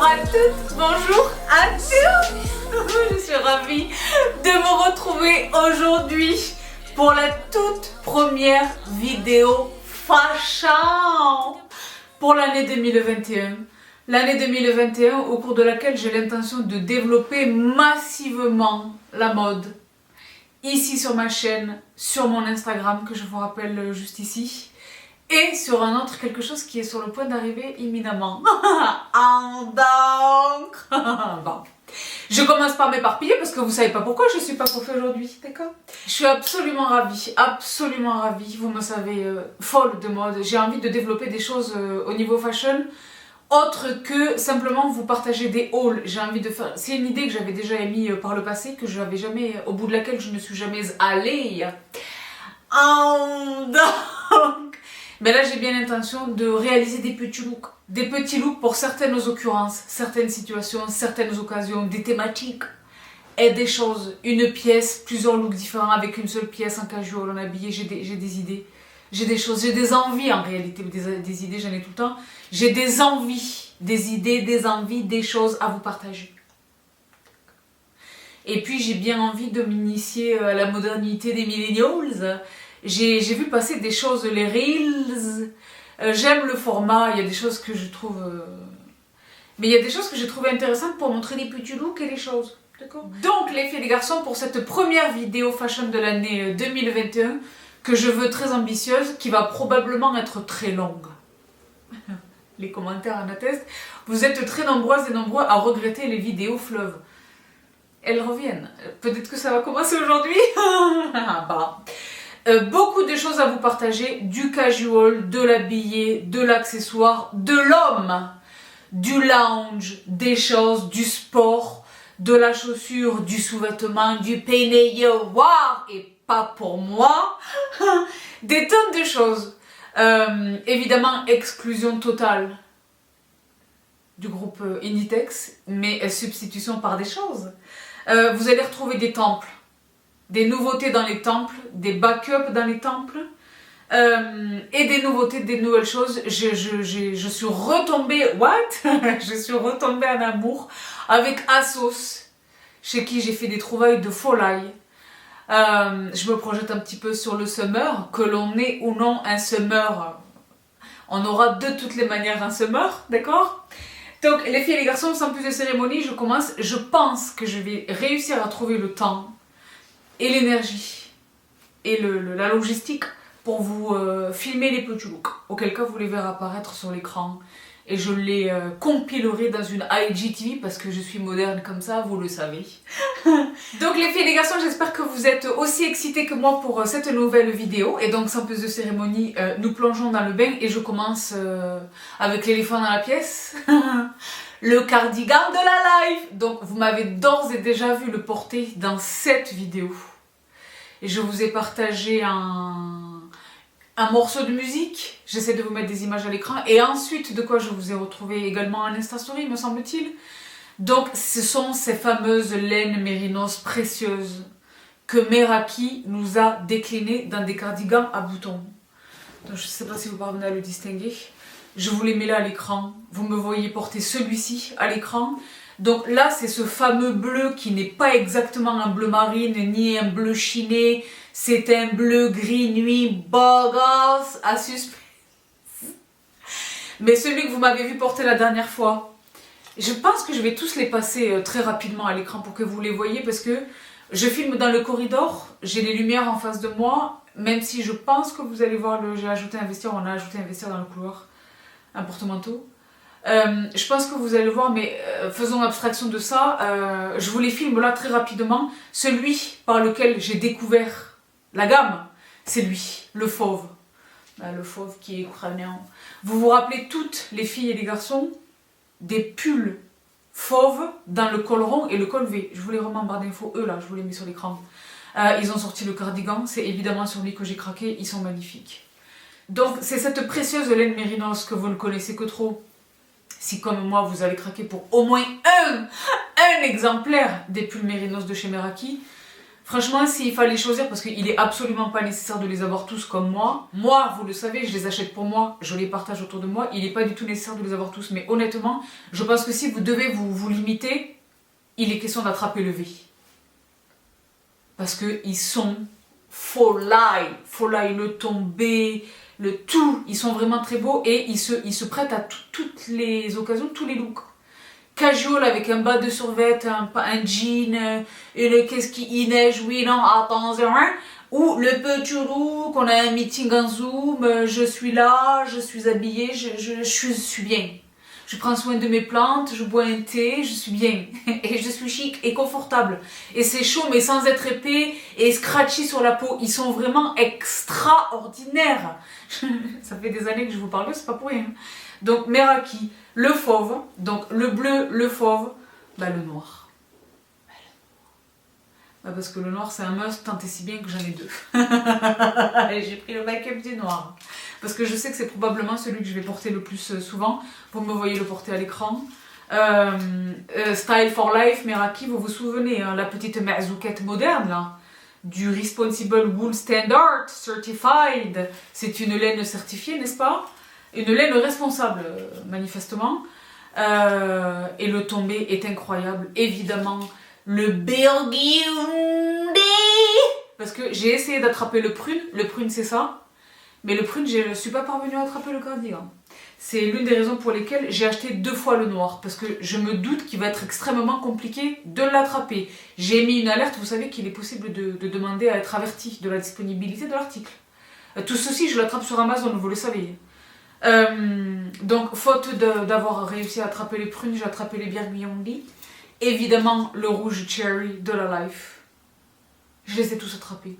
à toutes, bonjour à tous. Je suis ravie de me retrouver aujourd'hui pour la toute première vidéo fashion pour l'année 2021. L'année 2021 au cours de laquelle j'ai l'intention de développer massivement la mode. Ici sur ma chaîne, sur mon Instagram que je vous rappelle juste ici. Et sur un autre quelque chose qui est sur le point d'arriver imminemment. Donc, bon. Je commence par m'éparpiller parce que vous savez pas pourquoi je suis pas coiffée aujourd'hui, d'accord? Je suis absolument ravie, vous me savez, folle de mode. J'ai envie de développer des choses au niveau fashion, autre que simplement vous partager des hauls. J'ai envie de faire, c'est une idée que j'avais déjà émise par le passé, que je n'avais jamais, au bout de laquelle je ne suis jamais allée. Donc, mais là j'ai bien l'intention de réaliser des petits looks. Des petits looks pour certaines occurrences, certaines situations, certaines occasions, des thématiques et des choses. Une pièce, plusieurs looks différents avec une seule pièce, en casual, en habillé. J'ai des idées, j'ai des choses, j'ai des envies en réalité. Des idées j'en ai tout le temps. J'ai des envies, des idées, des envies, des choses à vous partager. Et puis j'ai bien envie de m'initier à la modernité des millennials. J'ai vu passer des choses, les reels, j'aime le format, il y a des choses que je trouve... Mais il y a des choses que j'ai trouvées intéressantes pour montrer les petits looks et les choses, d'accord? Donc les filles et les garçons, pour cette première vidéo fashion de l'année 2021, que je veux très ambitieuse, qui va probablement être très longue. Les commentaires en attestent, vous êtes très nombreuses et nombreux à regretter les vidéos fleuves. Elles reviennent, peut-être que ça va commencer aujourd'hui. Bah. Beaucoup de choses à vous partager, du casual, de l'habillé, de l'accessoire, de l'homme, du lounge, des choses, du sport, de la chaussure, du sous-vêtement, du peigné, wow, et pas pour moi, des tonnes de choses. Évidemment, exclusion totale du groupe Inditex, mais substitution par des choses. Vous allez retrouver des temples. Des nouveautés dans les temples, des backups dans les temples, et des nouveautés, des nouvelles choses. Je suis retombée, je suis retombée en amour avec Asos, chez qui j'ai fait des trouvailles de folie. Je me projette un petit peu sur le summer, que l'on ait ou non un summer, on aura de toutes les manières un summer, d'accord? Donc les filles et les garçons, sans plus de cérémonie, je commence. Je pense que je vais réussir à trouver le temps et l'énergie et la logistique pour vous filmer les petits looks, auquel cas vous les verrez apparaître sur l'écran et je les compilerai dans une IGTV parce que je suis moderne comme ça, vous le savez. Donc les filles et les garçons, j'espère que vous êtes aussi excités que moi pour cette nouvelle vidéo et donc sans plus de cérémonie, nous plongeons dans le bain et je commence avec l'éléphant dans la pièce. Le cardigan de la life. Donc vous m'avez d'ores et déjà vu le porter dans cette vidéo. Et je vous ai partagé un morceau de musique. J'essaie de vous mettre des images à l'écran. Et ensuite de quoi je vous ai retrouvé également en Insta Story, me semble-t-il. Donc ce sont ces fameuses laines mérinos précieuses que Meraki nous a déclinées dans des cardigans à boutons. Donc, je ne sais pas si vous parvenez à le distinguer. Je vous les mets là à l'écran. Vous me voyez porter celui-ci à l'écran. Donc là, c'est ce fameux bleu qui n'est pas exactement un bleu marine ni un bleu chiné. C'est un bleu gris nuit, beau gosse, à suspense. Mais celui que vous m'avez vu porter la dernière fois, je pense que je vais tous les passer très rapidement à l'écran pour que vous les voyez parce que je filme dans le corridor, j'ai les lumières en face de moi, même si je pense que vous allez voir, j'ai ajouté un vestiaire, on a ajouté un vestiaire dans le couloir. Un porte-manteau. Je pense que vous allez le voir, mais faisons abstraction de ça. Je vous les filme là très rapidement. Celui par lequel j'ai découvert la gamme, c'est lui, le fauve. Le fauve qui est ukrainien. Vous vous rappelez toutes les filles et les garçons des pulls fauves dans le col rond et le col V. Je vous les remets en barre d'infos, eux là, je vous les mets sur l'écran. Ils ont sorti le cardigan, c'est évidemment sur lui que j'ai craqué, ils sont magnifiques. Donc c'est cette précieuse laine mérinos que vous ne connaissez que trop. Si comme moi vous avez craqué pour au moins un exemplaire des pulls mérinos de chez Meraki, Franchement, s'il fallait choisir, parce qu'il est absolument pas nécessaire de les avoir tous comme moi. Moi, vous le savez, je les achète pour moi, je les partage autour de moi. Il n'est pas du tout nécessaire de les avoir tous. Mais honnêtement, je pense que si vous devez vous limiter, il est question d'attraper le V. Parce qu'ils sont folie, le tombé, le tout. Ils sont vraiment très beaux et ils se prêtent à toutes les occasions, tous les looks. Casual avec un bas de survêt, un jean, une qu'est-ce qui neige, oui, non, attention, hein. Ou le petit look, on a un meeting en Zoom, je suis là, je suis habillée, je suis bien. Je prends soin de mes plantes, je bois un thé, je suis bien. Et je suis chic et confortable. Et c'est chaud mais sans être épais et scratchy sur la peau. Ils sont vraiment extraordinaires. Ça fait des années que je vous parle, c'est pas pour rien. Donc Meraki, le fauve, donc le bleu, le fauve, bah le noir. Bah parce que le noir c'est un must, tant et si bien que j'en ai deux. Et j'ai pris le make-up du noir. Parce que je sais que c'est probablement celui que je vais porter le plus souvent. Vous me voyez le porter à l'écran. Style for Life, Meraki, vous vous souvenez, hein, la petite mazoukette moderne là, du Responsible Wool Standard Certified. C'est une laine certifiée, n'est-ce pas? Une laine responsable, manifestement. Et le tombé est incroyable. Évidemment, le burgundy. Parce que j'ai essayé d'attraper le prune. Le prune, c'est ça. Mais le prune, je ne suis pas parvenue à attraper le cardigan. C'est l'une des raisons pour lesquelles j'ai acheté 2 fois le noir. Parce que je me doute qu'il va être extrêmement compliqué de l'attraper. J'ai mis une alerte, vous savez qu'il est possible de demander à être averti de la disponibilité de l'article. Tout ceci, je l'attrape sur Amazon, vous le savez. Donc, faute d'avoir réussi à attraper les prunes, j'ai attrapé les Burgundy. Évidemment, le rouge cherry de la Life. Je les ai tous attrapés.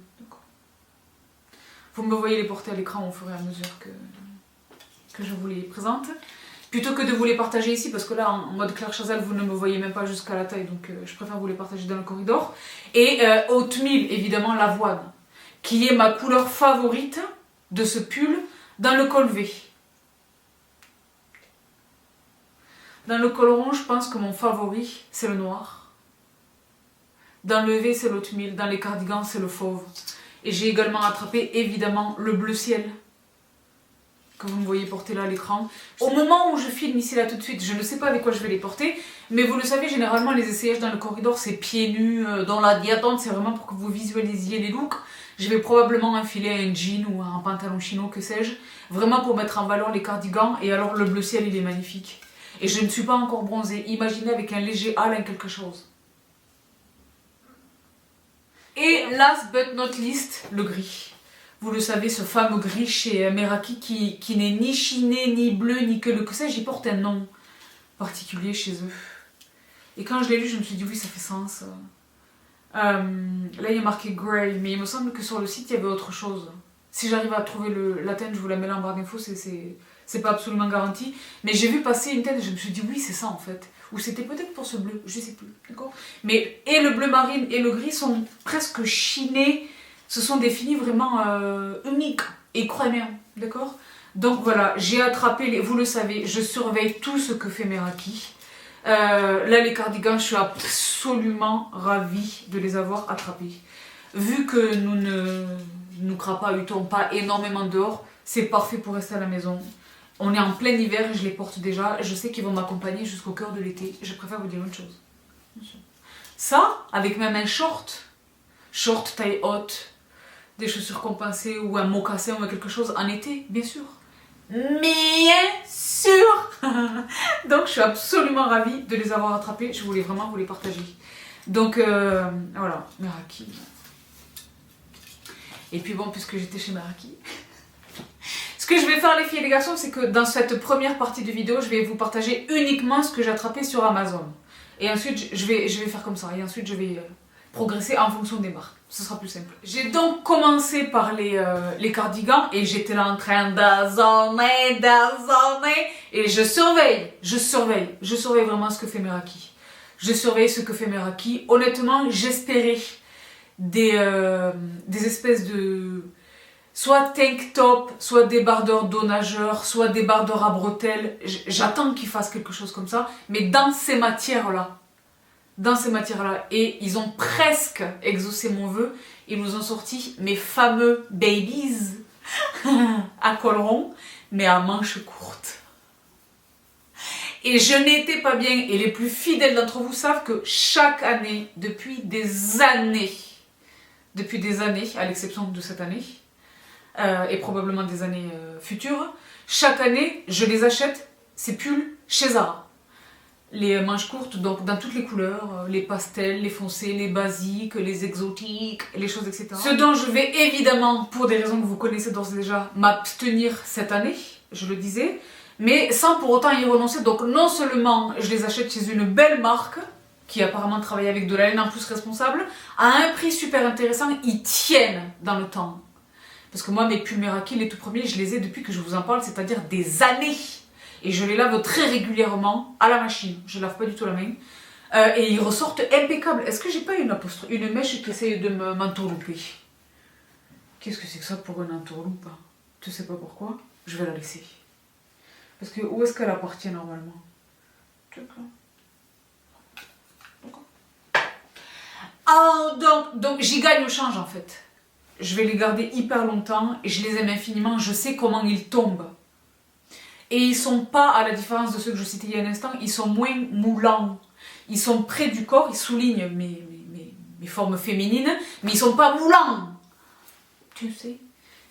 Vous me voyez les porter à l'écran au fur et à mesure que je vous les présente. Plutôt que de vous les partager ici, parce que là, en mode Claire Chazal, vous ne me voyez même pas jusqu'à la taille, donc je préfère vous les partager dans le corridor. Et Oatmeal, évidemment, l'avoine, qui est ma couleur favorite de ce pull dans le col V. Dans le col rond, je pense que mon favori, c'est le noir. Dans le V, c'est l'oatmeal. Dans les cardigans, c'est le fauve. Et j'ai également attrapé, évidemment, le bleu ciel. Que vous me voyez porter là à l'écran. Au moment où je filme ici, là, tout de suite, je ne sais pas avec quoi je vais les porter. Mais vous le savez, généralement, les essayages dans le corridor, c'est pieds nus, dans la diattente. C'est vraiment pour que vous visualisiez les looks. Je vais probablement enfiler un jean ou un pantalon chino, que sais-je. Vraiment pour mettre en valeur les cardigans. Et alors, le bleu ciel, il est magnifique. Et je ne suis pas encore bronzée. Imaginez avec un léger hâle en quelque chose. Et last but not least, le gris. Vous le savez, ce fameux gris chez Meraki qui n'est ni chiné, ni bleu, ni que le que sais-je, il porte un nom particulier chez eux. Et quand je l'ai lu, je me suis dit oui, ça fait sens. Là, il y a marqué grey, mais il me semble que sur le site, il y avait autre chose. Si j'arrive à trouver la teinte, je vous la mets là en barre d'infos, c'est pas absolument garanti. Mais j'ai vu passer une teinte et je me suis dit oui, c'est ça en fait. Ou c'était peut-être pour ce bleu, je sais plus, d'accord. Mais et le bleu marine et le gris sont presque chinés. Ce sont des finis vraiment uniques et croyants, d'accord. Donc voilà, j'ai attrapé, vous le savez, je surveille tout ce que fait Meraki. Là, les cardigans, je suis absolument ravie de les avoir attrapés. Vu que nous ne crapahutons pas énormément dehors, c'est parfait pour rester à la maison. On est en plein hiver, je les porte déjà. Je sais qu'ils vont m'accompagner jusqu'au cœur de l'été. Je préfère vous dire une chose. Ça, avec même un short taille haute, des chaussures compensées ou un mocassin ou quelque chose en été, bien sûr. Bien sûr. Donc je suis absolument ravie de les avoir attrapés. Je voulais vraiment vous les partager. Donc voilà, Meraki. Et puis bon, puisque j'étais chez Meraki... Ce que je vais faire les filles et les garçons, c'est que dans cette première partie de vidéo, je vais vous partager uniquement ce que j'ai attrapé sur Amazon. Et ensuite, je vais faire comme ça. Et ensuite, je vais progresser en fonction des marques. Ce sera plus simple. J'ai donc commencé par les cardigans et j'étais là en train d'azonner. Et je surveille vraiment ce que fait Meraki. Je surveille ce que fait Meraki. Honnêtement, j'espérais des espèces de... soit tank top, soit débardeur dos nageur, soit débardeur à bretelles. J'attends qu'ils fassent quelque chose comme ça, mais dans ces matières-là. dans ces matières-là. Et ils ont presque exaucé mon vœu. Ils nous ont sorti mes fameux babies à col rond, mais à manches courtes. Et je n'étais pas bien. Et les plus fidèles d'entre vous savent que chaque année, depuis des années, à l'exception de cette année, et probablement des années futures, chaque année, je les achète, ces pulls, chez Zara. Les manches courtes, donc dans toutes les couleurs, les pastels, les foncés, les basiques, les exotiques, les choses, etc. Ce dont je vais évidemment, pour des raisons que vous connaissez d'ores et déjà, m'abstenir cette année, je le disais, mais sans pour autant y renoncer. Donc non seulement je les achète chez une belle marque, qui apparemment travaille avec de la laine en plus responsable, à un prix super intéressant, ils tiennent dans le temps. Parce que moi, mes pulls Meraki, les tout premiers, je les ai depuis que je vous en parle, c'est-à-dire des années. Et je les lave très régulièrement à la machine. Je lave pas du tout la main. Et ils ressortent impeccables. Est-ce que j'ai pas une mèche qui essaye de m'entourlouper? Qu'est-ce que c'est que ça pour une entourloupe? Je sais pas pourquoi. Je vais la laisser. Parce que où est-ce qu'elle appartient normalement? Donc j'y gagne au change en fait. Je vais les garder hyper longtemps et je les aime infiniment. Je sais comment ils tombent. Et ils sont pas, à la différence de ceux que je citais il y a un instant, ils sont moins moulants. Ils sont près du corps, ils soulignent mes formes féminines, mais ils sont pas moulants. Tu sais.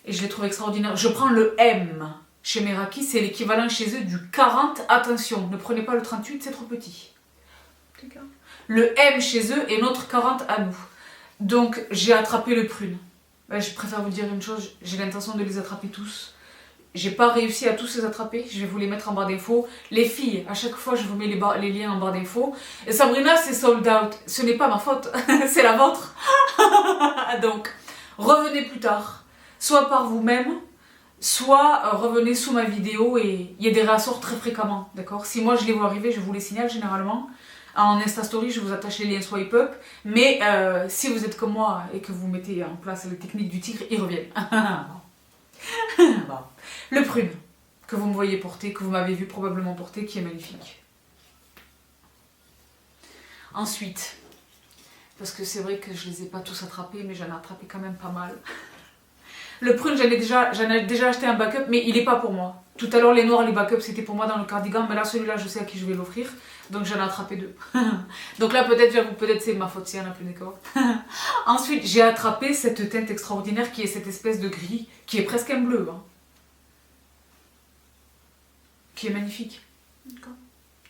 Et je les trouve extraordinaires. Je prends le M chez Meraki, c'est l'équivalent chez eux du 40. Attention, ne prenez pas le 38, c'est trop petit. Le M chez eux est notre 40 à nous. Donc j'ai attrapé le prune. Je préfère vous dire une chose, j'ai l'intention de les attraper tous. J'ai pas réussi à tous les attraper, je vais vous les mettre en barre d'infos. Les filles, à chaque fois je vous mets les liens en barre d'infos. Et Sabrina, c'est sold out. Ce n'est pas ma faute, c'est la vôtre. Donc, revenez plus tard. Soit par vous-même, soit revenez sous ma vidéo et il y a des réassorts très fréquemment. D'accord? Si moi je les vois arriver, je vous les signale généralement. En Insta Story, je vous attache les liens swipe up. Mais si vous êtes comme moi et que vous mettez en place les techniques du tigre, ils reviennent. Bon. Le prune que vous me voyez porter, que vous m'avez vu probablement porter, qui est magnifique. Ensuite, parce que c'est vrai que je ne les ai pas tous attrapés, mais j'en ai attrapé quand même pas mal. Le prune, j'en ai déjà acheté un backup, mais il n'est pas pour moi. Tout à l'heure, les noirs, les backups, c'était pour moi dans le cardigan, mais là, celui-là, je sais à qui je vais l'offrir, donc j'en ai attrapé 2. Donc là, peut-être c'est ma faute s'il y en a plus, d'accord. Ensuite, j'ai attrapé cette teinte extraordinaire qui est cette espèce de gris, qui est presque un bleu, hein. Qui est magnifique,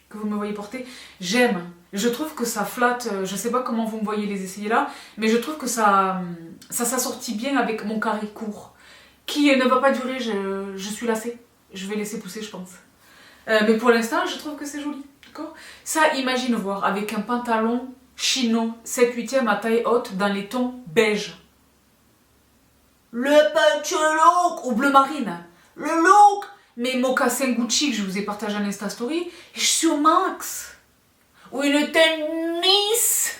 que vous me voyez porter. J'aime, je trouve que ça flatte, je sais pas comment vous me voyez les essayer là, mais je trouve que ça s'assortit bien avec mon carré court, qui ne va pas durer, je suis lassée, je vais laisser pousser je pense. Mais pour l'instant, je trouve que c'est joli, d'accord. Ça, imagine voir avec un pantalon chino 7/8 à taille haute dans les tons beige. Le petit look, ou bleu marine, le look. Mes mocassins Gucci que je vous ai partagé en Insta Story, et je suis au max. Ou une tennis.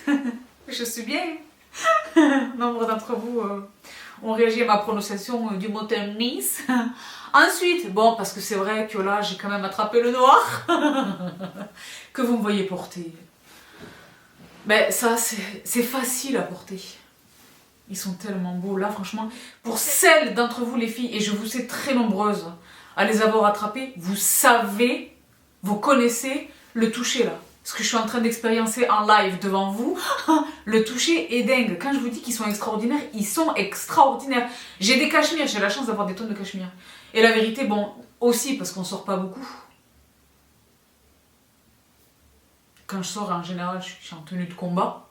Je suis bien. Nombre d'entre vous ont réagi à ma prononciation du mot tennis. Ensuite, bon, parce que c'est vrai que là, j'ai quand même attrapé le noir. Que vous me voyez porter. Ben, ça, c'est facile à porter. Ils sont tellement beaux. Là, franchement, pour celles d'entre vous, les filles, et je vous sais très nombreuses, à les avoir attrapés, vous savez, vous connaissez le toucher là. Ce que je suis en train d'expériencer en live devant vous, le toucher est dingue. Quand je vous dis qu'ils sont extraordinaires, ils sont extraordinaires. J'ai des cachemires, j'ai la chance d'avoir des tonnes de cachemire. Et la vérité, bon, aussi parce qu'on sort pas beaucoup. Quand je sors, en général, je suis en tenue de combat.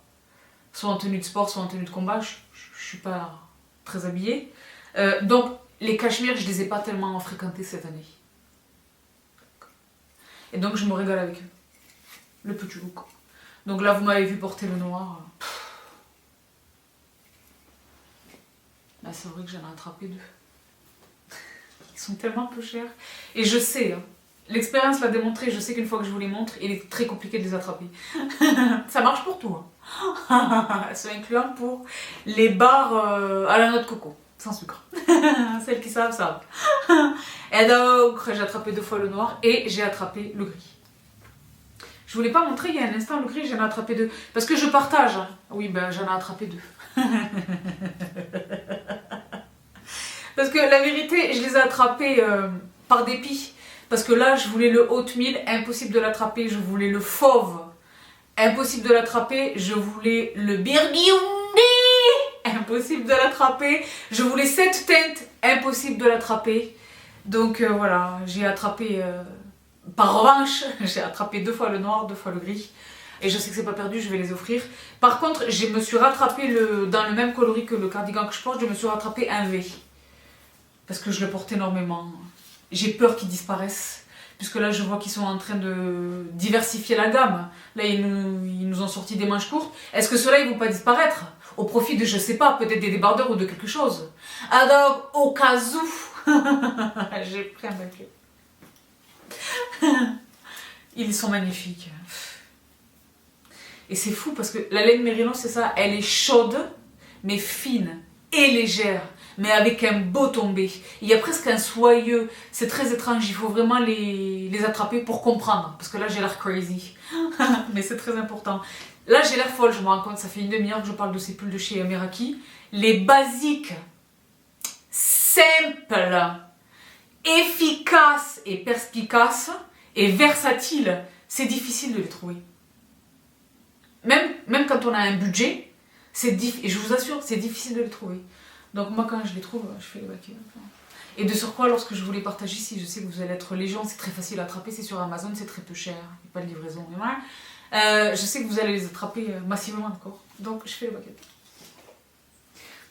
Soit en tenue de sport, soit en tenue de combat. Je suis pas très habillée. Donc, les cachemires, je les ai pas tellement fréquentés cette année. Et donc, je me régale avec eux. Le petit look. Donc là, vous m'avez vu porter le noir. Là, c'est vrai que j'en ai attrapé 2. Ils sont tellement peu chers. Et je sais, hein, l'expérience l'a démontré, je sais qu'une fois que je vous les montre, il est très compliqué de les attraper. Ça marche pour tout. Hein. C'est incluant pour les barres à la noix de coco. Sans sucre. Celles qui savent, savent. Et donc, j'ai attrapé 2 fois le noir et j'ai attrapé le gris. Je voulais pas montrer, il y a un instant, le gris, j'en ai attrapé 2. Parce que je partage. Oui, ben j'en ai attrapé 2. Parce que la vérité, je les ai attrapés par dépit. Parce que là, je voulais le oatmeal, impossible de l'attraper. Je voulais le fauve, impossible de l'attraper. Je voulais le birbioundi, impossible de l'attraper. Je voulais cette teinte, impossible de l'attraper. Donc voilà, j'ai attrapé... Par revanche, j'ai attrapé 2 fois le noir, 2 fois le gris. Et je sais que c'est pas perdu, je vais les offrir. Par contre, je me suis rattrapé dans le même coloris que le cardigan que je porte, je me suis rattrapé un V. Parce que je le porte énormément. J'ai peur qu'il disparaisse. Puisque là, je vois qu'ils sont en train de diversifier la gamme. Là, ils nous ont sorti des manches courtes. Est-ce que ceux-là, ils vont pas disparaître? Au profit de, je sais pas, peut-être des débardeurs ou de quelque chose. Alors, au cas où, j'ai pris un papier. Ils sont magnifiques. Et c'est fou parce que la laine Mérino, c'est ça, elle est chaude, mais fine et légère, mais avec un beau tombé. Il y a presque un soyeux, c'est très étrange, il faut vraiment les attraper pour comprendre. Parce que là, j'ai l'air crazy, mais c'est très important. Là, j'ai l'air folle, je me rends compte, ça fait une demi-heure que je parle de ces pulls de chez Meraki. Les basiques, simples, efficaces et perspicaces, et versatiles, c'est difficile de les trouver. Même quand on a un budget, et je vous assure, c'est difficile de les trouver. Donc moi, quand je les trouve, je fais les bacs. Et de surcroît, lorsque je vous les partage ici, je sais que vous allez être légion, c'est très facile à attraper, c'est sur Amazon, c'est très peu cher, il n'y a pas de livraison. Mais voilà. Je sais que vous allez les attraper massivement encore. Donc je fais les baguettes.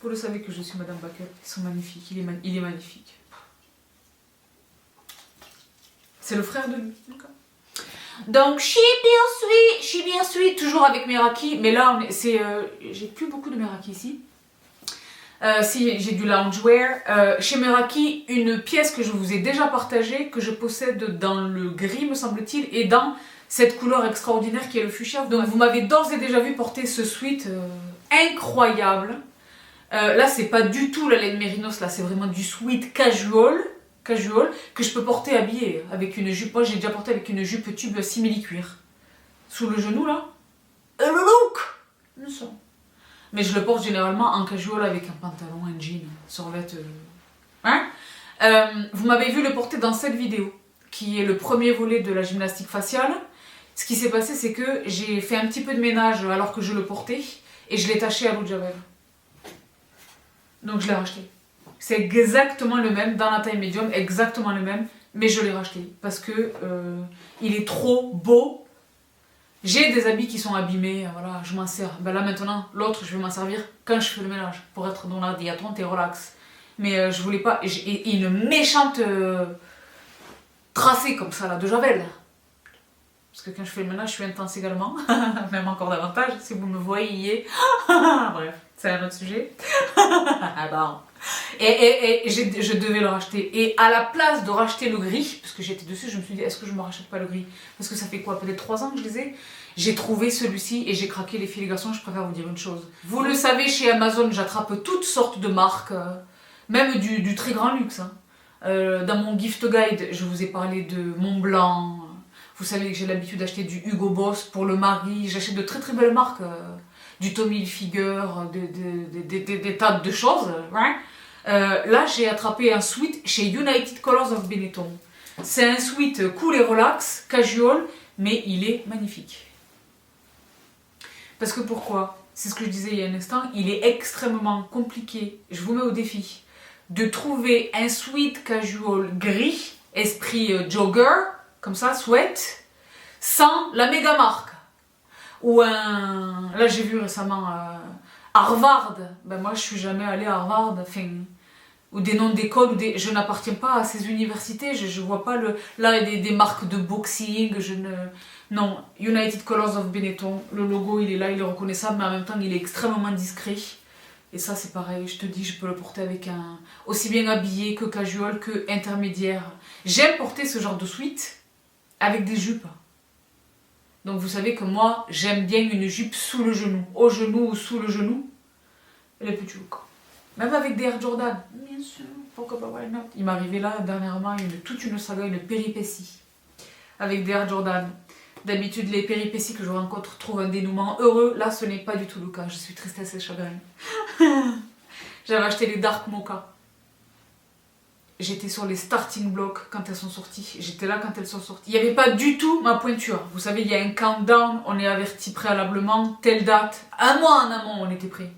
Vous le savez que je suis Madame Baguette, ils sont magnifiques, il est magnifique. C'est le frère de lui. Donc, She Be Sweet, toujours avec Meraki. Mais là, j'ai plus beaucoup de Meraki ici. Si, j'ai du loungewear. Chez Meraki, une pièce que je vous ai déjà partagée, que je possède dans le gris, me semble-t-il, et dans cette couleur extraordinaire qui est le fuchsia. Donc, vous m'avez d'ores et déjà vu porter ce sweat incroyable. Là, c'est pas du tout la laine mérinos, là, c'est vraiment du sweat casual, que je peux porter habillé avec une jupe. Moi, j'ai déjà porté avec une jupe tube simili-cuir. Sous le genou, là. Le look! Mais je le porte généralement en casual avec un pantalon, un jean, survêt. Vous m'avez vu le porter dans cette vidéo, qui est le premier volet de la gymnastique faciale. Ce qui s'est passé, c'est que j'ai fait un petit peu de ménage alors que je le portais, et je l'ai taché à l'eau de Javel. Donc je l'ai racheté. C'est exactement le même, dans la taille médium, exactement le même, mais je l'ai racheté parce que il est trop beau. J'ai des habits qui sont abîmés, voilà, je m'en sers. Ben là maintenant, l'autre, je vais m'en servir quand je fais le ménage, pour être dans la diatonte et relax. Mais je voulais pas, et une méchante tracée comme ça là, de Javel. Parce que quand je fais le ménage, je suis intense également, même encore davantage, si vous me voyez. Bref, c'est un autre sujet. Et je devais le racheter. Et à la place de racheter le gris, parce que j'étais dessus, je me suis dit, est-ce que je me rachète pas le gris? Parce que ça fait quoi, peut-être 3 ans que je les ai. J'ai trouvé celui-ci et j'ai craqué les filles, les garçons, je préfère vous dire une chose. Vous le savez, chez Amazon, j'attrape toutes sortes de marques, même du très grand luxe. Hein. Dans mon gift guide, je vous ai parlé de Montblanc. Vous savez que j'ai l'habitude d'acheter du Hugo Boss pour le mari. J'achète de très très belles marques. Du Tommy Hilfiger, des tas de choses. Right? Là, j'ai attrapé un sweat chez United Colors of Benetton. C'est un sweat cool et relax, casual, mais il est magnifique. Parce que pourquoi? C'est ce que je disais il y a un instant, il est extrêmement compliqué, je vous mets au défi, de trouver un sweat casual gris, esprit jogger, comme ça, sweat, sans la méga marque. Ou un... Là, j'ai vu récemment Harvard. Ben moi, je suis jamais allée à Harvard. Enfin, ou des noms d'école. Je n'appartiens pas à ces universités. Je vois pas le... Là, il y a des marques de boxing. Non, United Colors of Benetton. Le logo, il est là, il est reconnaissable. Mais en même temps, il est extrêmement discret. Et ça, c'est pareil. Je te dis, je peux le porter avec un... Aussi bien habillé que casual, que intermédiaire. J'aime porter ce genre de sweat avec des jupes. Donc vous savez que moi, j'aime bien une jupe sous le genou, au genou ou sous le genou. Elle est plus look. Même avec des Air Jordan. Bien sûr, pourquoi pas, why not? Il m'est arrivé là, dernièrement, toute une saga, une péripétie. Avec des Air Jordan. D'habitude, les péripéties que je rencontre trouvent un dénouement heureux. Là, ce n'est pas du tout le cas. Je suis tristesse et chagrin. J'avais acheté les Dark Mocha. J'étais sur les starting blocks quand elles sont sorties. J'étais là quand elles sont sorties. Il n'y avait pas du tout ma pointure. Vous savez, il y a un countdown. On est averti préalablement. Telle date. Un mois en amont, on était prêts.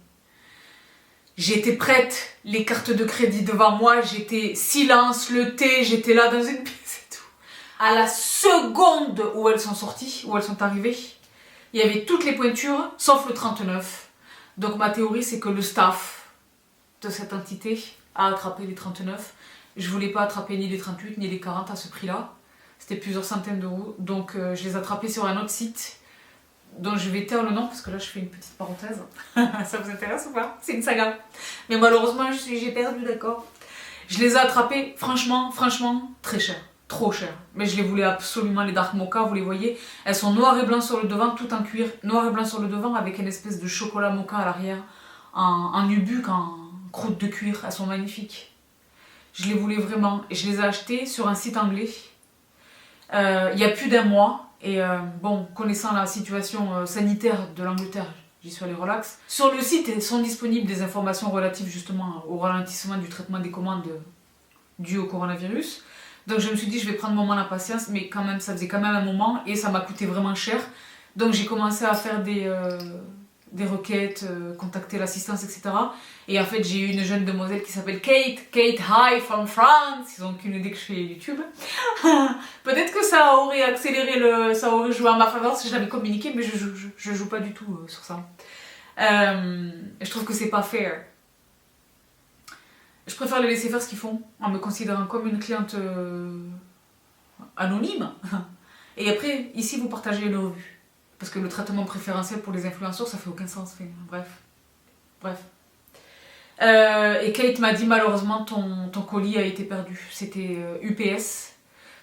J'étais prête. Les cartes de crédit devant moi. J'étais silence, le thé. J'étais là dans une pièce et tout. À la seconde où elles sont sorties, où elles sont arrivées, il y avait toutes les pointures, sauf le 39. Donc ma théorie, c'est que le staff de cette entité a attrapé les 39. Je voulais pas attraper ni les 38 ni les 40 à ce prix-là. C'était plusieurs centaines d'euros. Donc je les ai attrapés sur un autre site dont je vais taire le nom parce que là je fais une petite parenthèse. Ça vous intéresse ou pas? C'est une saga. Mais malheureusement j'ai perdu, d'accord. Je les ai attrapés franchement très cher. Trop cher. Mais je les voulais absolument, les Dark Mocha, vous les voyez. Elles sont noires et blancs sur le devant, tout en cuir. Noir et blanc sur le devant avec une espèce de chocolat mocha à l'arrière. En nubuck, en croûte de cuir. Elles sont magnifiques. Je les voulais vraiment. Et je les ai achetées sur un site anglais. Il y a plus d'un mois. Et bon, connaissant la situation sanitaire de l'Angleterre, j'y suis allée relax. Sur le site sont disponibles des informations relatives justement au ralentissement du traitement des commandes dues au coronavirus. Donc je me suis dit, je vais prendre mon mal en patience, mais quand même, ça faisait quand même un moment et ça m'a coûté vraiment cher. Donc j'ai commencé à faire des requêtes, contacter l'assistance, etc. Et en fait, j'ai eu une jeune demoiselle qui s'appelle Kate. Kate, hi from France. Ils n'ont aucune idée que je fais YouTube. Peut-être que ça aurait accéléré ça aurait joué en ma faveur si je l'avais communiqué, mais je joue pas du tout sur ça. Je trouve que c'est pas fair. Je préfère les laisser faire ce qu'ils font en me considérant comme une cliente anonyme. Et après, ici, vous partagez le revue. Parce que le traitement préférentiel pour les influenceurs, ça fait aucun sens. Bref. Et Kate m'a dit, malheureusement, ton colis a été perdu. C'était UPS.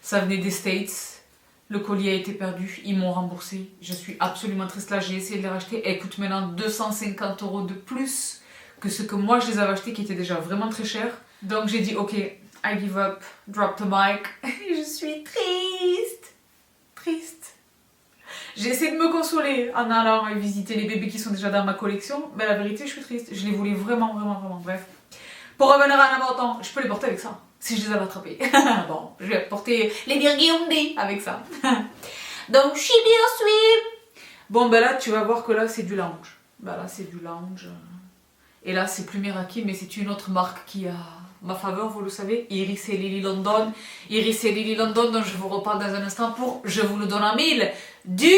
Ça venait des States. Le colis a été perdu. Ils m'ont remboursé. Je suis absolument triste là. J'ai essayé de les racheter. Elles coûtent maintenant 250 € de plus que ce que moi je les avais achetés qui était déjà vraiment très cher. Donc j'ai dit ok, I give up, drop the mic. Je suis triste. J'ai essayé de me consoler en allant visiter les bébés qui sont déjà dans ma collection, mais la vérité je suis triste. Je les voulais vraiment. Bref. Pour revenir à l'important, je peux les porter avec ça, si je les avais attrapés. Bon, je vais porter les Birguindés avec ça. Donc je suis bien swim. Bon ben là tu vas voir que là c'est du lounge. Ben là c'est du lounge. Et là, c'est plus Meraki, mais c'est une autre marque qui a ma faveur, vous le savez. Iris et Lily London. Iris et Lily London, dont je vous reparle dans un instant pour Je vous le donne en mille. Du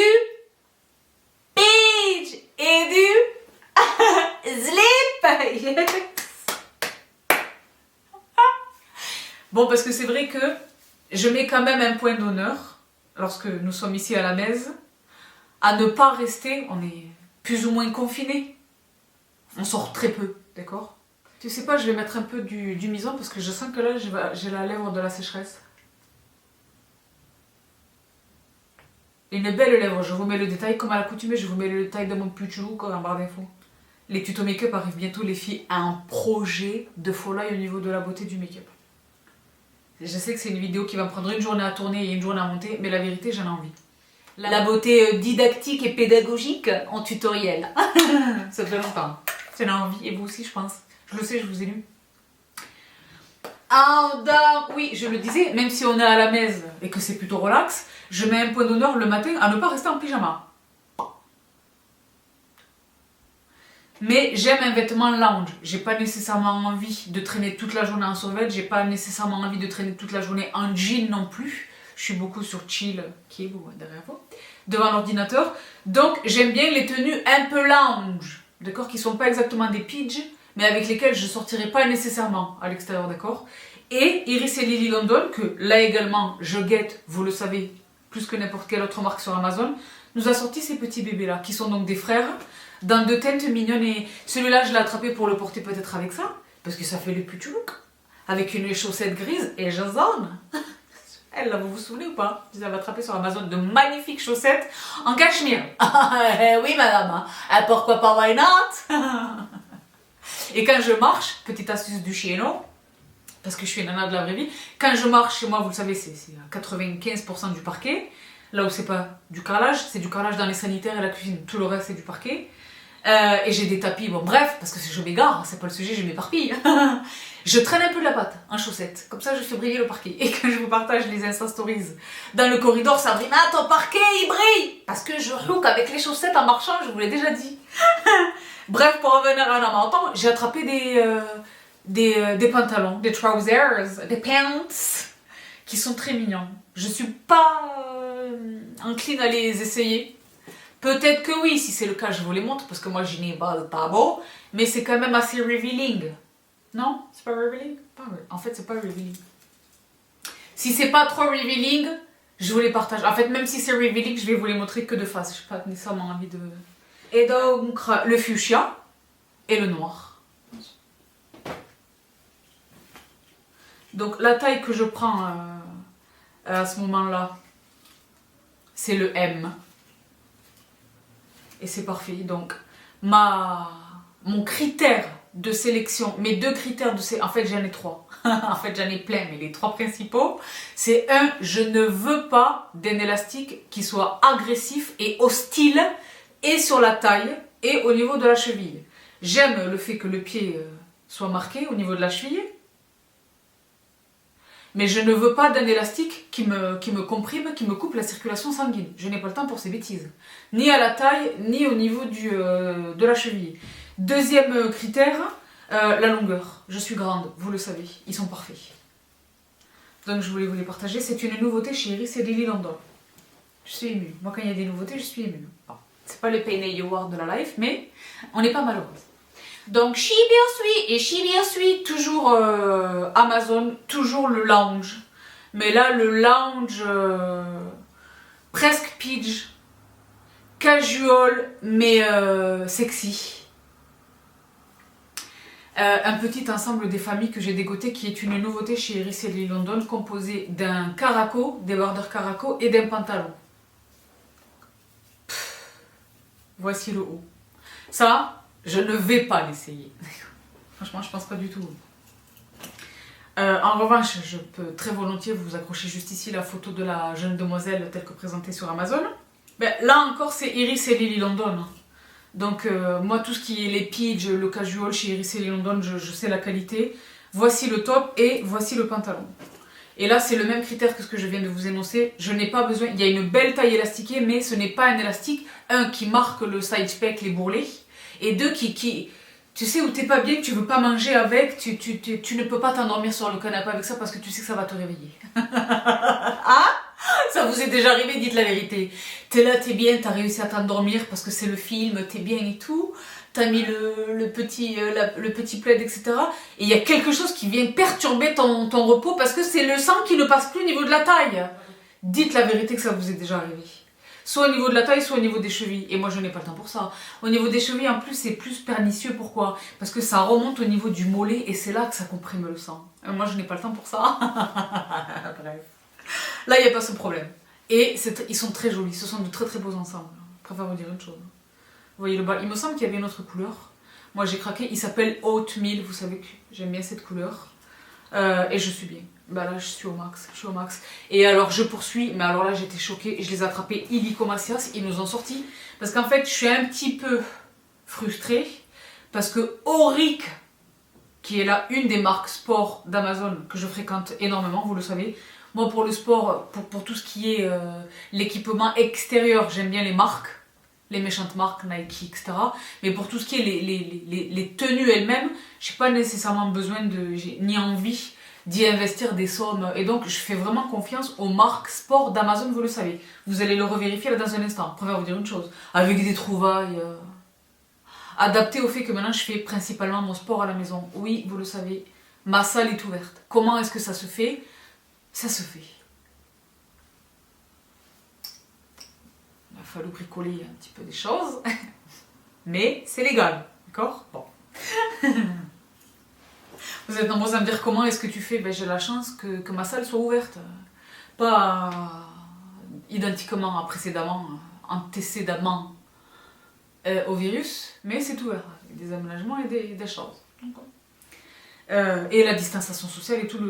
peach et du slip. Yes. Bon, parce que c'est vrai que je mets quand même un point d'honneur, lorsque nous sommes ici à la Mèze, à ne pas rester, on est plus ou moins confinés. On sort très peu, d'accord? Tu sais pas, je vais mettre un peu du Mison parce que je sens que là, j'ai la lèvre de la sécheresse. Une belle lèvre, je vous mets le détail comme à l'accoutumée, je vous mets le détail de mon puchou comme en barre d'infos. Les tutos make-up arrivent bientôt, les filles, à un projet de folie au niveau de la beauté du make-up. Je sais que c'est une vidéo qui va me prendre une journée à tourner et une journée à monter, mais la vérité, j'en ai envie. La beauté didactique et pédagogique en tutoriel. Ça fait longtemps. J'en ai envie, et vous aussi je pense. Je le sais, je vous ai lu. Oui, je le disais, même si on est à la Mèze et que c'est plutôt relax, je mets un point d'honneur le matin à ne pas rester en pyjama. Mais j'aime un vêtement lounge. J'ai pas nécessairement envie de traîner toute la journée en survêt, j'ai pas nécessairement envie de traîner toute la journée en jean non plus. Je suis beaucoup sur chill, qui est vous derrière vous, devant l'ordinateur. Donc j'aime bien les tenues un peu lounge, d'accord, qui sont pas exactement des pidges, mais avec lesquelles je sortirai pas nécessairement à l'extérieur, d'accord. Et Iris et Lily London, que là également je guette, vous le savez, plus que n'importe quelle autre marque sur Amazon, nous a sorti ces petits bébés là, qui sont donc des frères, dans deux teintes mignonnes. Et celui-là je l'ai attrapé pour le porter peut-être avec ça, parce que ça fait le petit look, avec une chaussette grise et jaune. Elle, là, vous vous souvenez ou pas? Je les avais attrapées sur Amazon, de magnifiques chaussettes en cachemire. Oui, madame. Pourquoi pas, why not? Et quand je marche, petite astuce du chieno, parce que je suis une nana de la vraie vie, quand je marche chez moi, vous le savez, c'est à 95% du parquet. Là où c'est pas du carrelage, c'est du carrelage dans les sanitaires et la cuisine. Tout le reste, c'est du parquet. Et j'ai des tapis, bon bref, parce que je m'égare, c'est pas le sujet, je m'éparpille. Je traîne un peu de la pâte en chaussettes, comme ça je fais briller le parquet. Et quand je vous partage les Insta Stories dans le corridor, Sabrina, ton parquet il brille. Parce que je look avec les chaussettes en marchant, je vous l'ai déjà dit. Bref, pour revenir à Namaraton, j'ai attrapé des pantalons, des trousers, des pants, qui sont très mignons. Je suis pas encline à les essayer. Peut-être que oui, si c'est le cas, je vous les montre, parce que moi, je n'ai pas de tableau, mais c'est quand même assez revealing. Non? C'est pas revealing? En fait, c'est pas revealing. Si c'est pas trop revealing, je vous les partage. En fait, même si c'est revealing, je vais vous les montrer que de face. Je n'ai pas nécessairement envie de... Et donc, le fuchsia et le noir. Donc, la taille que je prends à ce moment-là, c'est le M. Et c'est parfait. Donc, mon critère de sélection, mes deux critères de sélection, en fait j'en ai trois. En fait j'en ai plein, mais les trois principaux, c'est un, je ne veux pas d'un élastique qui soit agressif et hostile, et sur la taille, et au niveau de la cheville. J'aime le fait que le pied soit marqué au niveau de la cheville, mais je ne veux pas d'un élastique qui me comprime, qui me coupe la circulation sanguine. Je n'ai pas le temps pour ces bêtises. Ni à la taille, ni au niveau de la cheville. Deuxième critère, la longueur. Je suis grande, vous le savez. Ils sont parfaits. Donc je voulais vous les partager. C'est une nouveauté chez Iris et Lily London. Je suis émue. Moi, quand il y a des nouveautés, je suis émue. Bon, c'est pas le Payday Award de la life, mais on n'est pas malheureuse. Donc She toujours Amazon, toujours le lounge. Mais là, le lounge presque pidge, casual, mais sexy. Un petit ensemble des familles que j'ai dégoté qui est une nouveauté chez Iris et Lily London, composé d'un caraco, des borders caraco et d'un pantalon. Voici le haut. Ça, je ne vais pas l'essayer. Franchement, je pense pas du tout. En revanche, je peux très volontiers vous accrocher juste ici la photo de la jeune demoiselle telle que présentée sur Amazon. Ben, là encore, c'est Iris et Lily London. Donc, moi, tout ce qui est les pidge, le casual chez Iris et Lily London, je sais la qualité. Voici le top et voici le pantalon. Et là, c'est le même critère que ce que je viens de vous énoncer. Je n'ai pas besoin... Il y a une belle taille élastiquée, mais ce n'est pas un élastique, un, qui marque le side spec, les bourrelets, et deux, qui tu sais, où t'es pas bien, que tu veux pas manger avec, tu ne peux pas t'endormir sur le canapé avec ça parce que tu sais que ça va te réveiller. Ah, ça vous est déjà arrivé, dites la vérité. T'es là, t'es bien, t'as réussi à t'endormir parce que c'est le film, t'es bien et tout. T'as mis le petit plaid, etc. Et il y a quelque chose qui vient perturber ton repos parce que c'est le sang qui ne passe plus au niveau de la taille. Dites la vérité que ça vous est déjà arrivé. Soit au niveau de la taille, soit au niveau des chevilles. Et moi, je n'ai pas le temps pour ça. Au niveau des chevilles, en plus, c'est plus pernicieux. Pourquoi? Parce que ça remonte au niveau du mollet et c'est là que ça comprime le sang. Moi, je n'ai pas le temps pour ça. Bref. Là, il n'y a pas ce problème. Et ils sont très jolis. Ce sont de très très beaux ensembles. Je préfère vous dire une chose. Vous voyez le bas? Il me semble qu'il y avait une autre couleur. Moi, j'ai craqué. Il s'appelle Oatmeal. Vous savez que j'aime bien cette couleur. Et je suis bien. Bah là, je suis au max. Et alors, je poursuis. Mais alors là, j'étais choquée. Je les ai attrapés illico macias. Ils nous ont sortis. Parce qu'en fait, je suis un petit peu frustrée. Parce que Auric, qui est là une des marques sport d'Amazon que je fréquente énormément, vous le savez. Moi, pour le sport, pour tout ce qui est l'équipement extérieur, j'aime bien les marques. Les méchantes marques, Nike, etc. Mais pour tout ce qui est les tenues elles-mêmes, j'ai pas nécessairement besoin ni envie d'y investir des sommes. Et donc, je fais vraiment confiance aux marques sport d'Amazon, vous le savez. Vous allez le revérifier là dans un instant. Je préfère vous dire une chose. Avec des trouvailles adaptées au fait que maintenant, je fais principalement mon sport à la maison. Oui, vous le savez, ma salle est ouverte. Comment est-ce que ça se fait? Ça se fait. Il a fallu bricoler un petit peu des choses, mais c'est légal, d'accord? Bon. Vous êtes nombreux à me dire comment est-ce que tu fais? Ben, j'ai la chance que ma salle soit ouverte. Pas identiquement antécédemment au virus, mais c'est ouvert. Il y a des aménagements et des choses. Et la distanciation sociale et tout.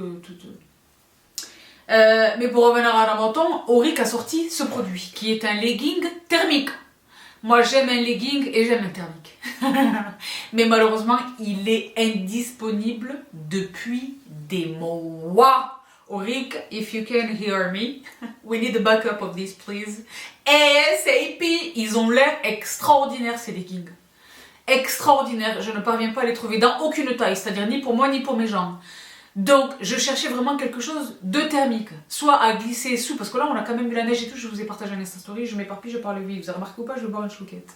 Mais pour revenir à la menton, Auric a sorti ce produit qui est un legging thermique. Moi j'aime un legging et j'aime un thermique. Mais malheureusement il est indisponible depuis des mois. Auric, if you can hear me, we need a backup of this please. ASAP, ils ont l'air extraordinaires ces leggings. Extraordinaires, je ne parviens pas à les trouver dans aucune taille, c'est-à-dire ni pour moi ni pour mes jambes. Donc je cherchais vraiment quelque chose de thermique, soit à glisser sous, parce que là on a quand même eu la neige et tout, je vous ai partagé un Insta Story, je m'éparpille, je parle vite, vous avez remarqué ou pas, je vais boire une chouquette.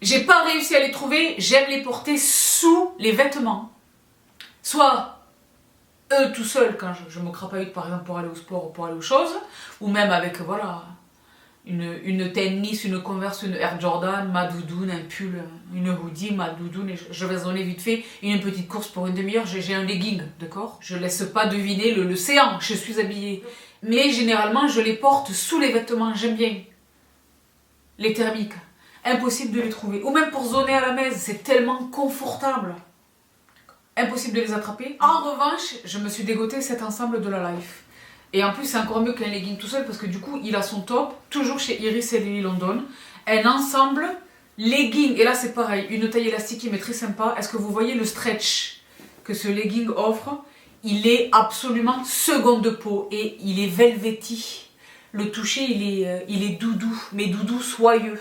J'ai pas réussi à les trouver, j'aime les porter sous les vêtements. Soit eux tout seuls quand je me crapahute par exemple pour aller au sport ou pour aller aux choses, ou même avec voilà une tennis, une Converse, une Air Jordan, ma doudoune, un pull, une hoodie, ma doudoune, et je vais zoner vite fait, une petite course pour une demi-heure, j'ai un legging, d'accord? Je laisse pas deviner l'océan, je suis habillée. Mais généralement je les porte sous les vêtements, j'aime bien. Les thermiques. Impossible de les trouver. Ou même pour zoner à la maison, c'est tellement confortable. Impossible de les attraper. En revanche, je me suis dégoté cet ensemble de la Life. Et en plus, c'est encore mieux qu'un legging tout seul parce que du coup, il a son top, toujours chez Iris et Lily London. Un ensemble legging. Et là, c'est pareil, une taille élastique mais très sympa. Est-ce que vous voyez le stretch que ce legging offre? Il est absolument seconde peau et il est velvety. Le toucher, il est doudou, mais doudou soyeux.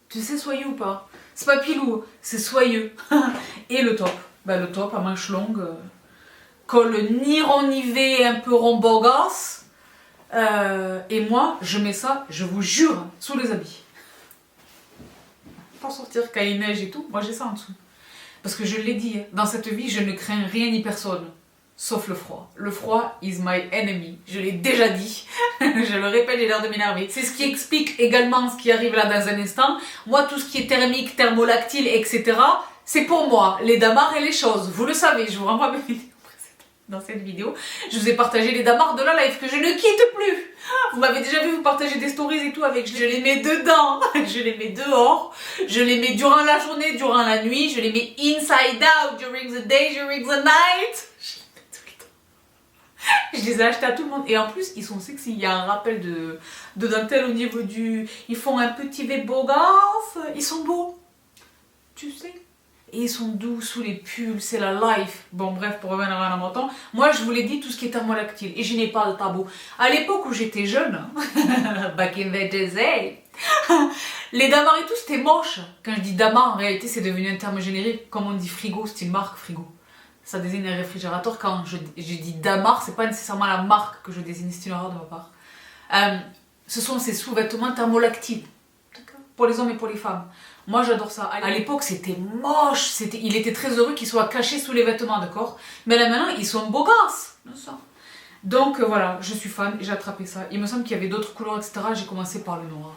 Tu sais soyeux ou pas? C'est pas pilou, c'est soyeux. Et le top, le top à manches longues, col ni rond ni V, un peu rombogasse. Et moi, je mets ça, je vous jure, sous les habits. Pour sortir quand il neige et tout, moi j'ai ça en dessous. Parce que je l'ai dit, dans cette vie, je ne crains rien ni personne. Sauf le froid. Le froid is my enemy. Je l'ai déjà dit. Je le répète, j'ai l'air de m'énerver. C'est ce qui explique également ce qui arrive là dans un instant. Moi, tout ce qui est thermique, thermolactyle, etc., c'est pour moi. Les damars et les choses. Vous le savez, je vous renvoie mes vidéos précédentes. Dans cette vidéo, je vous ai partagé les damars de la life que je ne quitte plus. Vous m'avez déjà vu vous partager des stories et tout avec. Je les mets dedans, je les mets dehors, je les mets durant la journée, durant la nuit, je les mets inside out, during the day, during the night. Je les ai achetés à tout le monde et en plus ils sont sexy, il y a un rappel de dentelle au niveau du... Ils font un petit V beau gosse, ils sont beaux, tu sais. Et ils sont doux sous les pulls, c'est la life. Bon bref, pour revenir à la menton, moi je vous l'ai dit, tout ce qui est thermolactyle et je n'ai pas de tabou. À l'époque où j'étais jeune, back in the days, les damars et tout c'était moche. Quand je dis damar, en réalité c'est devenu un terme générique, comme on dit frigo, c'est une marque frigo. Ça désigne un réfrigérateur. Quand je dis damar, c'est pas nécessairement la marque que je désigne, c'est une erreur de ma part. Ce sont ces sous-vêtements thermolactiles, pour les hommes et pour les femmes. Moi j'adore ça. À l'époque c'était moche, il était très heureux qu'ils soient cachés sous les vêtements, d'accord? Mais là maintenant ils sont beaux gosses. Donc voilà, je suis fan et j'ai attrapé ça. Il me semble qu'il y avait d'autres couleurs, etc. J'ai commencé par le noir.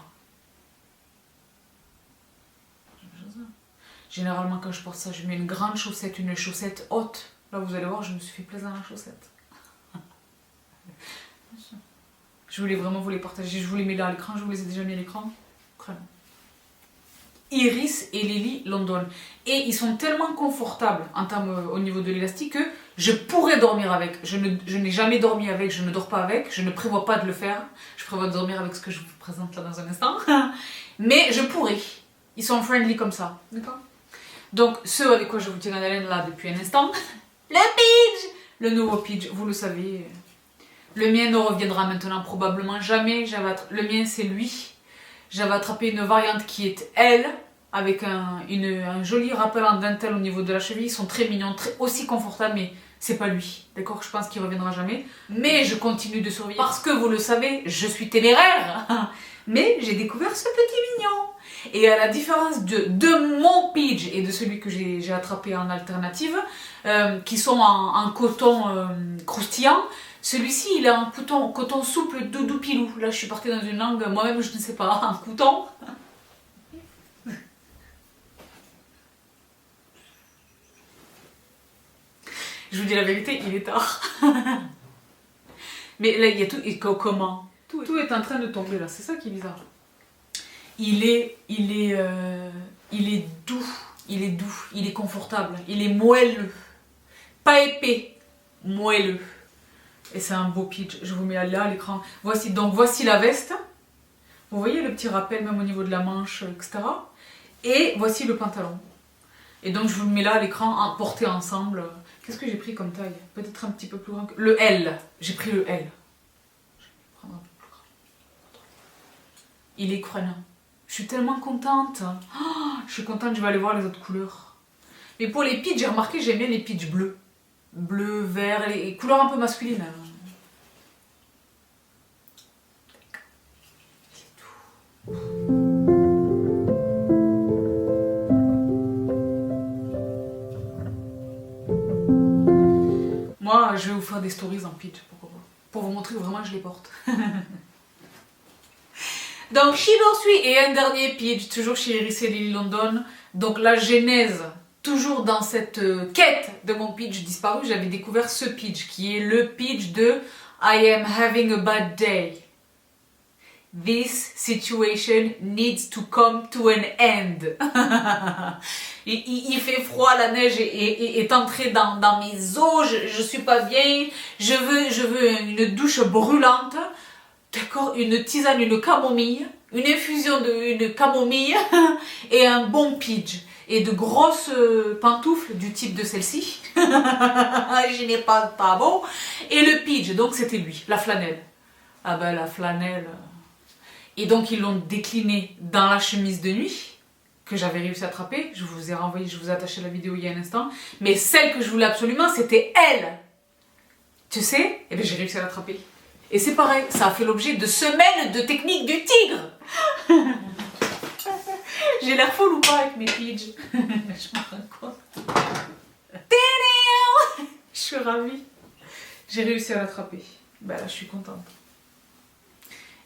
Généralement quand je porte ça, je mets une grande chaussette, une chaussette haute. Là vous allez voir, je me suis fait plaisir dans la chaussette. Je voulais vraiment vous les partager, je vous les mets là à l'écran, je vous les ai déjà mis à l'écran. Vraiment. Iris et Lily London. Et ils sont tellement confortables en termes au niveau de l'élastique que je pourrais dormir avec. Je n'ai jamais dormi avec, je ne dors pas avec, je ne prévois pas de le faire. Je prévois de dormir avec ce que je vous présente là dans un instant. Mais je pourrais. Ils sont friendly comme ça, d'accord? Donc, ceux avec quoi je vous tiens en haleine là depuis un instant, le Pidge, le nouveau Pidge, vous le savez. Le mien ne reviendra maintenant probablement jamais. Le mien c'est lui. J'avais attrapé une variante qui est elle, avec un joli rappel en dentelle au niveau de la cheville. Ils sont très mignons, aussi confortables, mais c'est pas lui. D'accord, je pense qu'il reviendra jamais. Mais je continue de survivre. Parce que vous le savez, je suis téméraire. Mais j'ai découvert ce petit mignon. Et à la différence de mon Pidge et de celui que j'ai attrapé en alternative, qui sont en coton croustillant, celui-ci il est en coton souple doudou pilou. Là je suis partie dans une langue, moi-même je ne sais pas, en coton. Je vous dis la vérité, il est tard. Mais là il y a tout, et comment tout est en train de tomber là, c'est ça qui est bizarre. Il est doux, il est confortable, il est moelleux. pas épais, moelleux. Et c'est un beau pitch, je vous mets là à l'écran. Voici, donc voici la veste. Vous voyez le petit rappel même au niveau de la manche, etc. Et voici le pantalon. Et donc je vous le mets là à l'écran, porté ensemble. Qu'est-ce que j'ai pris comme taille? Peut-être un petit peu plus grand que... Le L. J'ai pris le L. Je vais prendre un peu plus grand. Il est crânien. Je suis tellement contente. Oh, je suis contente, je vais aller voir les autres couleurs. Mais pour les pitchs, j'ai remarqué, j'aime bien les pitchs bleus. Bleu, vert, les couleurs un peu masculines. C'est tout. Moi, je vais vous faire des stories en pitch, pourquoi pas. Pour vous montrer que vraiment je les porte. Donc, Shibursui et un dernier pitch, toujours chez Iris et Lily London. Donc, la genèse. Toujours dans cette quête de mon pitch disparu, j'avais découvert ce pitch qui est le pitch de I am having a bad day. This situation needs to come to an end. Il fait froid, la neige est entrée dans mes os, je suis pas bien, je veux une douche brûlante, d'accord, une tisane, une camomille, une infusion une camomille et un bon pitch. Et de grosses pantoufles du type de celle-ci. Je n'ai pas de tabou. Et le pitch, donc c'était lui, la flanelle. Ah ben la flanelle. Et donc ils l'ont décliné dans la chemise de nuit, que j'avais réussi à attraper. Je vous ai renvoyé, je vous ai attaché la vidéo il y a un instant. Mais celle que je voulais absolument, c'était elle. Tu sais? Et bien j'ai réussi à l'attraper. Et c'est pareil, ça a fait l'objet de semaines de technique du tigre. J'ai l'air folle ou pas avec mes pitchs? Je me rends compte. Je suis ravie. J'ai réussi à l'attraper. Ben là, je suis contente.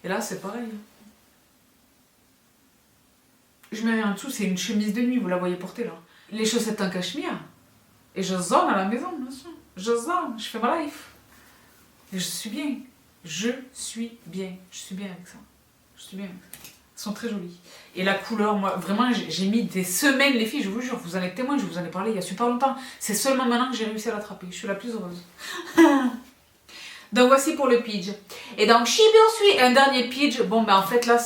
Et là, c'est pareil. Je mets rien en dessous, c'est une chemise de nuit, vous la voyez porter là. Les chaussettes en cachemire. Et je zone à la maison, bien sûr. Je zone, je fais ma life. Et je suis bien. Je suis bien. Je suis bien avec ça. Je suis bien avec ça. Elles sont très jolies. Et la couleur, moi, vraiment, j'ai mis des semaines, les filles, je vous jure, vous en êtes témoins, je vous en ai parlé il y a super longtemps. C'est seulement maintenant que j'ai réussi à l'attraper. Je suis la plus heureuse. Donc voici pour le pitch. Et donc, Shibursui, un dernier pitch. Bon, ben en fait, là,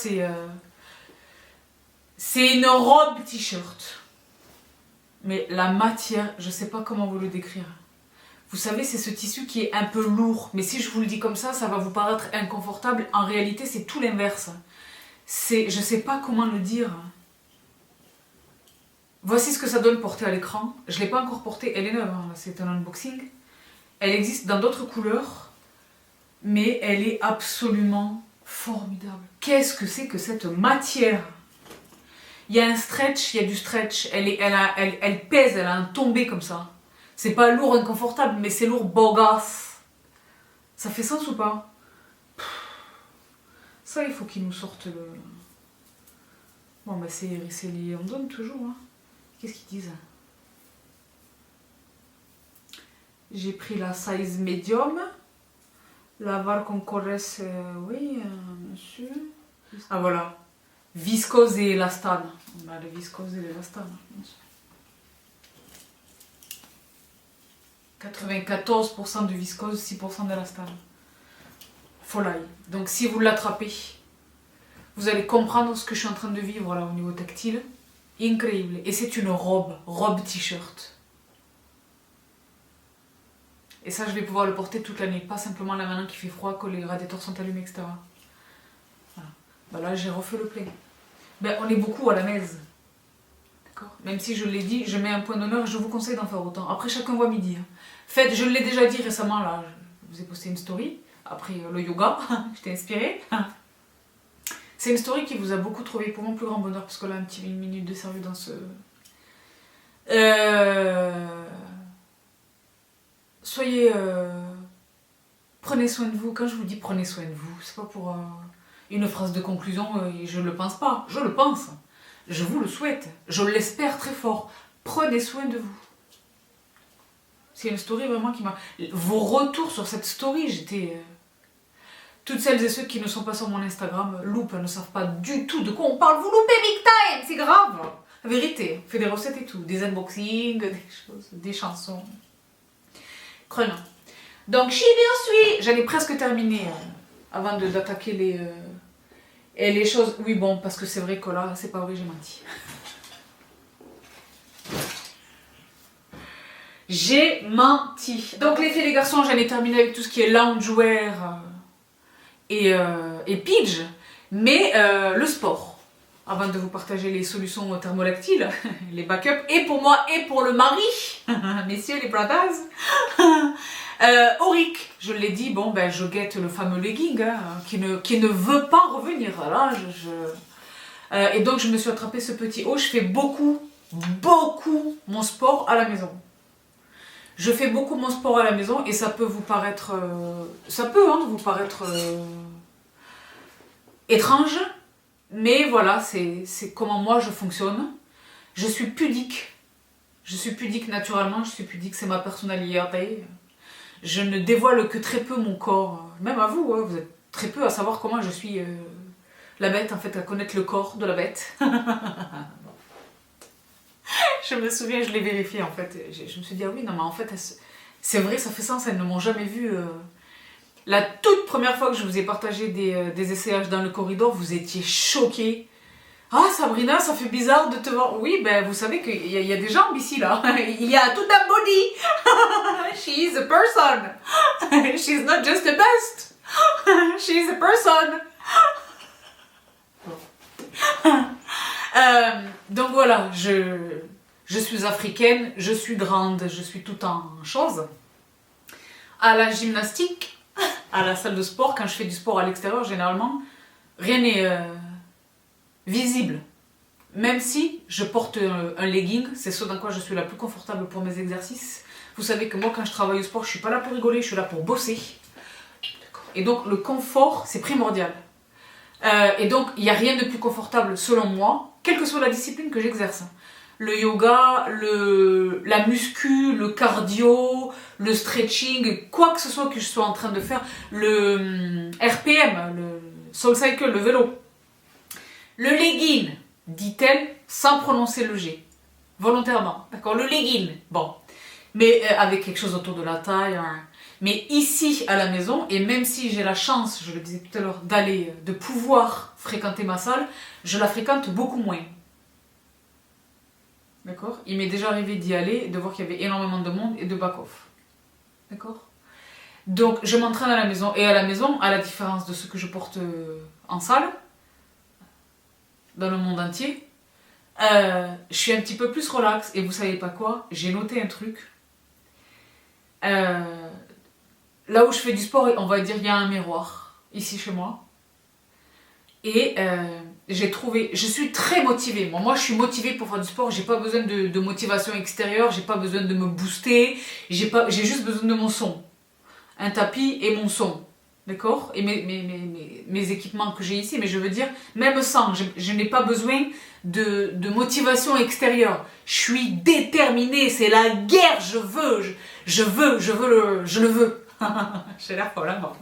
c'est une robe t-shirt. Mais la matière, je sais pas comment vous le décrire. Vous savez, c'est ce tissu qui est un peu lourd. Mais si je vous le dis comme ça va vous paraître inconfortable. En réalité, c'est tout l'inverse. Je sais pas comment le dire. Voici ce que ça donne porter à l'écran. Je l'ai pas encore portée, elle est neuve, hein. C'est un unboxing. Elle existe dans d'autres couleurs, mais elle est absolument formidable. Qu'est-ce que c'est que cette matière? Il y a un stretch, il y a du stretch. Elle pèse, elle a un tombé comme ça. C'est pas lourd, inconfortable, mais c'est lourd, bogasse. Ça fait sens ou pas? Ça, il faut qu'ils nous sortent le... Bon, bah c'est Iris et Lily London toujours. Hein. Qu'est-ce qu'ils disent? J'ai pris la size medium. La var con corres, oui, monsieur. Ah voilà. Viscose et élastane. On a le viscose et l'élastane. 94% de viscose, 6% d'élastane. Folie. Donc si vous l'attrapez, vous allez comprendre ce que je suis en train de vivre là au niveau tactile. Incroyable. Et c'est une robe t-shirt. Et ça, je vais pouvoir le porter toute l'année. Pas simplement là maintenant qu'il fait froid, que les radiateurs sont allumés, etc. Voilà. Bah là, j'ai refait le plein. Ben, on est beaucoup à la maison. D'accord. Même si je l'ai dit, je mets un point d'honneur et je vous conseille d'en faire autant. Après, chacun voit midi. Hein. Faites, je l'ai déjà dit récemment, là, je vous ai posté une story. Après le yoga, j'étais inspirée. C'est une story qui vous a beaucoup trouvé pour mon plus grand bonheur, parce que là, une minute de sérieux dans ce... Soyez... Prenez soin de vous. Quand je vous dis prenez soin de vous, c'est pas pour une phrase de conclusion, et je ne le pense pas. Je le pense. Je vous le souhaite. Je l'espère très fort. Prenez soin de vous. C'est une story vraiment qui m'a... Vos retours sur cette story, j'étais... Toutes celles et ceux qui ne sont pas sur mon Instagram loupent, ne savent pas du tout de quoi on parle. Vous loupez big time, c'est grave. La vérité, on fait des recettes et tout, des unboxings, des choses, des chansons. Crânio. Donc, j'y suis. J'allais presque terminer avant d'attaquer les choses. Oui, bon, parce que c'est vrai que là, c'est pas vrai, j'ai menti. J'ai menti. Donc, les filles et les garçons, j'en ai terminé avec tout ce qui est loungewear et pidge. Mais le sport. Avant de vous partager les solutions thermolactiles, les backups, et pour moi et pour le mari, messieurs les brothers. Auric, je l'ai dit, bon ben je guette le fameux legging qui ne veut pas revenir. Là, et donc je me suis attrapé ce petit haut. Je fais beaucoup mon sport à la maison. Je fais beaucoup mon sport à la maison et ça peut vous paraître, vous paraître étrange. Mais voilà, c'est comment moi je fonctionne. Je suis pudique. Je suis pudique naturellement, je suis pudique, c'est ma personnalité. Je ne dévoile que très peu mon corps. Même à vous, vous êtes très peu à savoir comment je suis la bête, en fait, à connaître le corps de la bête. Je me souviens, je l'ai vérifié en fait. Je me suis dit, ah oui, non mais en fait, c'est vrai, ça fait sens, elles ne m'ont jamais vu. La toute première fois que je vous ai partagé des essayages dans le corridor, vous étiez choqués. Ah Sabrina, ça fait bizarre de te voir. Oui, ben vous savez qu'il y a des jambes ici là. Il y a tout un body. She's a person. She's not just a bust. She's a person. Donc voilà, je suis africaine, je suis grande, je suis tout en chose. À la gymnastique, à la salle de sport, quand je fais du sport à l'extérieur, généralement, rien n'est visible. Même si je porte un legging, c'est ce dans quoi je suis la plus confortable pour mes exercices. Vous savez que moi, quand je travaille au sport, je suis pas là pour rigoler, je suis là pour bosser. Et donc, le confort, c'est primordial. Et donc, il n'y a rien de plus confortable, selon moi, quelle que soit la discipline que j'exerce. Le yoga, la muscu, le cardio, le stretching, quoi que ce soit que je sois en train de faire, le RPM, le Soul Cycle, le vélo. Le legging, dit-elle, sans prononcer le G, volontairement, d'accord, le legging, bon, mais avec quelque chose autour de la taille, hein. Mais ici, à la maison, et même si j'ai la chance, je le disais tout à l'heure, de pouvoir fréquenter ma salle, je la fréquente beaucoup moins. D'accord? Il m'est déjà arrivé d'y aller, de voir qu'il y avait énormément de monde et de back-off. D'accord? Donc, je m'entraîne à la maison. Et à la maison, à la différence de ce que je porte en salle, dans le monde entier, je suis un petit peu plus relax. Et vous savez pas quoi? J'ai noté un truc. Là où je fais du sport, on va dire, il y a un miroir, ici chez moi. Et j'ai trouvé, je suis très motivée. Moi, je suis motivée pour faire du sport. J'ai pas besoin de motivation extérieure. J'ai pas besoin de me booster. J'ai juste besoin de mon son. Un tapis et mon son. D'accord? Et mes équipements que j'ai ici. Mais je veux dire, même sans, je n'ai pas besoin de motivation extérieure. Je suis déterminée. C'est la guerre. Je le veux. J'ai l'air folle, hein, bon.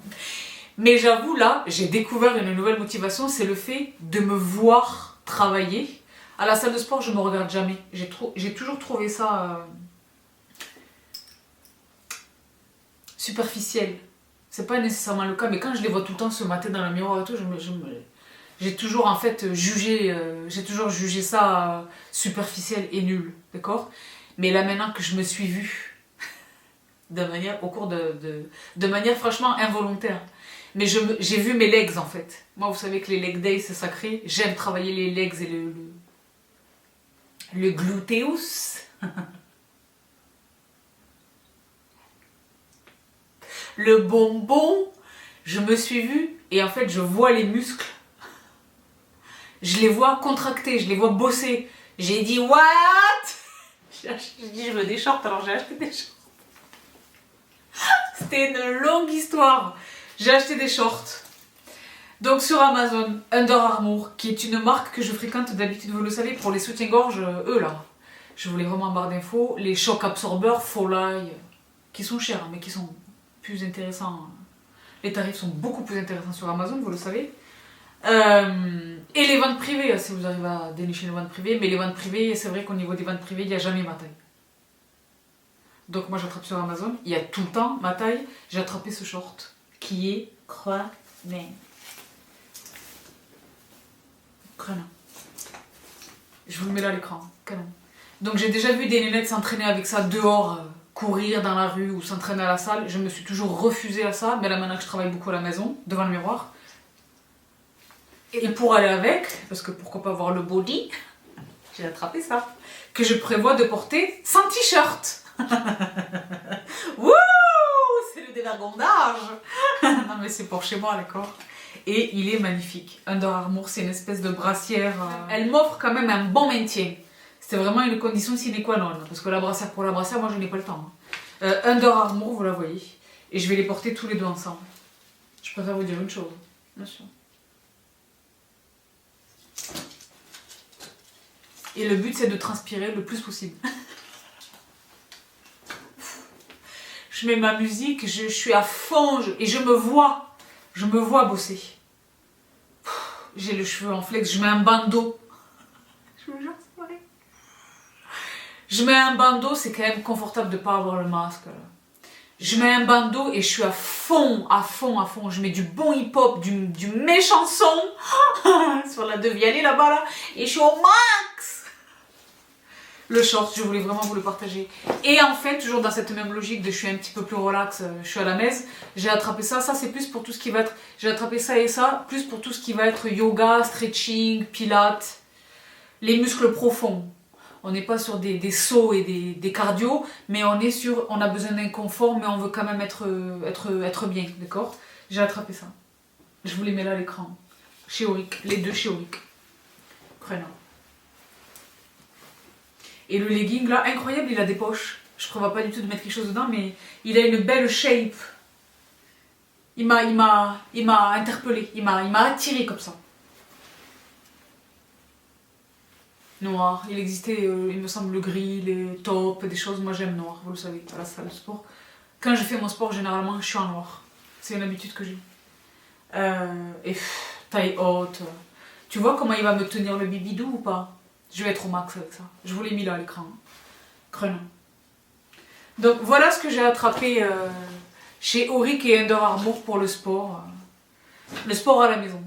Mais j'avoue, là, j'ai découvert une nouvelle motivation, c'est le fait de me voir travailler. À la salle de sport, je ne me regarde jamais. J'ai toujours trouvé ça superficiel. C'est pas nécessairement le cas, mais quand je les vois tout le temps se mater dans le miroir et tout, j'ai toujours en fait jugé, ça superficiel et nul, d'accord? Mais là maintenant que je me suis vue, de manière franchement involontaire, mais j'ai vu mes legs en fait. Moi, vous savez que les leg days, c'est sacré. J'aime travailler les legs et le gluteus. Le bonbon. Je me suis vue et en fait, je vois les muscles. Je les vois contracter, je les vois bosser. J'ai dit, what? J'ai dit, je veux des shorts, alors j'ai acheté des shorts. C'était une longue histoire. J'ai acheté des shorts. Donc sur Amazon, Under Armour, qui est une marque que je fréquente d'habitude, vous le savez, pour les soutiens-gorge, eux là. Je voulais vraiment en barre d'infos. Les chocs absorbeurs Foley, qui sont chers, mais qui sont plus intéressants. Les tarifs sont beaucoup plus intéressants sur Amazon, vous le savez. Et les ventes privées, si vous arrivez à dénicher les ventes privées. Mais les ventes privées, c'est vrai qu'au niveau des ventes privées, il n'y a jamais ma taille. Donc moi j'attrape sur Amazon. Il y a tout le temps ma taille. J'ai attrapé ce short qui est croix main. Canon. Je vous le mets là à l'écran. Canon. Donc j'ai déjà vu des nénettes s'entraîner avec ça dehors, courir dans la rue ou s'entraîner à la salle. Je me suis toujours refusée à ça. Mais là maintenant que je travaille beaucoup à la maison, devant le miroir. Et pour aller avec, parce que pourquoi pas avoir le body, j'ai attrapé ça. Que je prévois de porter sans t-shirt. Wouh, c'est le dévergondage. Non mais c'est pour chez moi, d'accord. Et il est magnifique. Under Armour, c'est une espèce de brassière. Elle m'offre quand même un bon maintien. C'est vraiment une condition sine qua non. Parce que la brassière pour la brassière, moi je n'ai pas le temps. Under Armour, vous la voyez. Et je vais les porter tous les deux ensemble. Je préfère vous dire une chose. Bien sûr. Et le but c'est de transpirer le plus possible. Je mets ma musique, je suis à fond et je me vois bosser. J'ai le cheveu en flex, je mets un bandeau. Je vous jure, c'est vrai. Je mets un bandeau, c'est quand même confortable de ne pas avoir le masque. Là. Je mets un bandeau et je suis à fond. Je mets du bon hip-hop, du méchant son sur la Devianney là-bas là. Et je suis au max. Le short, je voulais vraiment vous le partager. Et enfin, toujours dans cette même logique de je suis un petit peu plus relax, je suis à la messe, j'ai attrapé ça. Ça, c'est plus pour tout ce qui va être... J'ai attrapé ça et ça, plus pour tout ce qui va être yoga, stretching, pilates, les muscles profonds. On n'est pas sur des sauts et des cardio, mais on est sur... On a besoin d'un confort, mais on veut quand même être bien, d'accord? J'ai attrapé ça. Je vous les mets là à l'écran. Chez Auric, les deux chez Auric. Prenons. Et le legging là, incroyable, il a des poches. Je prévois pas du tout de mettre quelque chose dedans, mais il a une belle shape. Il m'a interpellé, il m'a attiré comme ça. Noir, il existait, il me semble, le gris, les tops, des choses. Moi j'aime noir, vous le savez, à la salle de sport. Quand je fais mon sport, généralement, je suis en noir. C'est une habitude que j'ai. Et taille haute. Tu vois comment il va me tenir le bibidou ou pas? Je vais être au max avec ça. Je vous l'ai mis là à l'écran. Crenon. Donc voilà ce que j'ai attrapé chez Auric et Under Armour pour le sport. Le sport à la maison.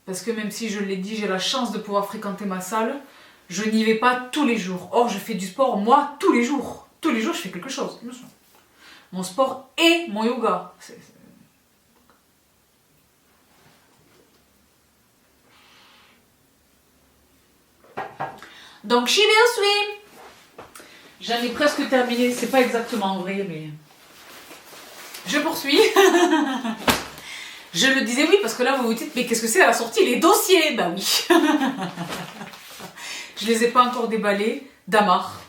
Parce que même si je l'ai dit, j'ai la chance de pouvoir fréquenter ma salle, je n'y vais pas tous les jours. Or, je fais du sport, moi, tous les jours. Tous les jours, je fais quelque chose. Mon sport et mon yoga. Donc, j'y vais au swim. J'en ai presque terminé. C'est pas exactement vrai, mais... Je poursuis. Je le disais oui, parce que là, vous vous dites, mais qu'est-ce que c'est à la sortie? Les dossiers. Bah oui. Je les ai pas encore déballés. Damar.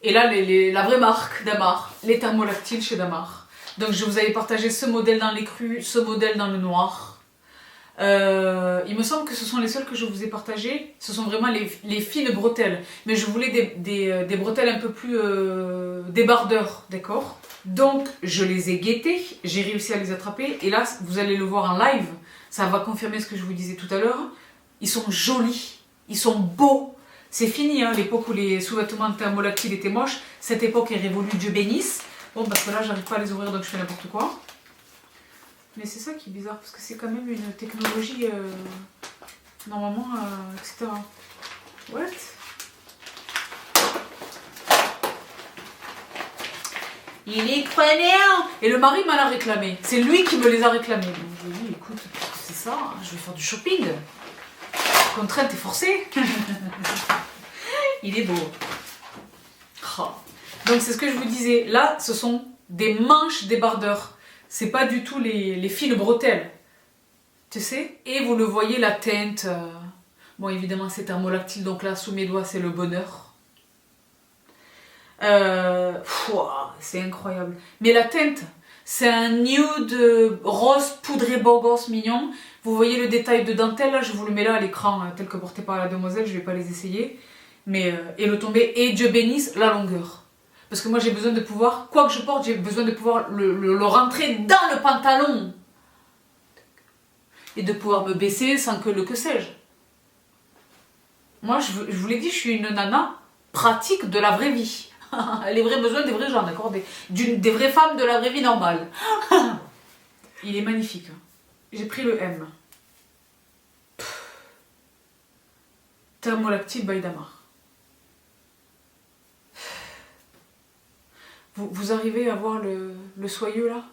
Et là, la vraie marque Damar. Les thermolactiles chez Damar. Donc, je vous avais partagé ce modèle dans les crus, ce modèle dans le noir. Il me semble que ce sont les seuls que je vous ai partagés. Ce sont vraiment les fines bretelles. Mais je voulais des bretelles un peu plus débardeurs, d'accord? Donc je les ai guettés, j'ai réussi à les attraper. Et là, vous allez le voir en live. Ça va confirmer ce que je vous disais tout à l'heure. Ils sont jolis, ils sont beaux. C'est fini, hein, l'époque où les sous-vêtements de thermolactyle étaient moches. Cette époque est révolue, Dieu bénisse. Bon, parce que là, j'arrive pas à les ouvrir, donc je fais n'importe quoi. Mais c'est ça qui est bizarre, parce que c'est quand même une technologie, normalement, etc. What? Il est crénéant! Et le mari m'a réclamé. C'est lui qui me les a réclamés. Donc je lui ai dit, écoute, c'est ça, je vais faire du shopping. Contrainte et forcée. Il est beau. Oh. Donc c'est ce que je vous disais. Là, ce sont des manches débardeurs. C'est pas du tout les fines bretelles. Tu sais? Et vous le voyez, la teinte. Bon, évidemment, c'est thermolactyle, donc là, sous mes doigts, c'est le bonheur. C'est incroyable. Mais la teinte, c'est un nude rose poudré beau gosse mignon. Vous voyez le détail de dentelle, là, je vous le mets là à l'écran, tel que porté par la demoiselle, je vais pas les essayer. Mais, et le tombé, et Dieu bénisse la longueur. Parce que moi j'ai besoin de pouvoir, quoi que je porte, j'ai besoin de pouvoir le rentrer dans le pantalon. Et de pouvoir me baisser sans que sais-je. Moi je vous l'ai dit, je suis une nana pratique de la vraie vie. Les vrais besoins des vrais gens, d'accord, des vraies femmes de la vraie vie normale. Il est magnifique. J'ai pris le M. Thermolactyle by Damar. Vous arrivez à voir le soyeux là?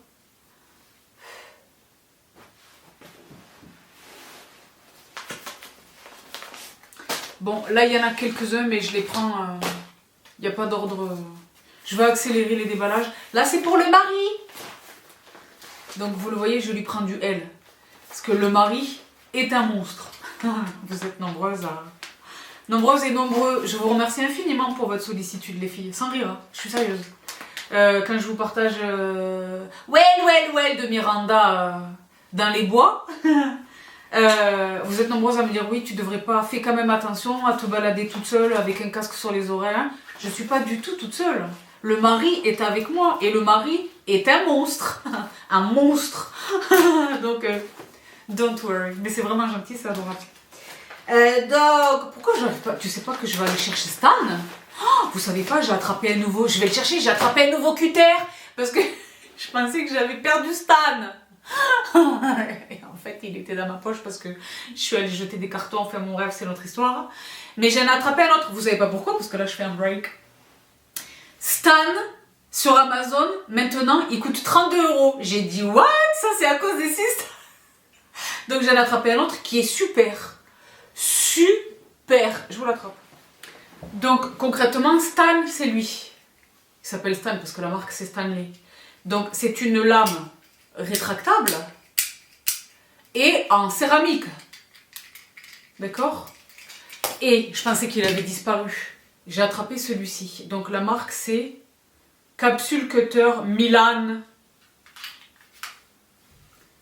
Bon, là il y en a quelques-uns, mais je les prends. Il n'y a pas d'ordre. Je vais accélérer les déballages. Là c'est pour le mari. Donc vous le voyez, je lui prends du L. Parce que le mari est un monstre. Vous êtes nombreuses et nombreux. Je vous remercie infiniment pour votre sollicitude les filles. Sans rire, hein. Je suis sérieuse. Quand je vous partage well de Miranda dans les bois, vous êtes nombreuses à me dire oui, tu devrais pas, fais quand même attention à te balader toute seule avec un casque sur les oreilles. Hein. Je suis pas du tout toute seule. Le mari est avec moi et le mari est un monstre. Un monstre. Donc, don't worry. Mais c'est vraiment gentil, c'est adorable. Donc, pourquoi j'arrive pas? Tu sais pas que je vais aller chercher Stan? Oh, vous savez pas, j'ai attrapé un nouveau... Je vais le chercher, j'ai attrapé un nouveau cutter parce que je pensais que j'avais perdu Stan. Et en fait, il était dans ma poche parce que je suis allée jeter des cartons. Enfin, mon rêve, c'est notre histoire. Mais j'en ai attrapé un autre. Vous savez pas pourquoi? Parce que là, je fais un break. Stan, sur Amazon, maintenant, il coûte 32 €. J'ai dit, what? Ça, c'est à cause des cystes. Donc, j'en ai attrapé un autre qui est super. Super. Je vous l'attrape. Donc concrètement, Stan, c'est lui. Il s'appelle Stan parce que la marque c'est Stanley. Donc c'est une lame rétractable et en céramique. D'accord? Et je pensais qu'il avait disparu. J'ai attrapé celui-ci. Donc la marque c'est Capsule Cutter Milan.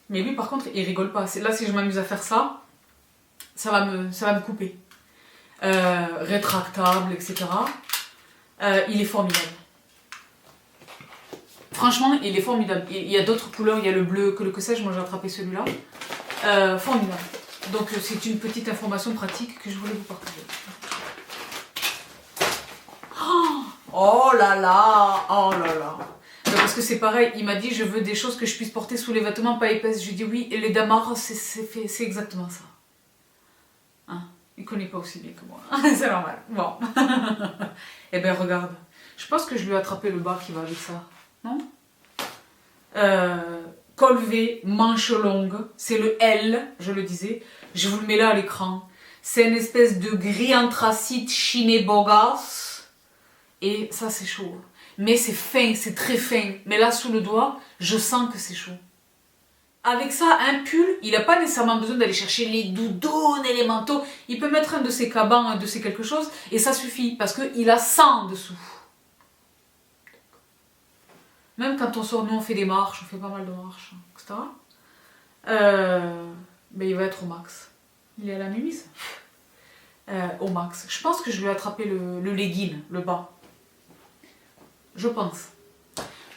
Mais lui par contre il rigole pas. Là si je m'amuse à faire ça, ça va me couper. Rétractable, etc. Il est formidable. Franchement, il est formidable. Il y a d'autres couleurs, il y a le bleu, que sais-je, moi j'ai attrapé celui-là. Formidable. Donc c'est une petite information pratique que je voulais vous partager. Oh là là, oh là là. Parce que c'est pareil, il m'a dit je veux des choses que je puisse porter sous les vêtements pas épaisses. Je lui ai dit oui, et les Damar, c'est exactement ça. Hein? Il connaît pas aussi bien que moi. C'est normal. Bon. Eh ben regarde. Je pense que je lui ai attrapé le bas qui va avec ça. Non? Col V, manche longue. C'est le L, je le disais. Je vous le mets là à l'écran. C'est une espèce de gris anthracite chiné bogasse. Et ça c'est chaud. Mais c'est fin, c'est très fin. Mais là sous le doigt, je sens que c'est chaud. Avec ça, un pull, il n'a pas nécessairement besoin d'aller chercher les doudounes et les manteaux. Il peut mettre un de ses cabans, un de ses quelque chose, et ça suffit, parce qu'il a 100 dessous. Même quand on sort, nous on fait des marches, on fait pas mal de marches, etc. Ben, il va être au max. Il est à la mise. Au max. Je pense que je lui ai attrapé le legging, le bas. Je pense.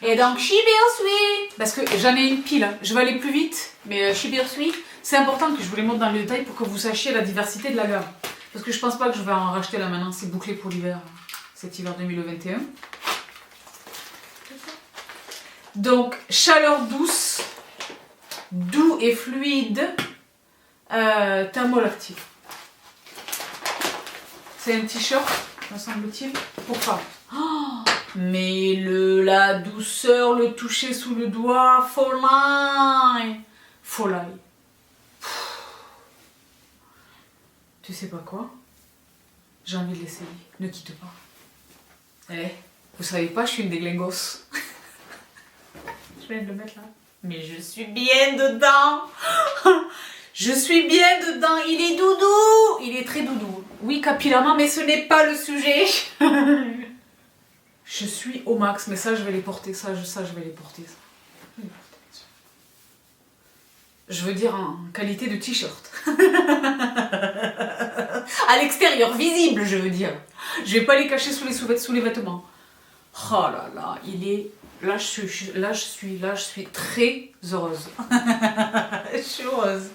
Et donc, Shibirsui, parce que j'en ai une pile, je vais aller plus vite, mais Shibirsui, c'est important que je vous les montre dans le détail pour que vous sachiez la diversité de la gamme. Parce que je pense pas que je vais en racheter là maintenant, c'est bouclé pour l'hiver, cet hiver 2021. Donc, chaleur douce, doux et fluide, thermolactyle. C'est un t-shirt, me semble-t-il, pour femmes. Oh, mais la douceur, le toucher sous le doigt, folie. Folie. Tu sais pas quoi? J'ai envie de l'essayer. Ne quitte pas. Eh, vous savez pas, je suis une déglingos. Je viens de le mettre là. Mais je suis bien dedans. Je suis bien dedans. Il est doudou. Il est très doudou. Oui, capillairement, mais ce n'est pas le sujet. Je suis au max, mais ça, je vais les porter. Ça, je vais les porter. Ça. Je veux dire en qualité de t-shirt. À l'extérieur, visible, je veux dire. Je vais pas les cacher sous les vêtements. Oh là là, il est... Là, je suis très heureuse. Je suis heureuse.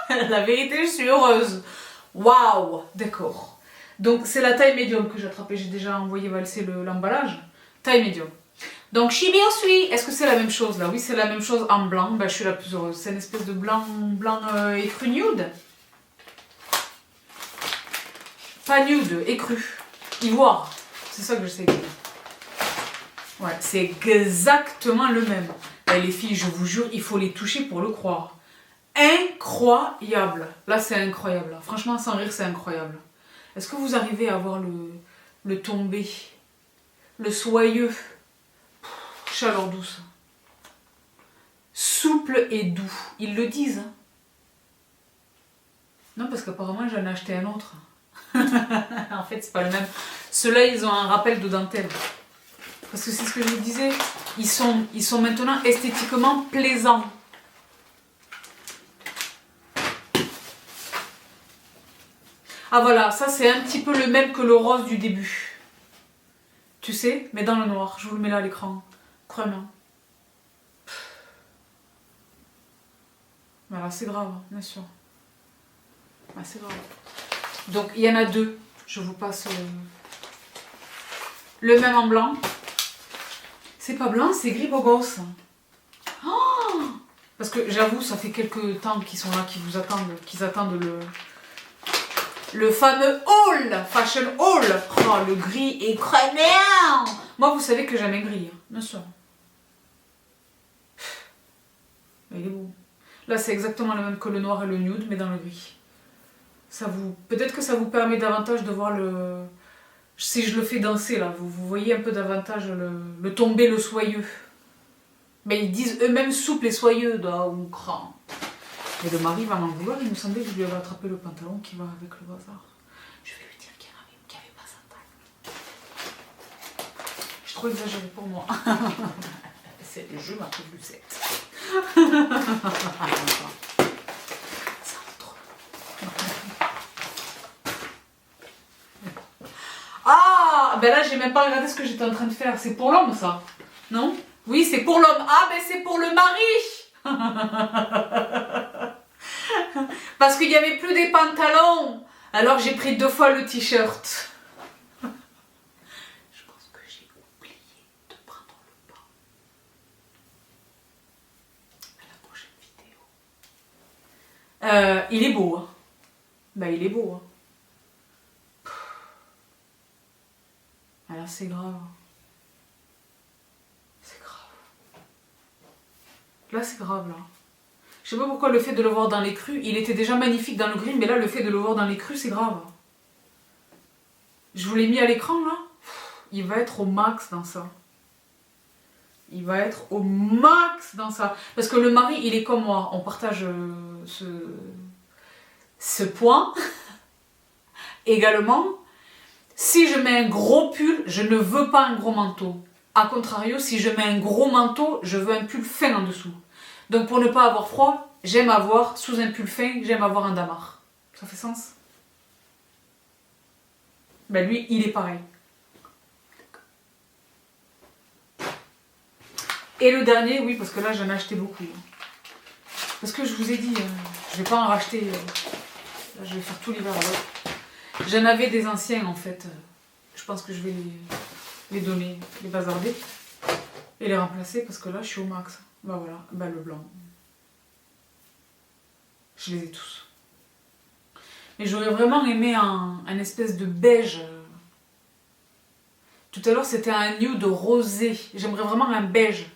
La vérité, je suis heureuse. Waouh, d'accord. Donc c'est la taille médium que j'ai attrapée. J'ai déjà envoyé valser l'emballage. Taille médium. Donc Chibi Osui, est-ce que c'est la même chose là? Oui, c'est la même chose en blanc. Ben, je suis la plus heureuse. C'est une espèce de blanc écru nude. Pas nude, écru. Ivoire. C'est ça que je sais. Ouais, c'est exactement le même. Et les filles, je vous jure, il faut les toucher pour le croire. Incroyable. Là, c'est incroyable. Là. Franchement, sans rire, c'est incroyable. Est-ce que vous arrivez à voir le tombé, le soyeux, chaleur douce, souple et doux. Ils le disent. Hein. Non, parce qu'apparemment, j'en ai acheté un autre. En fait, c'est pas le même. Ceux-là, ils ont un rappel de dentelle. Parce que c'est ce que je vous disais. Ils sont maintenant esthétiquement plaisants. Ah voilà, ça c'est un petit peu le même que le rose du début. Tu sais, mais dans le noir. Je vous le mets là à l'écran. Crois-moi. Voilà, c'est grave, bien sûr. Ah, c'est grave. Donc, il y en a deux. Je vous passe le même en blanc. C'est pas blanc, c'est gris beau gosse. Oh, parce que j'avoue, ça fait quelques temps qu'ils sont là, qu'ils attendent le fameux haul, fashion haul. Oh, le gris est crémant. Moi, vous savez que j'aime les gris, hein, bien sûr. Mais il est beau. Là, c'est exactement le même que le noir et le nude, mais dans le gris. Peut-être que ça vous permet davantage de voir le... Si je le fais danser, là, vous voyez un peu davantage le tombé, le soyeux. Mais ils disent eux-mêmes souple et soyeux, ou grand. Et le mari va m'en vouloir, il me semblait que je lui avais attrapé le pantalon qui va avec le bazar. Je vais lui dire qu'il n'y avait pas sa taille. Je suis trop exagérée pour moi. C'est le jeu, ma petite Lucette. Ça va trop. Ah, ben là, j'ai même pas regardé ce que j'étais en train de faire. C'est pour l'homme, ça? Non? Oui, c'est pour l'homme. Ah, ben c'est pour le mari. Parce qu'il n'y avait plus des pantalons. Alors j'ai pris 2 fois le t-shirt. Je pense que j'ai oublié de prendre le pas. À la prochaine vidéo. Il est beau, hein. Ben, il est beau, hein. Alors c'est grave. C'est grave. Là c'est grave là. Je sais pas pourquoi le fait de le voir dans les crus, il était déjà magnifique dans le gris, mais là le fait de le voir dans les crus c'est grave. Je vous l'ai mis à l'écran là. Il va être au max dans ça. Il va être au max dans ça. Parce que le mari il est comme moi. On partage ce point. Également. Si je mets un gros pull, je ne veux pas un gros manteau. A contrario, si je mets un gros manteau, je veux un pull fin en dessous. Donc pour ne pas avoir froid, j'aime avoir, sous un pull fin, j'aime avoir un damar. Ça fait sens? Ben lui, il est pareil. Et le dernier, oui, parce que là j'en ai acheté beaucoup. Parce que je vous ai dit, je vais pas en racheter. Là, je vais faire tout l'hiver avec. J'en avais des anciens en fait. Je pense que je vais les donner, les bazarder et les remplacer parce que là je suis au max. Bah voilà, bah le blanc. Je les ai tous. Mais j'aurais vraiment aimé un espèce de beige. Tout à l'heure c'était un nude rosé. J'aimerais vraiment un beige.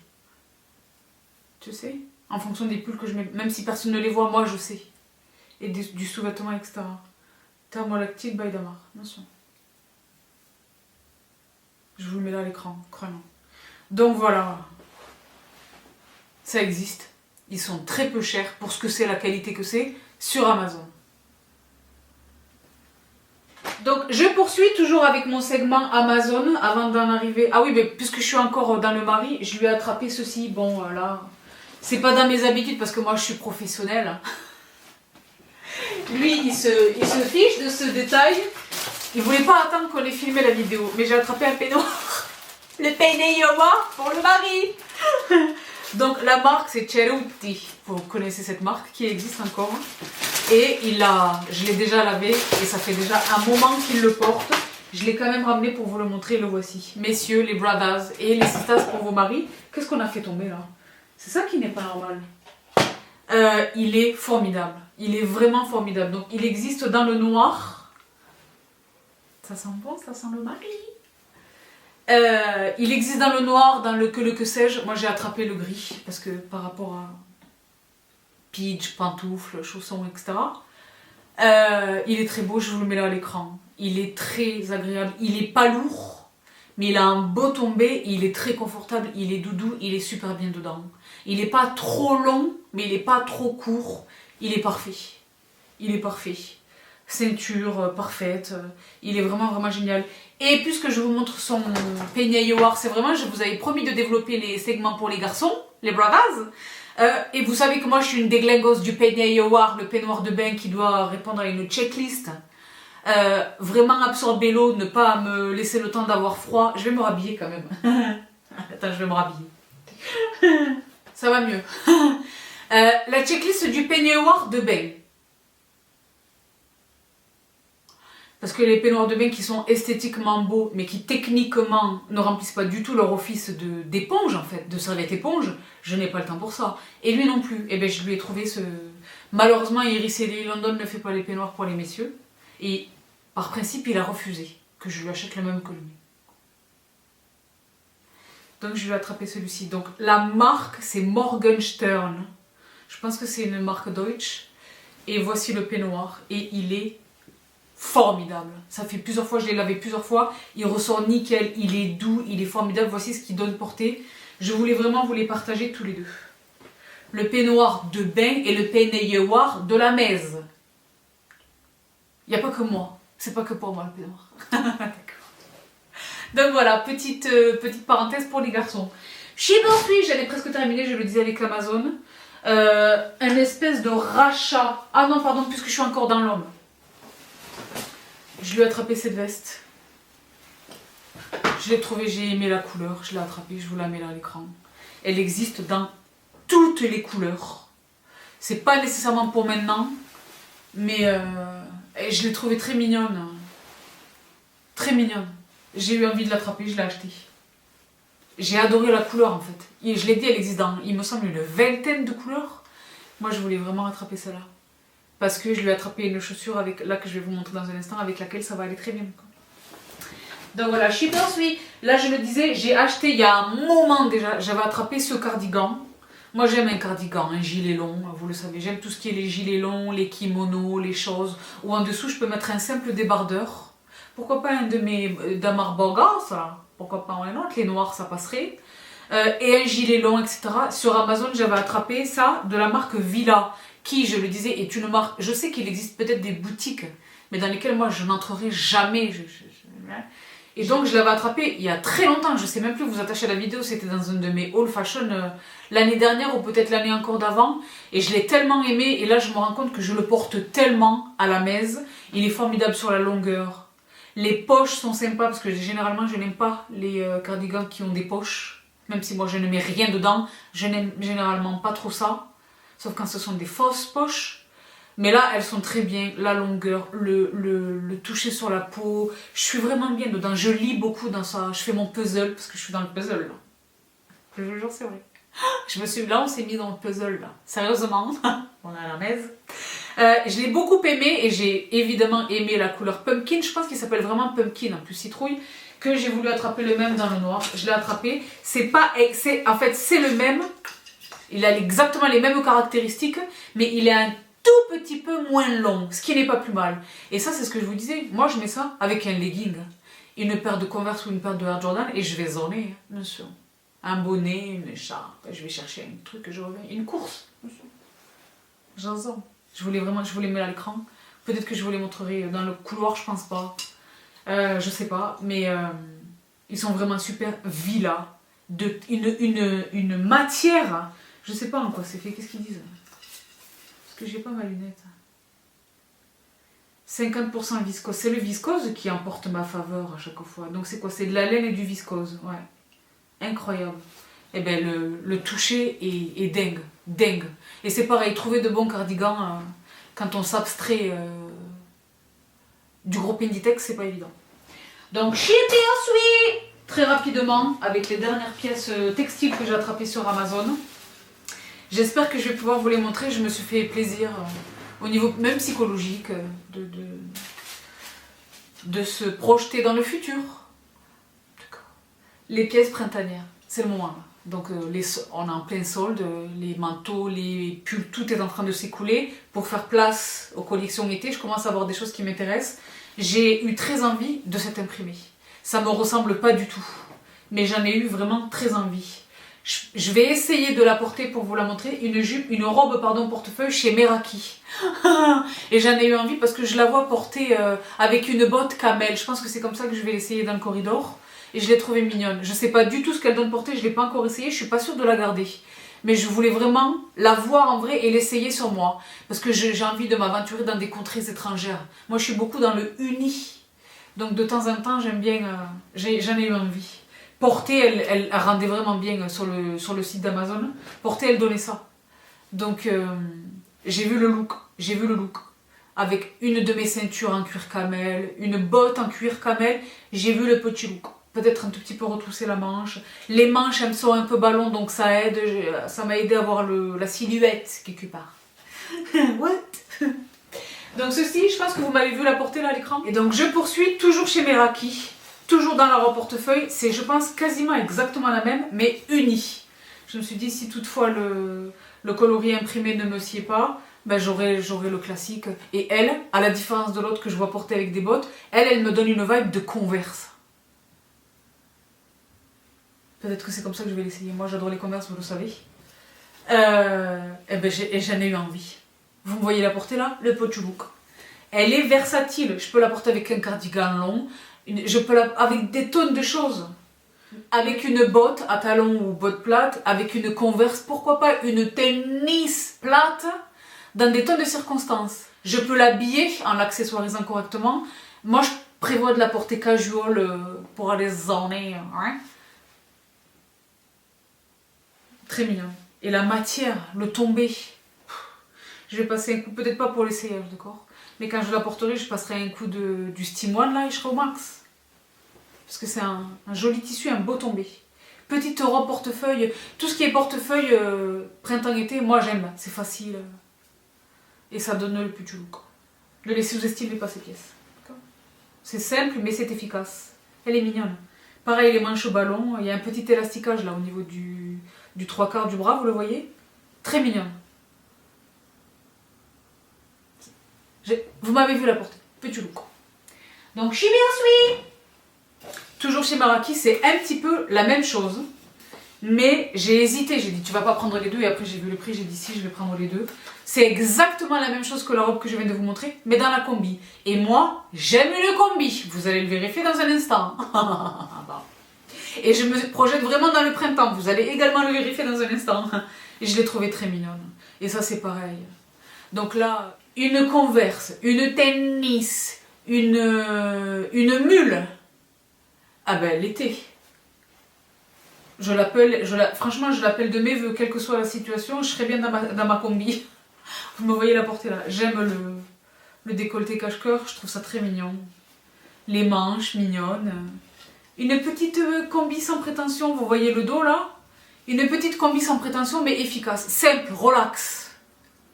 Tu sais? En fonction des pulls que je mets. Même si personne ne les voit, moi je sais. Et du sous-vêtement, etc. Thermolactique by Damar, bien sûr. Je vous le mets là à l'écran, croyez-moi. Donc voilà. Ça existe. Ils sont très peu chers pour ce que c'est, la qualité que c'est, sur Amazon. Donc je poursuis toujours avec mon segment Amazon avant d'en arriver. Ah oui, mais puisque je suis encore dans le mari, je lui ai attrapé ceci. Bon, là, c'est pas dans mes habitudes parce que moi je suis professionnelle. Lui, il se fiche de ce détail. Il voulait pas attendre qu'on ait filmé la vidéo. Mais j'ai attrapé un peignoir. Le Peineyoma pour le mari. Donc la marque c'est Cerutti. Vous connaissez cette marque qui existe encore. Et je l'ai déjà lavé et ça fait déjà un moment qu'il le porte. Je l'ai quand même ramené pour vous le montrer, le voici. Messieurs, les brothers et les sisters pour vos maris. Qu'est-ce qu'on a fait tomber là? C'est ça qui n'est pas normal. Il est formidable. Il est vraiment formidable. Donc il existe dans le noir. Ça sent bon, ça sent le mari. Il existe dans le noir, dans le que sais-je. Moi j'ai attrapé le gris parce que par rapport à pitch, pantoufles, chaussons, etc. Il est très beau, je vous le mets là à l'écran. Il est très agréable, il est pas lourd, mais il a un beau tombé, il est très confortable, il est doudou, il est super bien dedans. Il n'est pas trop long, mais il n'est pas trop court. Il est parfait. Il est parfait. Ceinture parfaite. Il est vraiment, vraiment génial. Et puisque je vous montre son peignet Yowar, c'est vraiment, je vous avais promis de développer les segments pour les garçons, les brothers. Et vous savez que moi, je suis une déglingos du peignet Yowar, le peignoir de bain qui doit répondre à une checklist. Vraiment absorber l'eau, ne pas me laisser le temps d'avoir froid. Je vais me rhabiller quand même. Attends, je vais me rhabiller. Ça va mieux. La checklist du peignoir de bain. Parce que les peignoirs de bain qui sont esthétiquement beaux, mais qui techniquement ne remplissent pas du tout leur office d'éponge, en fait, de serviette éponge, je n'ai pas le temps pour ça. Et lui non plus. Et bien, je lui ai trouvé ce... Malheureusement, Iris Ellie London ne fait pas les peignoirs pour les messieurs. Et par principe, il a refusé que je lui achète le même que lui. Donc, je lui ai attrapé celui-ci. Donc, la marque, c'est Morgenstern. Je pense que c'est une marque Deutsch. Et voici le peignoir. Et il est formidable. Ça fait plusieurs fois, je l'ai lavé plusieurs fois. Il ressort nickel, il est doux, il est formidable. Voici ce qu'il donne portée. Je voulais vraiment vous les partager tous les deux. Le peignoir de bain et le peignoir de la mèze. Il n'y a pas que moi. C'est pas que pour moi le peignoir. D'accord. Donc voilà, petite parenthèse pour les garçons. Chez Borsuit, j'allais presque terminer, je le disais avec Amazon. Un espèce de rachat. Ah non, pardon, puisque je suis encore dans l'homme. Je lui ai attrapé cette veste. Je l'ai trouvée, j'ai aimé la couleur. Je l'ai attrapée, je vous la mets là à l'écran. Elle existe dans toutes les couleurs. C'est pas nécessairement pour maintenant, mais je l'ai trouvée très mignonne. Très mignonne. J'ai eu envie de l'attraper, je l'ai achetée. J'ai adoré la couleur en fait. Et je l'ai dit, elle existe dans, il me semble, une vingtaine de couleurs. Moi, je voulais vraiment attraper celle-là. Parce que je lui ai attrapé une chaussure avec, là que je vais vous montrer dans un instant, avec laquelle ça va aller très bien. Donc voilà, She Borsuit. Là, je le disais, j'ai acheté il y a un moment déjà, j'avais attrapé ce cardigan. Moi, j'aime un cardigan, un gilet long, vous le savez. J'aime tout ce qui est les gilets longs, les kimonos, les choses. Ou en dessous, je peux mettre un simple débardeur. Pourquoi pas un de mes Damar Borgas, là. Pourquoi pas un autre, les noirs, ça passerait. Et un gilet long, etc. Sur Amazon, j'avais attrapé ça de la marque Villa, qui, je le disais, est une marque... Je sais qu'il existe peut-être des boutiques, mais dans lesquelles moi, je n'entrerai jamais. Et donc, je l'avais attrapé il y a très longtemps. Je ne sais même plus, vous attachez à la vidéo, c'était dans un de mes haul fashion l'année dernière ou peut-être l'année encore d'avant. Et je l'ai tellement aimé. Et là, je me rends compte que je le porte tellement à la mèze. Il est formidable sur la longueur. Les poches sont sympas parce que généralement, je n'aime pas les cardigans qui ont des poches. Même si moi, je ne mets rien dedans. Je n'aime généralement pas trop ça. Sauf quand ce sont des fausses poches. Mais là, elles sont très bien. La longueur, le toucher sur la peau. Je suis vraiment bien dedans. Je lis beaucoup dans ça. Je fais mon puzzle parce que je suis dans le puzzle là. Je vous jure, c'est vrai. Là, on s'est mis dans le puzzle là. Sérieusement. On est à la mèze. Je l'ai beaucoup aimé et j'ai évidemment aimé la couleur pumpkin. Je pense qu'il s'appelle vraiment pumpkin, en plus citrouille. Que j'ai voulu attraper le même dans le noir. Je l'ai attrapé. En fait, c'est le même. Il a exactement les mêmes caractéristiques, mais il est un tout petit peu moins long, ce qui n'est pas plus mal. Et ça, c'est ce que je vous disais. Moi, je mets ça avec un legging, une paire de Converse ou une paire de Air Jordan, et je vais zoner, bien sûr. Un bonnet, une écharpe, je vais chercher un truc que je reviens. Une course, bien sûr. J'en zone. Je voulais mettre à l'écran. Peut-être que je vous les montrerai dans le couloir, je pense pas. Je sais pas, mais ils sont vraiment super. Villa, une matière. Je sais pas en quoi c'est fait, qu'est-ce qu'ils disent? Parce que j'ai pas ma lunette. 50% viscose. C'est le viscose qui emporte ma faveur à chaque fois. Donc c'est quoi? C'est de la laine et du viscose. Ouais. Incroyable. Et bien le toucher est dingue. Dingue. Et c'est pareil, trouver de bons cardigans. quand on s'abstrait du groupe Inditex, c'est pas évident. Donc She Be Sweet, très rapidement, avec les dernières pièces textiles que j'ai attrapées sur Amazon. J'espère que je vais pouvoir vous les montrer. Je me suis fait plaisir au niveau même psychologique de se projeter dans le futur. Les pièces printanières, c'est le moment là. Donc on est en plein solde, les manteaux, les pulls, tout est en train de s'écouler. Pour faire place aux collections été, je commence à avoir des choses qui m'intéressent. J'ai eu très envie de cet imprimé. Ça me ressemble pas du tout, mais j'en ai eu vraiment très envie. Je vais essayer de la porter pour vous la montrer. Une robe portefeuille chez Meraki. Et j'en ai eu envie parce que je la vois porter avec une botte camel. Je pense que c'est comme ça que je vais l'essayer dans le corridor. Et je l'ai trouvée mignonne. Je sais pas du tout ce qu'elle donne porter, je l'ai pas encore essayé, je suis pas sûre de la garder. Mais je voulais vraiment la voir en vrai et l'essayer sur moi. Parce que j'ai envie de m'aventurer dans des contrées étrangères. Moi je suis beaucoup dans le uni. Donc de temps en temps j'aime bien, j'en ai eu envie. Porter, elle rendait vraiment bien sur le site d'Amazon. Porter, elle donnait ça. Donc j'ai vu le look. Avec une de mes ceintures en cuir camel, une botte en cuir camel, j'ai vu le petit look. Peut-être un tout petit peu retrousser la manche. Les manches, elles sont un peu ballon, donc ça aide. Ça m'a aidé à voir la silhouette quelque part. What? Donc ceci, je pense que vous m'avez vu la porter là à l'écran. Et donc je poursuis toujours chez Meraki. Toujours dans la robe portefeuille, c'est je pense quasiment exactement la même, mais unie. Je me suis dit si toutefois le coloris imprimé ne me sied pas, ben j'aurai le classique. Et elle, à la différence de l'autre que je vois porter avec des bottes, elle me donne une vibe de Converse. Peut-être que c'est comme ça que je vais l'essayer. Moi j'adore les Converse, vous le savez. Et j'en ai eu envie. Vous me voyez la porter là? Le petit look. Elle est versatile. Je peux la porter avec un cardigan long. Avec des tonnes de choses. Avec une botte à talons ou botte plate, avec une Converse, pourquoi pas une tennis plate, dans des tonnes de circonstances. Je peux l'habiller en l'accessoirisant correctement. Moi, je prévois de la porter casual pour aller zoner. Hein. Très mignon. Et la matière, le tombé. Je vais passer un coup, peut-être pas pour l'essayage, d'accord? Mais quand je la porterai, je passerai un coup du Steam One là et je serai au max. Parce que c'est un joli tissu, un beau tombé. Petite robe portefeuille, tout ce qui est portefeuille printemps-été, moi j'aime, c'est facile. Et ça donne le petit look. Ne les sous-estimez pas ces pièces. C'est simple mais c'est efficace. Elle est mignonne. Pareil les manches au ballon, il y a un petit élasticage là au niveau du 3/4 du bras, vous le voyez? Très mignonne. Vous m'avez vu la porter, petit look. Donc She Be Sweet. Toujours chez Meraki, c'est un petit peu la même chose. Mais j'ai hésité, j'ai dit tu vas pas prendre les deux. Et après j'ai vu le prix, j'ai dit si je vais prendre les deux. C'est exactement la même chose que la robe que je viens de vous montrer, mais dans la combi. Et moi, j'aime le combi. Vous allez le vérifier dans un instant. Et je me projette vraiment dans le printemps. Vous allez également le vérifier dans un instant. Et je l'ai trouvée très mignonne. Et ça c'est pareil. Donc là, une Converse, une tennis, une mule. Ah ben l'été. Franchement, je l'appelle de mes voeux, quelle que soit la situation, je serai bien dans ma combi. Vous me voyez la porter là. J'aime le décolleté cache-cœur, je trouve ça très mignon. Les manches mignonnes. Une petite combi sans prétention, vous voyez le dos là? Une petite combi sans prétention mais efficace. Simple, relax.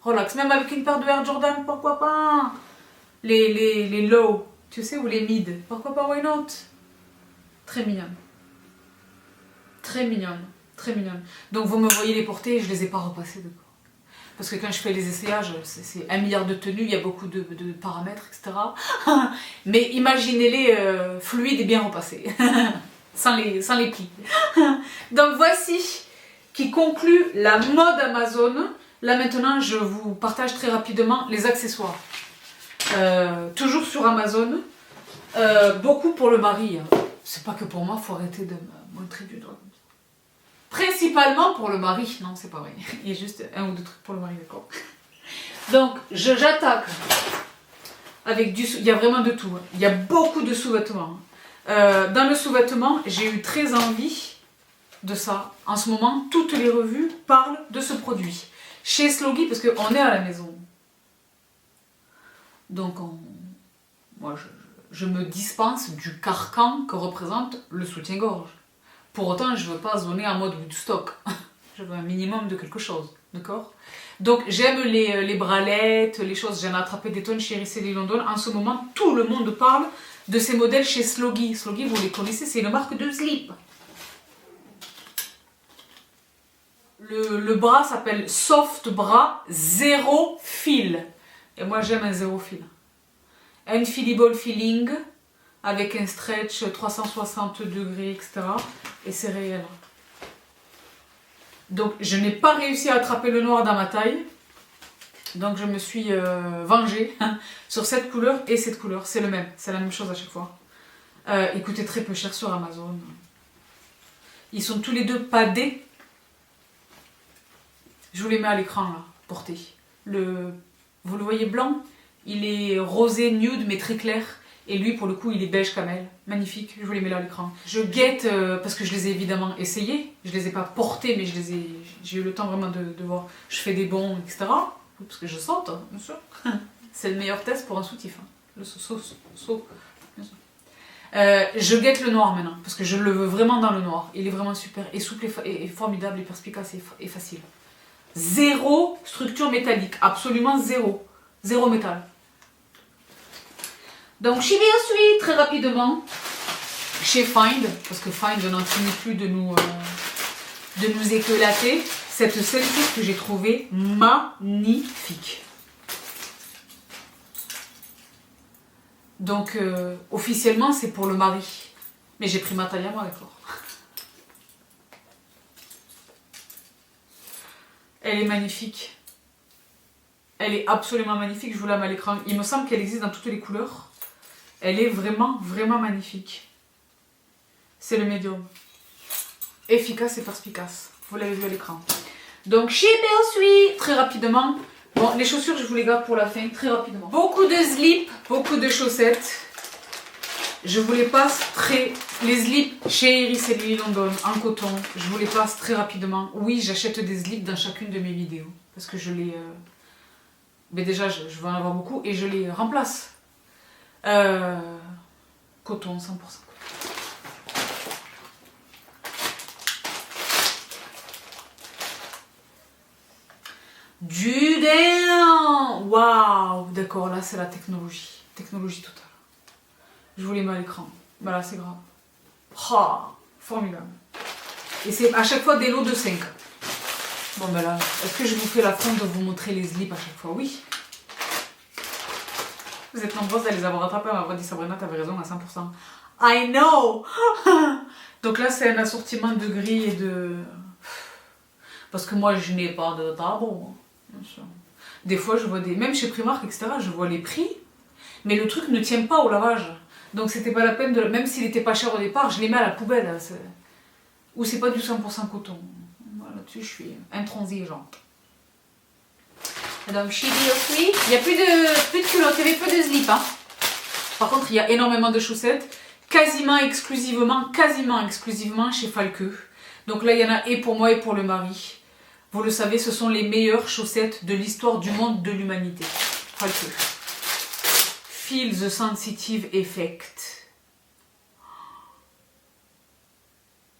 Relax, même avec une paire de Air Jordan, pourquoi pas? Les low, tu sais, ou les mid, pourquoi pas, why not? Très mignonne. Très mignonne. Très mignonne. Donc vous me voyez les porter, je les ai pas repassées d'accord. Parce que quand je fais les essayages, c'est 1 milliard de tenues, il y a beaucoup de paramètres, etc. Mais imaginez-les fluides et bien repassés. sans les plis. Donc voici qui conclut la mode Amazon. Là maintenant, je vous partage très rapidement les accessoires. Toujours sur Amazon. Beaucoup pour le mari. Hein. C'est pas que pour moi, faut arrêter de me montrer du doigt. Principalement pour le mari. Non, c'est pas vrai. Il y a juste 1 ou 2 trucs pour le mari, d'accord. Donc, j'attaque avec il y a vraiment de tout. Hein. Il y a beaucoup de sous-vêtements. Dans le sous-vêtement, j'ai eu très envie de ça. En ce moment, toutes les revues parlent de ce produit. Chez Sloggy, parce qu'on est à la maison. Donc moi je me dispense du carcan que représente le soutien-gorge. Pour autant, je ne veux pas zoner en mode Woodstock. Je veux un minimum de quelque chose, d'accord? Donc j'aime les bralettes, les choses. J'en ai attrapé des tonnes chez Iris London. En ce moment, tout le monde parle de ces modèles chez Sloggy. Sloggy, vous les connaissez, c'est une marque de slip. Le bras s'appelle Soft Bra Zéro Fil. Et moi j'aime un zéro fil. Unfeelable feeling avec un stretch 360 degrés, etc. Et c'est réel. Donc je n'ai pas réussi à attraper le noir dans ma taille. Donc je me suis vengée sur cette couleur et cette couleur. C'est le même, c'est la même chose à chaque fois. Ils coûtaient très peu cher sur Amazon. Ils sont tous les deux padés. Je vous les mets à l'écran là, portés. Vous le voyez blanc, il est rosé nude mais très clair. Et lui pour le coup il est beige camel. Magnifique, je vous les mets là à l'écran. Je guette parce que je les ai évidemment essayés. Je les ai pas portés mais j'ai eu le temps vraiment de voir. Je fais des bonds, etc. Parce que je saute, bien sûr. C'est le meilleur test pour un soutif. Hein. Le saut, bien sûr. Je guette le noir maintenant parce que je le veux vraiment dans le noir. Il est vraiment super et souple et formidable et perspicace et facile. Zéro structure métallique, absolument zéro. Zéro métal. Donc j'y vais ensuite très rapidement chez Find, parce que Find n'en finit plus de nous éclater, cette ceinture que j'ai trouvée magnifique. Donc officiellement c'est pour le mari, mais j'ai pris ma taille à moi, d'accord. Elle est magnifique. Elle est absolument magnifique, je vous la mets à l'écran. Il me semble qu'elle existe dans toutes les couleurs. Elle est vraiment, vraiment magnifique. C'est le médium. Efficace et perspicace. Vous l'avez vu à l'écran. Donc, chez Beosui, très rapidement. Bon, les chaussures, je vous les garde pour la fin, très rapidement. Beaucoup de slips, beaucoup de chaussettes. Je vous les passe les slips chez Iris London en coton, je vous les passe très rapidement. Oui, j'achète des slips dans chacune de mes vidéos. Parce que je les... Mais déjà, je veux en avoir beaucoup et je les remplace. Coton, 100%. Du daim. Waouh. D'accord, là c'est la technologie. Technologie totale. Je vous les mets à l'écran. Bah là c'est grave. Oh, formidable. Et c'est à chaque fois des lots de 5. Bon ben là, est-ce que je vous fais l'affront de vous montrer les slips à chaque fois? Oui. Vous êtes nombreuses à les avoir rattrapés, à m'avoir dit Sabrina, t'avais raison à 100%. I know. Donc là c'est un assortiment de gris et de... Parce que moi je n'ai pas de tabou. Des fois je vois des... Même chez Primark, etc. je vois les prix. Mais le truc ne tient pas au lavage. Donc c'était pas la peine de... Même s'il était pas cher au départ, je les mets à la poubelle. Ou c'est pas du 100% coton. Voilà, là-dessus je suis intransigeante. Donc chez Beosui, il n'y a plus de culottes, il y avait peu de slip. Hein. Par contre, il y a énormément de chaussettes. Quasiment exclusivement chez Falke. Donc là, il y en a et pour moi et pour le mari. Vous le savez, ce sont les meilleures chaussettes de l'histoire du monde de l'humanité. Falke. Feel the sensitive effect.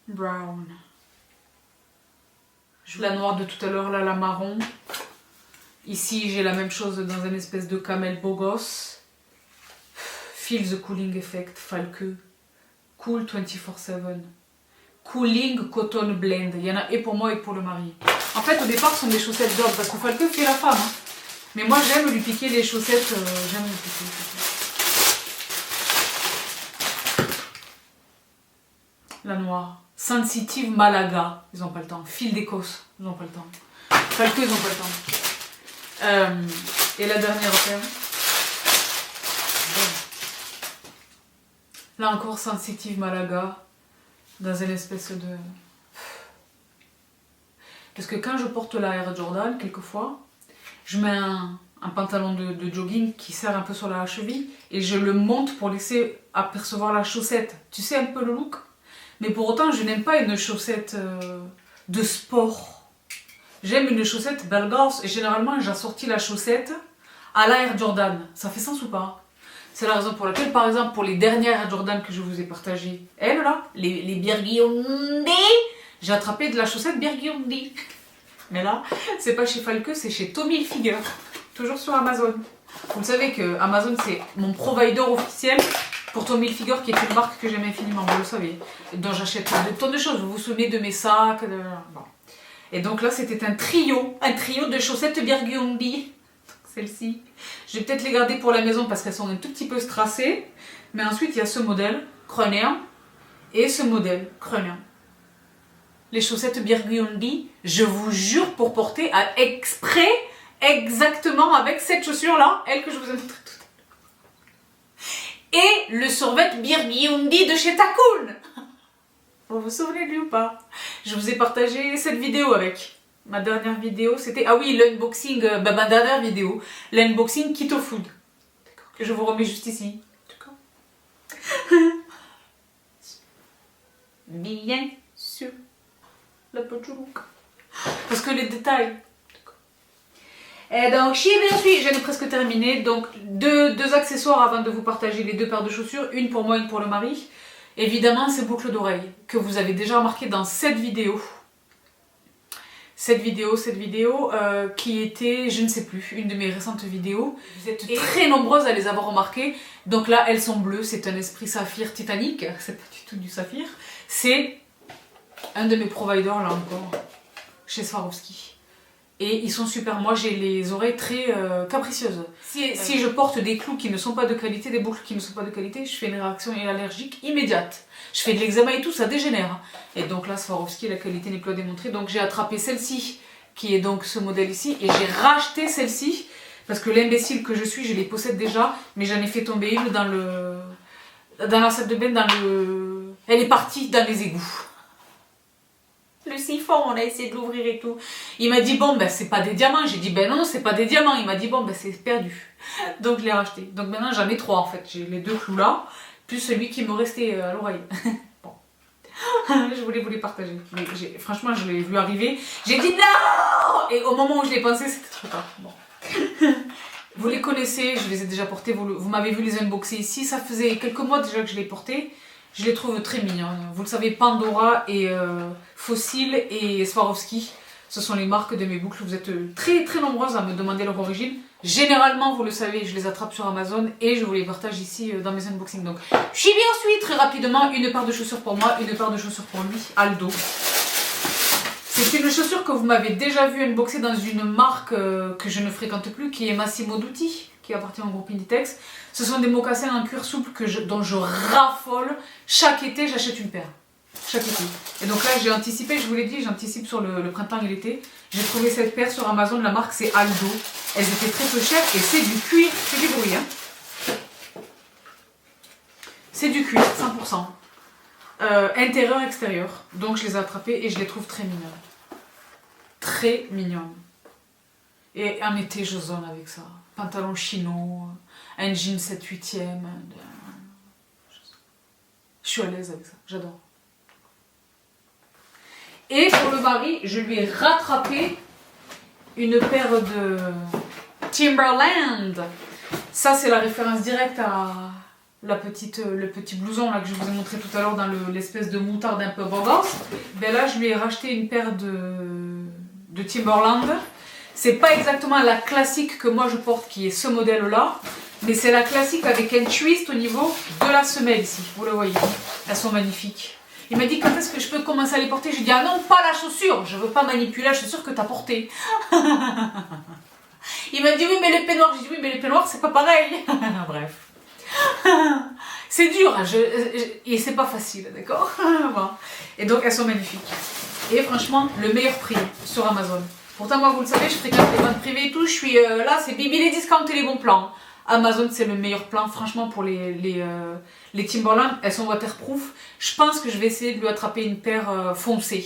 Brown. La noire de tout à l'heure, là, la marron. Ici, j'ai la même chose dans une espèce de camel beau gosse. Feel the cooling effect, Falke. Cool 24/7. Cooling cotton blend. Il y en a et pour moi et pour le mari. En fait, au départ, ce sont des chaussettes d'homme parce que Falke fait la femme. Hein. Mais moi, j'aime lui piquer les chaussettes. J'aime lui piquer les chaussettes. La noire. Sensitive Malaga. Ils n'ont pas le temps. Fil d'Écosse. Ils n'ont pas le temps. Falke, ils n'ont pas le temps. Et la dernière paire. Là encore, Sensitive Malaga. Dans une espèce de... Parce que quand je porte la Air Jordan, quelquefois, je mets un pantalon de jogging qui serre un peu sur la cheville et je le monte pour laisser apercevoir la chaussette. Tu sais un peu le look? Mais pour autant, je n'aime pas une chaussette de sport. J'aime une chaussette belle gosse et généralement, j'assortis la chaussette à la Air Jordan. Ça fait sens ou pas? C'est la raison pour laquelle, par exemple, pour les dernières Air Jordan que je vous ai partagées, elles là, les Birgiondi, j'ai attrapé de la chaussette Birgiondi. Mais là, c'est pas chez Falke, c'est chez Tommy Hilfiger, toujours sur Amazon. Vous le savez que Amazon, c'est mon provider officiel pour Tommy Hilfiger, qui est une marque que j'aime infiniment, vous le savez, dont j'achète de tonnes de choses. Vous vous souvenez de mes sacs, bon. Et donc là, c'était un trio de chaussettes Birgiondi. Celle-ci. Je vais peut-être les garder pour la maison parce qu'elles sont un tout petit peu strassées. Mais ensuite, il y a ce modèle, Kröner, et ce modèle, Kröner. Les chaussettes Birgiondi, je vous jure, pour porter à exprès, exactement avec cette chaussure-là, elle que je vous ai montrée tout à l'heure. Et le survêt Birgiondi de chez Takun. Vous vous souvenez de lui ou pas? Je vous ai partagé cette vidéo avec. Ma dernière vidéo, c'était... Ah oui, l'unboxing... ma dernière vidéo. L'unboxing Keto Food. D'accord. Que je vous remets juste ici. D'accord. Bien sûr. La pochouk. Parce que les détails... Et donc, j'en ai presque terminé. Donc, deux accessoires avant de vous partager les 2 paires de chaussures. Une pour moi, une pour le mari. Évidemment, ces boucles d'oreilles que vous avez déjà remarqué dans cette vidéo. Cette vidéo qui était, je ne sais plus, une de mes récentes vidéos. Vous êtes très nombreuses à les avoir remarquées. Donc là, elles sont bleues, c'est un esprit saphir titanique. C'est pas du tout du saphir. C'est un de mes providers, là encore, chez Swarovski. Et ils sont super. Moi, j'ai les oreilles très capricieuses. Si je porte des clous qui ne sont pas de qualité, des boucles qui ne sont pas de qualité, je fais une réaction allergique immédiate. Je fais de l'eczéma et tout, ça dégénère. Et donc là, Swarovski, la qualité n'est plus à démontrer. Donc j'ai attrapé celle-ci, qui est donc ce modèle ici, et j'ai racheté celle-ci, parce que l'imbécile que je suis, je les possède déjà, mais j'en ai fait tomber une dans la salle de bain, elle est partie dans les égouts. Le siphon, on a essayé de l'ouvrir et tout. Il m'a dit, bon, ben c'est pas des diamants. J'ai dit, ben non, c'est pas des diamants. Il m'a dit, bon, ben c'est perdu. Donc je l'ai racheté. Donc maintenant, j'en ai 3 en fait. J'ai les 2 clous là, plus celui qui me restait à l'oreille. Bon. Je voulais vous les partager. Mais franchement, je l'ai vu arriver. J'ai dit non! Et au moment où je l'ai pensé, c'était trop tard. Bon. Vous les connaissez, je les ai déjà portés. Vous m'avez vu les unboxer ici. Ça faisait quelques mois déjà que je les portais. Je les trouve très mignonnes. Vous le savez, Pandora et Fossil et Swarovski, ce sont les marques de mes boucles. Vous êtes très très nombreuses à me demander leur origine. Généralement, vous le savez, je les attrape sur Amazon et je vous les partage ici dans mes unboxings. Donc, je suis bien ensuite, très rapidement, une paire de chaussures pour moi, une paire de chaussures pour lui, Aldo. C'est une chaussure que vous m'avez déjà vue unboxer dans une marque que je ne fréquente plus, qui est Massimo Dutti, qui appartient au groupe Inditex. Ce sont des mocassins en cuir souple dont je raffole. Chaque été, j'achète une paire. Chaque été. Et donc là, j'ai anticipé, je vous l'ai dit, j'anticipe sur le printemps et l'été. J'ai trouvé cette paire sur Amazon, la marque c'est Aldo. Elles étaient très peu chères et c'est du cuir, c'est du bruit. Hein. C'est du cuir, 100%. Intérieur, extérieur. Donc je les ai attrapées et je les trouve très mignonnes. Très mignonnes. Et en été, je zone avec ça. Pantalon chino, un jean 7/8e. Je suis à l'aise avec ça, j'adore. Et pour le mari, je lui ai rattrapé une paire de Timberland. Ça, c'est la référence directe à le petit blouson là, que je vous ai montré tout à l'heure dans l'espèce de moutarde un peu bordance. Ben là, je lui ai racheté une paire de Timberland. C'est pas exactement la classique que moi je porte, qui est ce modèle-là, mais c'est la classique avec un twist au niveau de la semelle ici. Vous le voyez, elles sont magnifiques. Il m'a dit quand est-ce que je peux commencer à les porter. J'ai dit ah non, pas la chaussure, je veux pas manipuler la chaussure que tu as portée. Il m'a dit oui mais les peignoirs. J'ai dit oui mais les peignoirs c'est pas pareil. Bref. C'est dur hein, et c'est pas facile, d'accord. Bon. Et donc elles sont magnifiques. Et franchement, le meilleur prix sur Amazon. Pourtant moi vous le savez, je fréquente les ventes privées et tout, je suis là, c'est Bibi les discounts et les bons plans. Amazon c'est le meilleur plan, franchement pour les Timberland, elles sont waterproof. Je pense que je vais essayer de lui attraper une paire foncée.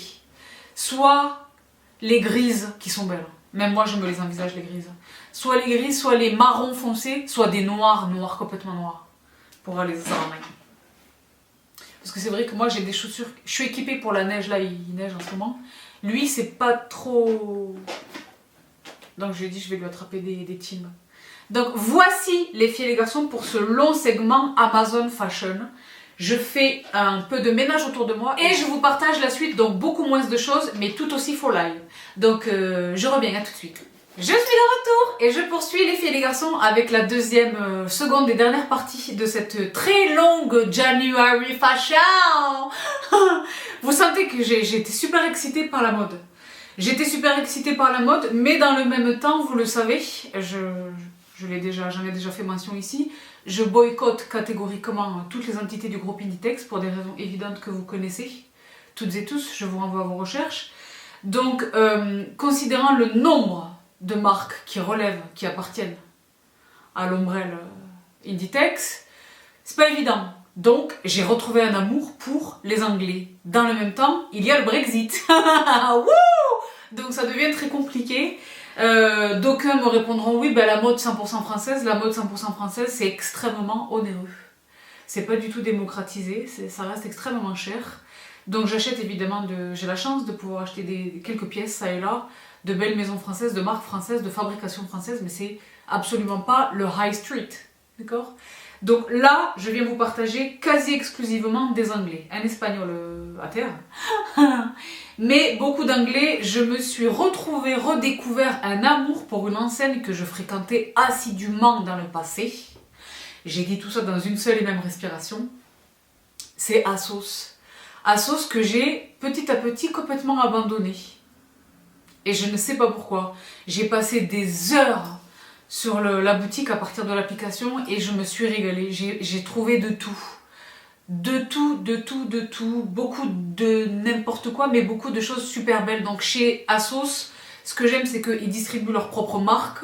Soit les grises qui sont belles, même moi je me les envisage les grises. Soit les grises, soit les marrons foncés, soit des noirs complètement noirs. Pour aller les armer. Parce que c'est vrai que moi j'ai des chaussures, je suis équipée pour la neige, là il neige en ce moment. Lui c'est pas trop... Donc je lui ai dit je vais lui attraper des teams. Donc voici les filles et les garçons pour ce long segment Amazon Fashion. Je fais un peu de ménage autour de moi et je vous partage la suite, donc beaucoup moins de choses, mais tout aussi folie. Donc je reviens, à tout de suite. Je suis de retour et je poursuis les filles et les garçons avec la deuxième, seconde et dernière partie de cette très longue January Fashion. Vous sentez que j'étais super excitée par la mode. J'étais super excitée par la mode, mais dans le même temps, vous le savez, j'en ai déjà fait mention ici, je boycotte catégoriquement toutes les entités du groupe Inditex pour des raisons évidentes que vous connaissez, toutes et tous, je vous renvoie à vos recherches. Donc, considérant le nombre de marques qui appartiennent à l'ombrelle Inditex, c'est pas évident. Donc, j'ai retrouvé un amour pour les Anglais. Dans le même temps, il y a le Brexit. Donc, ça devient très compliqué. D'aucuns me répondront oui, ben, la mode 100% française, c'est extrêmement onéreux. C'est pas du tout démocratisé, ça reste extrêmement cher. Donc j'achète évidemment, j'ai la chance de pouvoir acheter quelques pièces ça et là, de belles maisons françaises, de marques françaises, de fabrication française, mais c'est absolument pas le high street, d'accord? Donc là, je viens vous partager quasi exclusivement des Anglais, un Espagnol à terre. Mais beaucoup d'Anglais, je me suis redécouvert un amour pour une enseigne que je fréquentais assidûment dans le passé. J'ai dit tout ça dans une seule et même respiration. C'est ASOS. ASOS que j'ai petit à petit complètement abandonné. Et je ne sais pas pourquoi. J'ai passé des heures sur la boutique à partir de l'application et je me suis régalée. J'ai trouvé de tout. De tout, beaucoup de n'importe quoi, mais beaucoup de choses super belles. Donc chez ASOS, ce que j'aime, c'est qu'ils distribuent leurs propres marques.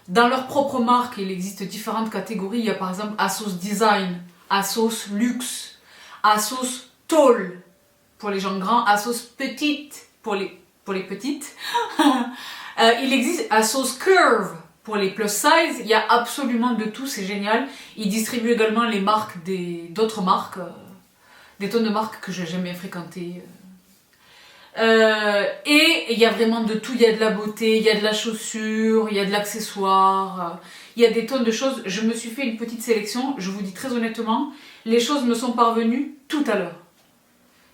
Dans leurs propres marques, il existe différentes catégories. Il y a par exemple ASOS Design, ASOS Luxe, ASOS Tall pour les gens grands, ASOS Petite pour les petites. Il existe ASOS Curve pour les plus size, il y a absolument de tout, c'est génial. Ils distribuent également les marques d'autres marques, des tonnes de marques que j'ai jamais fréquentées. Et il y a vraiment de tout, il y a de la beauté, il y a de la chaussure, il y a de l'accessoire, il y a des tonnes de choses. Je me suis fait une petite sélection, je vous dis très honnêtement, les choses me sont parvenues tout à l'heure.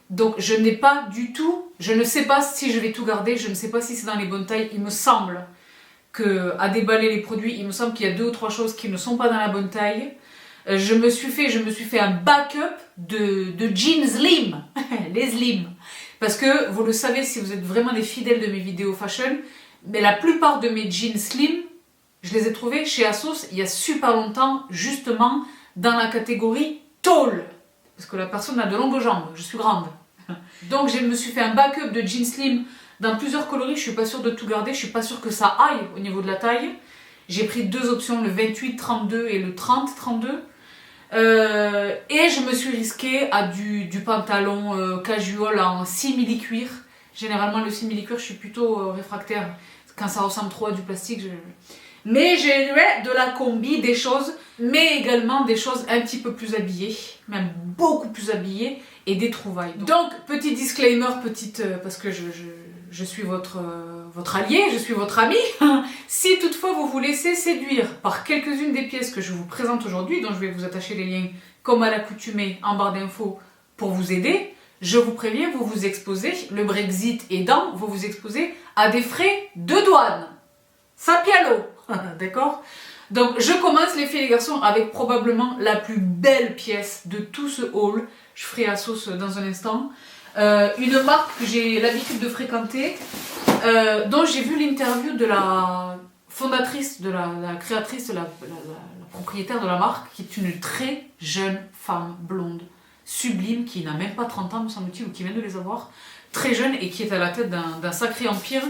Donc je n'ai pas du tout, je ne sais pas si je vais tout garder, je ne sais pas si c'est dans les bonnes tailles, il me semble qu'à déballer les produits, il me semble qu'il y a 2 ou 3 choses qui ne sont pas dans la bonne taille. Je me suis fait un backup de jeans slim, les slim. Parce que, vous le savez, si vous êtes vraiment des fidèles de mes vidéos fashion, mais la plupart de mes jeans slim, je les ai trouvés chez ASOS il y a super longtemps, justement dans la catégorie tall. Parce que la personne a de longues jambes, je suis grande. Donc je me suis fait un backup de jeans slim dans plusieurs coloris, je suis pas sûre de tout garder, je suis pas sûre que ça aille au niveau de la taille. J'ai pris 2 options, le 28-32 et le 30-32. Et je me suis risquée à du pantalon casual en simili-cuir. Généralement le simili-cuir, je suis plutôt réfractaire. Quand ça ressemble trop à du plastique, mais j'ai de la combi, des choses, mais également des choses un petit peu plus habillées, même beaucoup plus habillées, et des trouvailles. Donc petit disclaimer, parce que je suis votre allié, je suis votre ami. Si toutefois vous vous laissez séduire par quelques-unes des pièces que je vous présente aujourd'hui, dont je vais vous attacher les liens comme à l'accoutumée en barre d'infos pour vous aider, je vous préviens, vous vous exposez, le Brexit aidant, vous vous exposez à des frais de douane. Sapialo, d'accord? Donc je commence les filles et les garçons avec probablement la plus belle pièce de tout ce haul. Je ferai ASOS dans un instant. Une marque que j'ai l'habitude de fréquenter, dont j'ai vu l'interview de la fondatrice, de la créatrice, la propriétaire de la marque, qui est une très jeune femme blonde, sublime, qui n'a même pas 30 ans, me semble-t-il, ou qui vient de les avoir, très jeune et qui est à la tête d'un sacré empire.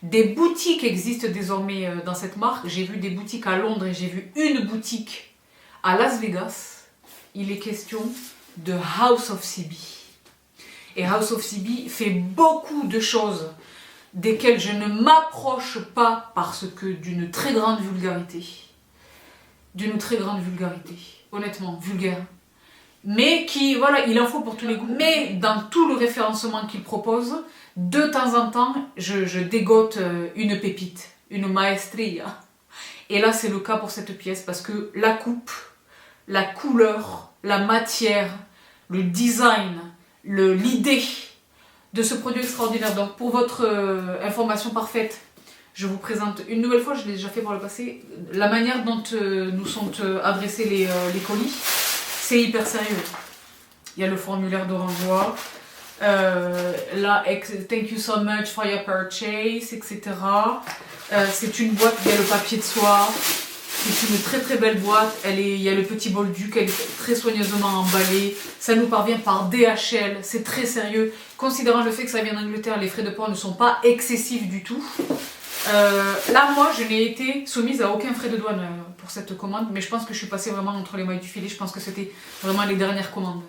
Des boutiques existent désormais dans cette marque. J'ai vu des boutiques à Londres et j'ai vu une boutique à Las Vegas. Il est question de House of CB. Et House of CB fait beaucoup de choses desquelles je ne m'approche pas parce que d'une très grande vulgarité. D'une très grande vulgarité. Honnêtement, vulgaire. Mais qui, voilà, il en faut pour tous les goûts. Mais dans tout le référencement qu'il propose, de temps en temps, je dégote une pépite, une maestria. Et là, c'est le cas pour cette pièce parce que la coupe, la couleur, la matière, le design, l'idée de ce produit extraordinaire. Donc, pour votre information parfaite, je vous présente une nouvelle fois, je l'ai déjà fait par le passé, la manière dont nous sont adressés les colis. C'est hyper sérieux. Il y a le formulaire de renvoi. Là, thank you so much for your purchase, etc. C'est une boîte, il y a le papier de soie. C'est une très très belle boîte. Il y a le petit bol duc, elle est très soigneusement emballée. Ça nous parvient par DHL, c'est très sérieux. Considérant le fait que ça vient d'Angleterre, les frais de port ne sont pas excessifs du tout. Là, moi, je n'ai été soumise à aucun frais de douane pour cette commande, mais je pense que je suis passée vraiment entre les mailles du filet. Je pense que c'était vraiment les dernières commandes.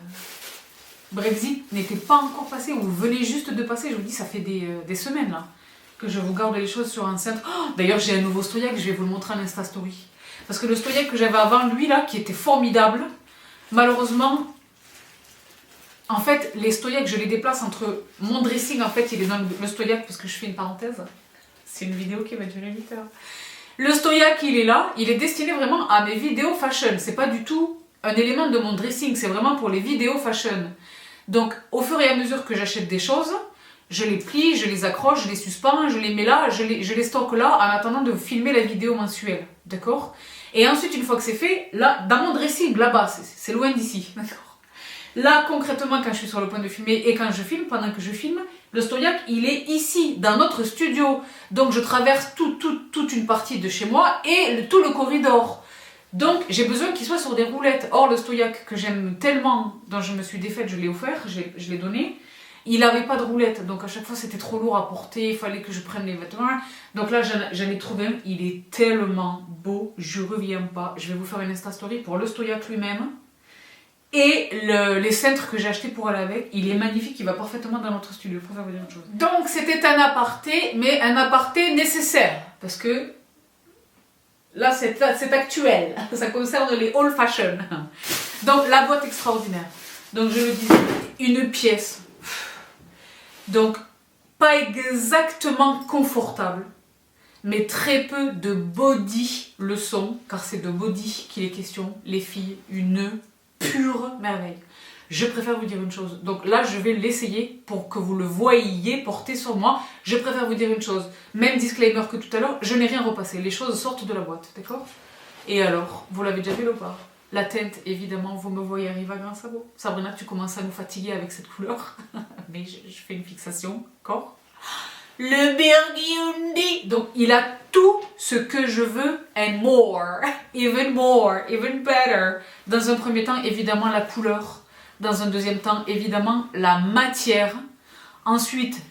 Brexit n'était pas encore passé, ou venait juste de passer. Je vous dis, ça fait des semaines là que je vous garde les choses sur un centre. Oh, d'ailleurs, j'ai un nouveau Stoyac, je vais vous le montrer en Insta Story. Parce que le Stoyac que j'avais avant, lui là, qui était formidable, malheureusement, en fait, les Stoyacs, je les déplace entre mon dressing, en fait, il est dans le Stoyac, parce que je fais une parenthèse. C'est une vidéo qui va durer 8 heures. Le Stoyac, il est là, il est destiné vraiment à mes vidéos fashion. C'est pas du tout un élément de mon dressing, c'est vraiment pour les vidéos fashion. Donc, au fur et à mesure que j'achète des choses, je les plie, je les accroche, je les suspends, je les mets là, je les stocke là, en attendant de filmer la vidéo mensuelle. D'accord? Et ensuite, une fois que c'est fait, là, dans mon dressing, là-bas, c'est loin d'ici. D'accord? Là, concrètement, quand je suis sur le point de filmer et quand je filme, pendant que je filme, le Stoyac, il est ici, dans notre studio. Donc, je traverse toute une partie de chez moi et tout le corridor. Donc, j'ai besoin qu'il soit sur des roulettes. Or, le Stoyac que j'aime tellement, dont je me suis défaite, je l'ai offert, je l'ai donné. Il n'avait pas de roulettes, donc à chaque fois c'était trop lourd à porter, il fallait que je prenne les vêtements. Donc là j'en ai trouvé un, il est tellement beau, je reviens pas. Je vais vous faire une Insta Story pour le Stoyac lui-même. Et les cintres que j'ai achetés pour aller avec, il est magnifique, il va parfaitement dans notre studio, pour vous dire une chose. Donc c'était un aparté, mais un aparté nécessaire, parce que là c'est actuel, ça concerne les old fashion. Donc la boîte extraordinaire. Donc je le disais, une pièce. Donc, pas exactement confortable, mais très peu de body le sont, car c'est de body qu'il est question, les filles, une pure merveille. Je préfère vous dire une chose, donc là je vais l'essayer pour que vous le voyiez porter sur moi. Je préfère vous dire une chose, même disclaimer que tout à l'heure, je n'ai rien repassé, les choses sortent de la boîte, d'accord? Et alors, vous l'avez déjà vu ou pas? La teinte, évidemment, vous me voyez arriver à grand sabot. Sabrina, tu commences à nous fatiguer avec cette couleur. Mais je fais une fixation, d'accord? Le burgundy. Donc, il a tout ce que je veux and more, even better. Dans un premier temps, évidemment, la couleur. Dans un deuxième temps, évidemment, la matière. Ensuite,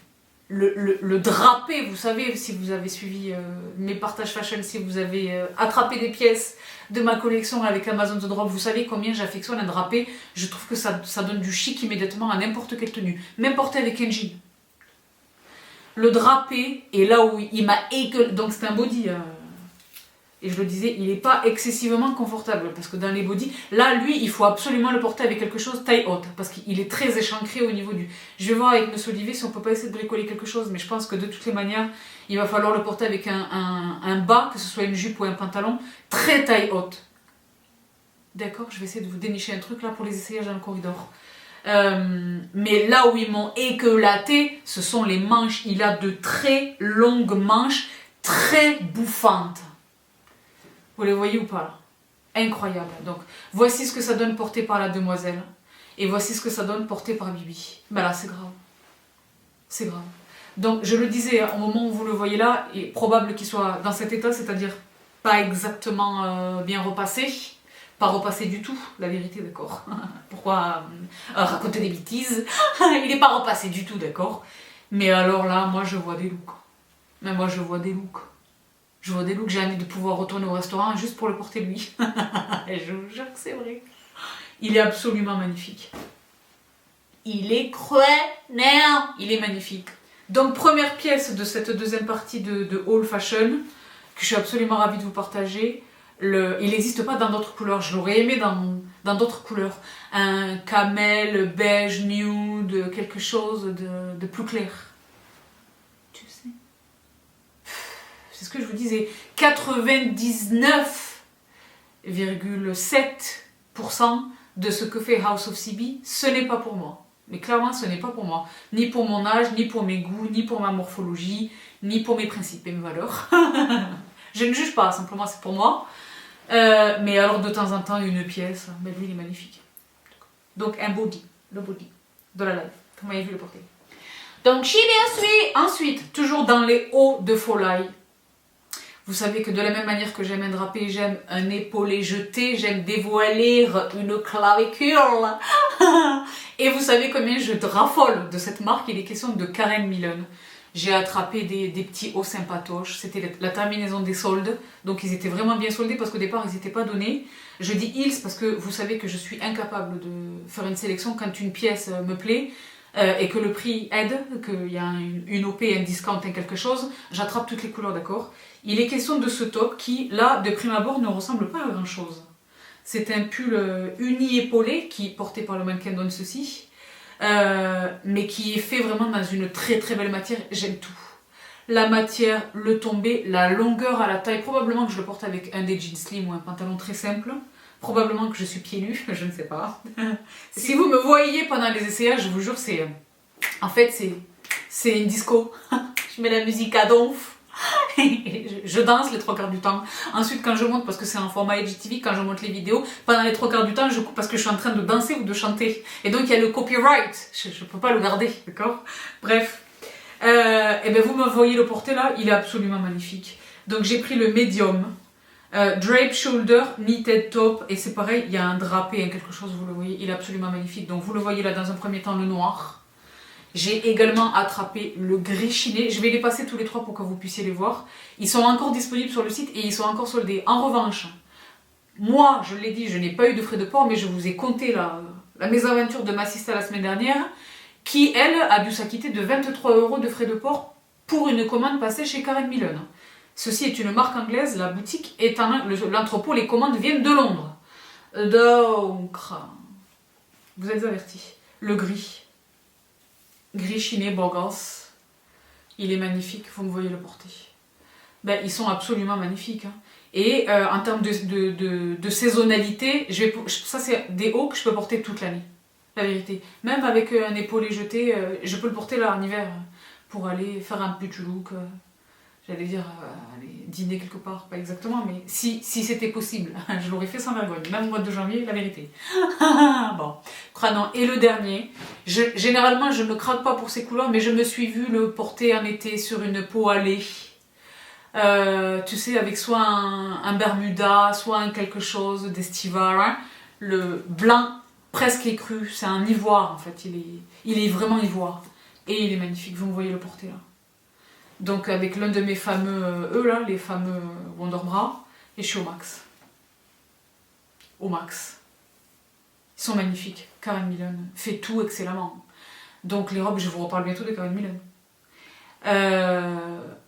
le drapé, vous savez, si vous avez suivi mes partages fashion, si vous avez attrapé des pièces de ma collection avec Amazon The Drop, vous savez combien j'affectionne un drapé. Je trouve que ça donne du chic immédiatement à n'importe quelle tenue, même porté avec un jean. Le drapé est là où il m'a écœuré, donc c'est un body, et je le disais, il n'est pas excessivement confortable, parce que dans les bodys, là lui, il faut absolument le porter avec quelque chose taille haute, parce qu'il est très échancré au niveau du... Je vais voir avec M. Olivier si on peut pas essayer de bricoler quelque chose, mais je pense que de toutes les manières, il va falloir le porter avec un bas, que ce soit une jupe ou un pantalon, très taille haute. D'accord, je vais essayer de vous dénicher un truc là pour les essayages dans le corridor. Mais là où ils m'ont éclaté, ce sont les manches. Il a de très longues manches, très bouffantes. Vous les voyez ou pas là? Incroyable. Donc, voici ce que ça donne porté par la demoiselle. Et voici ce que ça donne porté par Bibi. Ben là, c'est grave. C'est grave. Donc, je le disais, au moment où vous le voyez là, il est probable qu'il soit dans cet état, c'est-à-dire pas exactement bien repassé. Pas repassé du tout, la vérité, d'accord? Pourquoi raconter des bêtises? Il n'est pas repassé du tout, d'accord? Mais alors là, moi, je vois des looks. Mais moi, je vois des looks. Je vois des looks, j'ai envie de pouvoir retourner au restaurant juste pour le porter lui. Et je vous jure que c'est vrai. Il est absolument magnifique. Il est crénel. Il est magnifique. Donc, première pièce de cette deuxième partie de Haul Fashion, que je suis absolument ravie de vous partager. Il n'existe pas dans d'autres couleurs. Je l'aurais aimé dans d'autres couleurs. Un camel, beige, nude, quelque chose de plus clair. Tu sais. c'est ce que je vous disais, 99,7% de ce que fait House of CB, ce n'est pas pour moi. Mais clairement, ce n'est pas pour moi. Ni pour mon âge, ni pour mes goûts, ni pour ma morphologie, ni pour mes principes et mes valeurs. Je ne juge pas, simplement c'est pour moi. Mais alors de temps en temps, une pièce, ben lui il est magnifique. Donc un body, le body de la live. Vous m'avez vu le porter. Donc ensuite, toujours dans les hauts de Folai. Vous savez que de la même manière que j'aime un drapé, j'aime un épaulé jeté, j'aime dévoiler une clavicule. Et vous savez combien je raffole de cette marque, il est question de Karen Millen. J'ai attrapé des petits hauts sympatoches, c'était la terminaison des soldes, donc ils étaient vraiment bien soldés parce qu'au départ ils n'étaient pas donnés. Je dis ils parce que vous savez que je suis incapable de faire une sélection quand une pièce me plaît. Et que le prix aide, qu'il y a une OP, un discount, un quelque chose, j'attrape toutes les couleurs, d'accord. Il est question de ce top qui, là, de prime abord, ne ressemble pas à grand chose. C'est un pull uni-épaulé qui est porté par le mannequin donne ceci, mais qui est fait vraiment dans une très très belle matière, j'aime tout. La matière, le tombé, la longueur à la taille, probablement que je le porte avec un des jeans slim ou un pantalon très simple. Probablement que je suis pieds nus, je ne sais pas. Si vous me voyez pendant les essayages, je vous jure, c'est... En fait, c'est une disco. Je mets la musique à donf. Je danse les 3/4 du temps. Ensuite, quand je monte, parce que c'est un format IGTV, quand je monte les vidéos, pendant les 3/4 du temps, je coupe parce que je suis en train de danser ou de chanter. Et donc, il y a le copyright. Je ne peux pas le garder, d'accord? Bref. Et bien, vous me voyez le porter là, il est absolument magnifique. Donc, j'ai pris le medium. Drape shoulder, knitted top, et c'est pareil, il y a un drapé, quelque chose, vous le voyez, il est absolument magnifique. Donc vous le voyez là dans un premier temps, le noir. J'ai également attrapé le gris chiné, je vais les passer tous les trois pour que vous puissiez les voir. Ils sont encore disponibles sur le site et ils sont encore soldés. En revanche, moi, je l'ai dit, je n'ai pas eu de frais de port, mais je vous ai compté la mésaventure de ma sista la semaine dernière, qui, elle, a dû s'acquitter de 23 € de frais de port pour une commande passée chez Karen Millen. Ceci est une marque anglaise, la boutique est l'entrepôt, les commandes viennent de Londres. Donc, vous êtes avertis. Le gris chiné, Borgos, il est magnifique, vous me voyez le porter. Ben, ils sont absolument magnifiques. Hein. Et en termes de saisonnalité, ça c'est des hauts que je peux porter toute l'année, la vérité. Même avec un épaulé jeté, je peux le porter là en hiver pour aller faire un petit look. J'allais dire, aller dîner quelque part, pas exactement, mais si c'était possible, je l'aurais fait sans vergogne, même au mois de janvier, la vérité. Bon, crânant. Et le dernier, généralement je ne craque pas pour ces couleurs, mais je me suis vue le porter en été sur une peau hâlée. Tu sais, avec soit un bermuda, soit un quelque chose d'estival, hein. Le blanc presque écru, c'est un ivoire en fait, il est vraiment ivoire. Et il est magnifique, vous me voyez le porter là. Donc avec l'un de mes fameux, les fameux Wonderbra, et je suis au max. Au max. Ils sont magnifiques. Karen Millen fait tout excellemment. Donc les robes, je vous reparle bientôt de Karen Millen.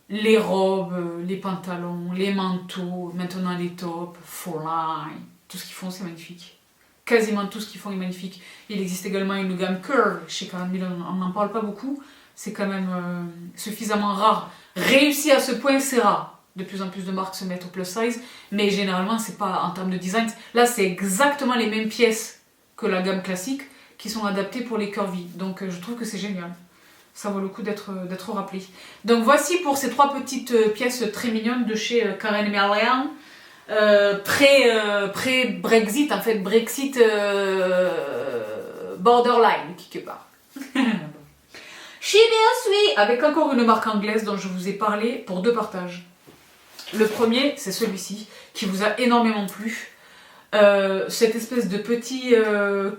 Les robes, les pantalons, les manteaux, maintenant les tops, Folai, tout ce qu'ils font c'est magnifique. Quasiment tout ce qu'ils font est magnifique. Il existe également une gamme Curve chez Karen Millen, on n'en parle pas beaucoup. C'est quand même suffisamment rare. Réussi à ce point, c'est rare. De plus en plus de marques se mettent au plus size, mais généralement, c'est pas en termes de design. Là, c'est exactement les mêmes pièces que la gamme classique qui sont adaptées pour les curvy. Donc, je trouve que c'est génial. Ça vaut le coup d'être rappelé. Donc, voici pour ces trois petites pièces très mignonnes de chez Karen Millen. Pré-Brexit, en fait, Brexit borderline, quelque part. She Suit, avec encore une marque anglaise dont je vous ai parlé pour deux partages. Le premier, c'est celui-ci, qui vous a énormément plu. Cette espèce de petit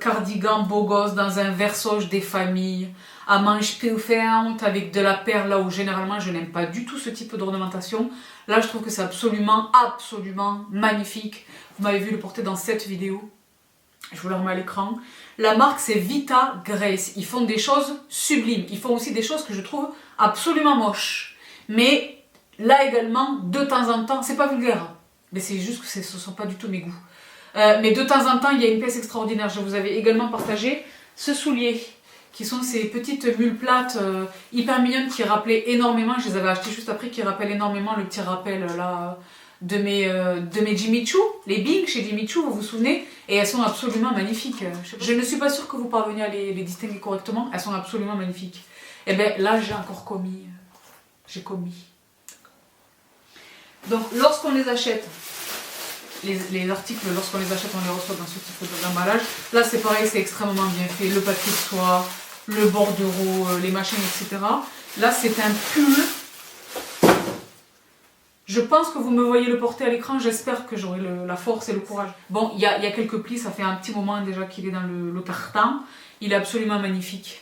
cardigan beau gosse dans un versage des familles, à manches puffantes, avec de la perle, là où généralement je n'aime pas du tout ce type d'ornementation. Là, je trouve que c'est absolument magnifique. Vous m'avez vu le porter dans cette vidéo. Je vous le remets à l'écran. La marque, c'est Vita Grace. Ils font des choses sublimes. Ils font aussi des choses que je trouve absolument moches. Mais là également, de temps en temps, c'est pas vulgaire, hein, mais c'est juste que ce ne sont pas du tout mes goûts. Mais de temps en temps, il y a une pièce extraordinaire. Je vous avais également partagé ce soulier qui sont ces petites mules plates hyper mignonnes qui rappelaient énormément, je les avais achetées juste après, qui rappellent énormément le petit rappel là de mes Jimmy Choo, les Bing chez Jimmy Choo, vous vous souvenez, et elles sont absolument magnifiques. Je ne suis pas sûre que vous parveniez à les distinguer correctement, elles sont absolument magnifiques. Et bien là j'ai encore commis, Donc lorsqu'on les achète, les articles, lorsqu'on les achète, on les reçoit dans ce type d'emballage. Là c'est pareil, c'est extrêmement bien fait, le papier de soie, le bordereau, les machins, etc. Là c'est un pull. Je pense que vous me voyez le porter à l'écran, j'espère que j'aurai la force et le courage. Bon, il y a quelques plis, ça fait un petit moment déjà qu'il est dans le tartan. Il est absolument magnifique.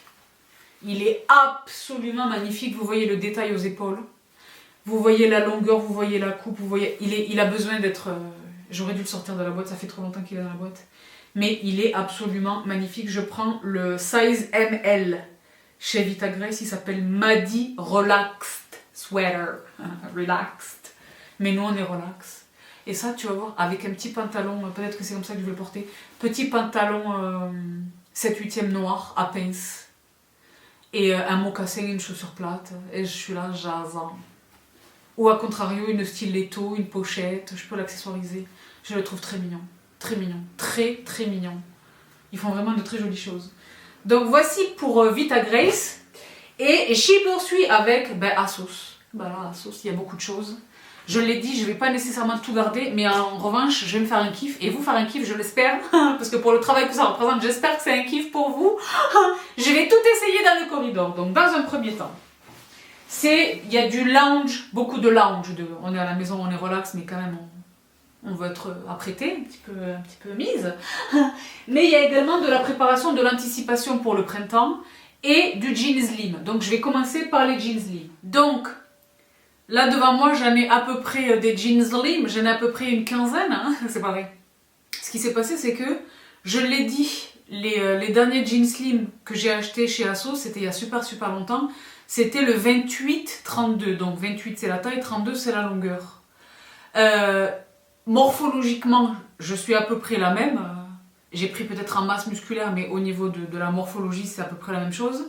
Il est absolument magnifique, vous voyez le détail aux épaules. Vous voyez la longueur, vous voyez la coupe, vous voyez... Il a besoin d'être... J'aurais dû le sortir de la boîte, ça fait trop longtemps qu'il est dans la boîte. Mais il est absolument magnifique. Je prends le size ML chez Vita Grace, il s'appelle Madi Relaxed Sweater. Relaxed. Mais nous on est relax. Et ça tu vas voir, avec un petit pantalon, peut-être que c'est comme ça que je vais le porter, petit pantalon 7/8e noir à pince. Et un mocassin et une chaussure plate. Et je suis là, jasant. Ou à contrario, une stiletto, une pochette, je peux l'accessoiriser. Je le trouve très mignon. Très mignon. Très très mignon. Ils font vraiment de très jolies choses. Donc voici pour Vita Grace. Et j'y poursuis avec Asos. Là, Asos, il y a beaucoup de choses. Je l'ai dit, je ne vais pas nécessairement tout garder, mais en revanche, je vais me faire un kiff, et vous faire un kiff, je l'espère, parce que pour le travail que ça représente, j'espère que c'est un kiff pour vous. Je vais tout essayer dans le corridor. Donc, dans un premier temps, il y a du lounge, beaucoup de lounge. On est à la maison, on est relax, mais quand même, on veut être apprêté, un petit peu mise. Mais il y a également de la préparation, de l'anticipation pour le printemps, et du jean slim. Donc, je vais commencer par les jeans slim. Donc, là devant moi, j'en ai à peu près des jeans slim, j'en ai à peu près une quinzaine, hein, c'est pareil. Ce qui s'est passé, c'est que, je l'ai dit, les derniers jeans slim que j'ai achetés chez Asos, c'était il y a super longtemps, c'était le 28-32, donc 28 c'est la taille, 32 c'est la longueur. Morphologiquement, je suis à peu près la même, j'ai pris peut-être en masse musculaire, mais au niveau de la morphologie, c'est à peu près la même chose.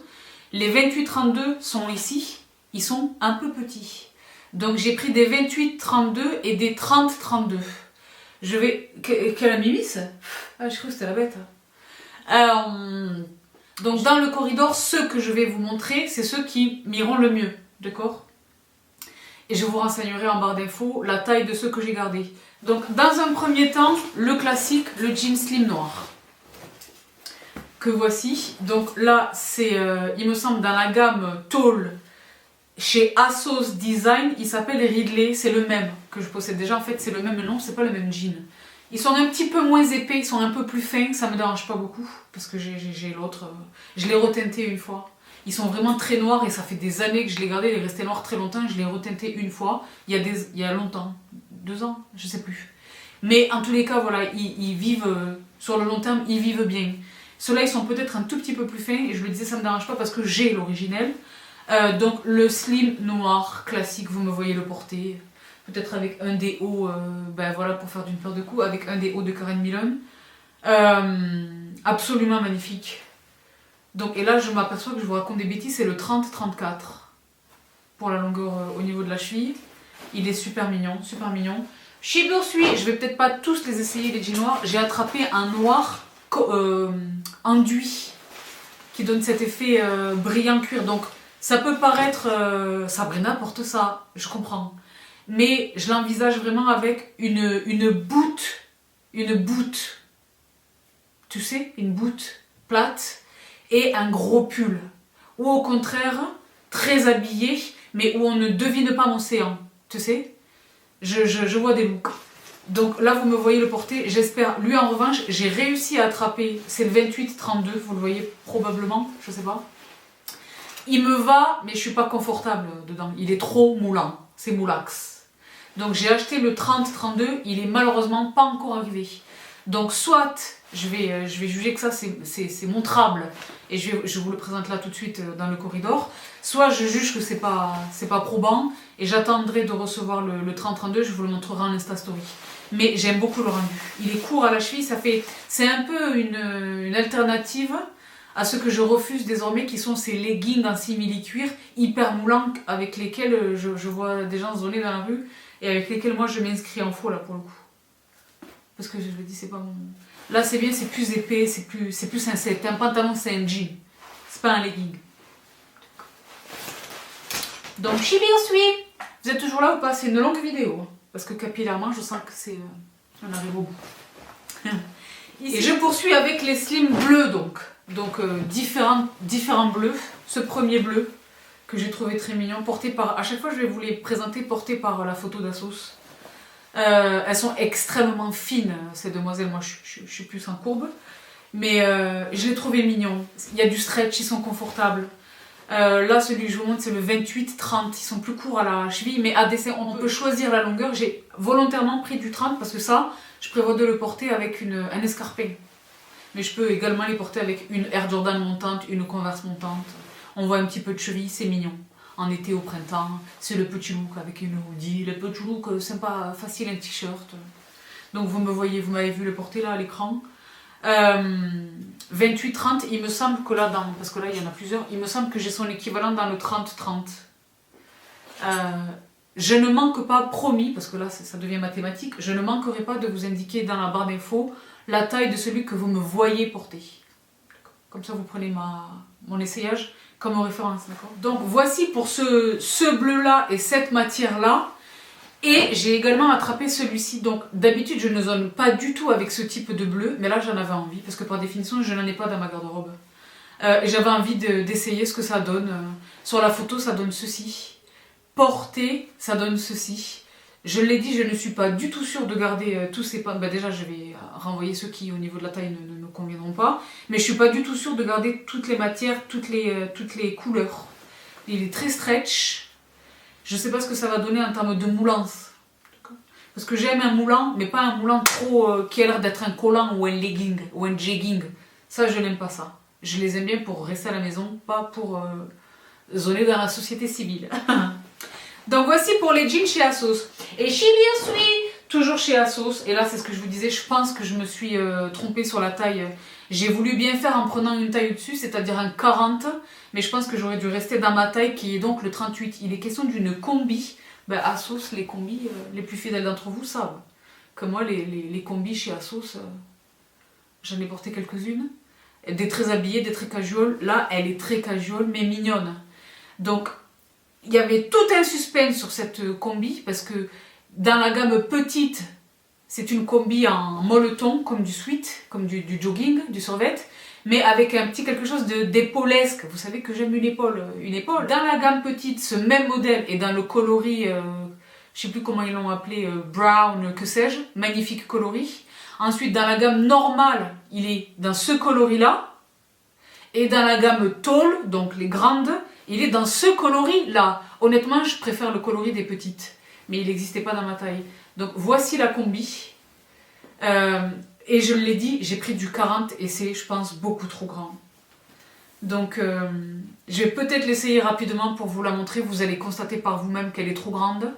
Les 28-32 sont ici, ils sont un peu petits. Donc j'ai pris des 28-32 et des 30-32. Je vais... Quelle amie-miss? Ah, je crois que c'était la bête. Donc dans le corridor, ceux que je vais vous montrer, c'est ceux qui m'iront le mieux. D'accord? Et je vous renseignerai en barre d'infos la taille de ceux que j'ai gardés. Donc dans un premier temps, le classique, le jean slim noir. Que voici. Donc là, c'est, il me semble, dans la gamme Tall. Chez Asos Design, il s'appelle Ridley, c'est le même que je possède déjà, en fait c'est le même nom, c'est pas le même jean. Ils sont un petit peu moins épais, ils sont un peu plus fins, ça me dérange pas beaucoup, parce que j'ai l'autre, je l'ai reteinté une fois. Ils sont vraiment très noirs et ça fait des années que je l'ai gardé, il est resté noir très longtemps, je l'ai reteinté une fois, il y a longtemps, 2 ans, je sais plus. Mais en tous les cas, voilà, ils vivent, sur le long terme, ils vivent bien. Ceux-là, ils sont peut-être un tout petit peu plus fins, et je le disais, ça me dérange pas parce que j'ai l'originel. Donc le slim noir classique, vous me voyez le porter, peut-être avec un des hauts, voilà, pour faire d'une paire de coups, avec un des hauts de Karen Millen. Absolument magnifique. Donc, et là je m'aperçois que je vous raconte des bêtises, c'est le 30-34 pour la longueur au niveau de la cheville. Il est super mignon, super mignon. Chez Bursuit, je vais peut-être pas tous les essayer les jeans noirs, j'ai attrapé un noir enduit qui donne cet effet brillant cuir. Donc ça peut paraître, Sabrina porte ça, je comprends. Mais je l'envisage vraiment avec une boot, tu sais, une boot plate et un gros pull. Ou au contraire, très habillé, mais où on ne devine pas mon séant, tu sais. Je vois des looks. Donc là, vous me voyez le porter, j'espère. Lui, en revanche, j'ai réussi à attraper, c'est le 28-32, vous le voyez probablement, je sais pas. Il me va, mais je suis pas confortable dedans. Il est trop moulant. C'est moulax. Donc j'ai acheté le 30-32. Il est malheureusement pas encore arrivé. Donc soit je vais juger que ça c'est montrable et je vous le présente là tout de suite dans le corridor. Soit je juge que c'est pas probant et j'attendrai de recevoir le 30-32. Je vous le montrerai en Insta Story. Mais j'aime beaucoup le rendu. Il est court à la cheville. C'est un peu une alternative à ce que je refuse désormais, qui sont ces leggings en simili-cuir hyper moulants avec lesquels je vois des gens zoner dans la rue et avec lesquels moi je m'inscris en faux là pour le coup. Parce que je le dis, c'est pas mon... Là c'est bien, c'est plus épais, c'est plus un pantalon, c'est un jean. C'est pas un legging. Donc chibi suis. Vous êtes toujours là ou pas? C'est une longue vidéo. Hein, parce que capillairement, je sens que c'est... on arrive au bout. Et je poursuis avec les slims bleus donc. Donc différents bleus. Ce premier bleu que j'ai trouvé très mignon. Porté par... À chaque fois je vais vous les présenter portés par la photo d'Assos. Elles sont extrêmement fines ces demoiselles. Moi je suis plus en courbe. Mais je les trouvais mignons. Il y a du stretch, ils sont confortables. Là, celui que je vous montre, c'est le 28-30. Ils sont plus courts à la cheville, mais à dessin, on peut choisir la longueur. J'ai volontairement pris du 30 parce que ça, je prévois de le porter avec un escarpin. Mais je peux également les porter avec une Air Jordan montante, une Converse montante. On voit un petit peu de cheville, c'est mignon. En été, au printemps, c'est le petit look avec une hoodie, le petit look sympa, facile, un t-shirt. Donc vous me voyez, vous m'avez vu le porter là à l'écran. 28-30, il me semble que là, parce que là il y en a plusieurs, il me semble que j'ai son équivalent dans le 30-30. Je ne manque pas, promis, parce que là ça devient mathématique, je ne manquerai pas de vous indiquer dans la barre d'infos la taille de celui que vous me voyez porter. Comme ça vous prenez mon essayage comme référence. Donc voici pour ce bleu là et cette matière là. Et j'ai également attrapé celui-ci. Donc d'habitude je ne zone pas du tout avec ce type de bleu, mais là j'en avais envie parce que par définition je n'en ai pas dans ma garde-robe. Et j'avais envie d'essayer ce que ça donne. Sur la photo ça donne ceci. Porté ça donne ceci. Je l'ai dit, je ne suis pas du tout sûre de garder tous ces pans. Bah déjà je vais renvoyer ceux qui au niveau de la taille ne me conviendront pas. Mais je suis pas du tout sûre de garder toutes les matières, toutes les couleurs. Il est très stretch. Je sais pas ce que ça va donner en termes de moulance. Parce que j'aime un moulant, mais pas un moulant trop qui a l'air d'être un collant ou un legging ou un jegging. Ça, je n'aime pas ça. Je les aime bien pour rester à la maison, pas pour zoner dans la société civile. Donc voici pour les jeans chez Assos. Et chez bien suis toujours chez Assos. Et là, c'est ce que je vous disais, je pense que je me suis trompée sur la taille. J'ai voulu bien faire en prenant une taille au-dessus, c'est-à-dire un 40. Mais je pense que j'aurais dû rester dans ma taille qui est donc le 38. Il est question d'une combi. Ben, Assos, les combis, les plus fidèles d'entre vous savent que moi, les combis chez Assos, j'en ai porté quelques-unes. Des très habillées, des très casual. Là, elle est très casual, mais mignonne. Donc, il y avait tout un suspense sur cette combi, parce que dans la gamme petite, c'est une combi en molleton, comme du sweat, comme du jogging, du survêt, mais avec un petit quelque chose d'épaulesque. Vous savez que j'aime une épaule. Dans la gamme petite, ce même modèle est dans le coloris, je sais plus comment ils l'ont appelé, brown, que sais-je, magnifique coloris. Ensuite, dans la gamme normale, il est dans ce coloris-là. Et dans la gamme tall, donc les grandes, il est dans ce coloris-là. Honnêtement, je préfère le coloris des petites. Mais il n'existait pas dans ma taille. Donc voici la combi. Et je l'ai dit, j'ai pris du 40 et c'est, je pense, beaucoup trop grand. Donc je vais peut-être l'essayer rapidement pour vous la montrer. Vous allez constater par vous-même qu'elle est trop grande.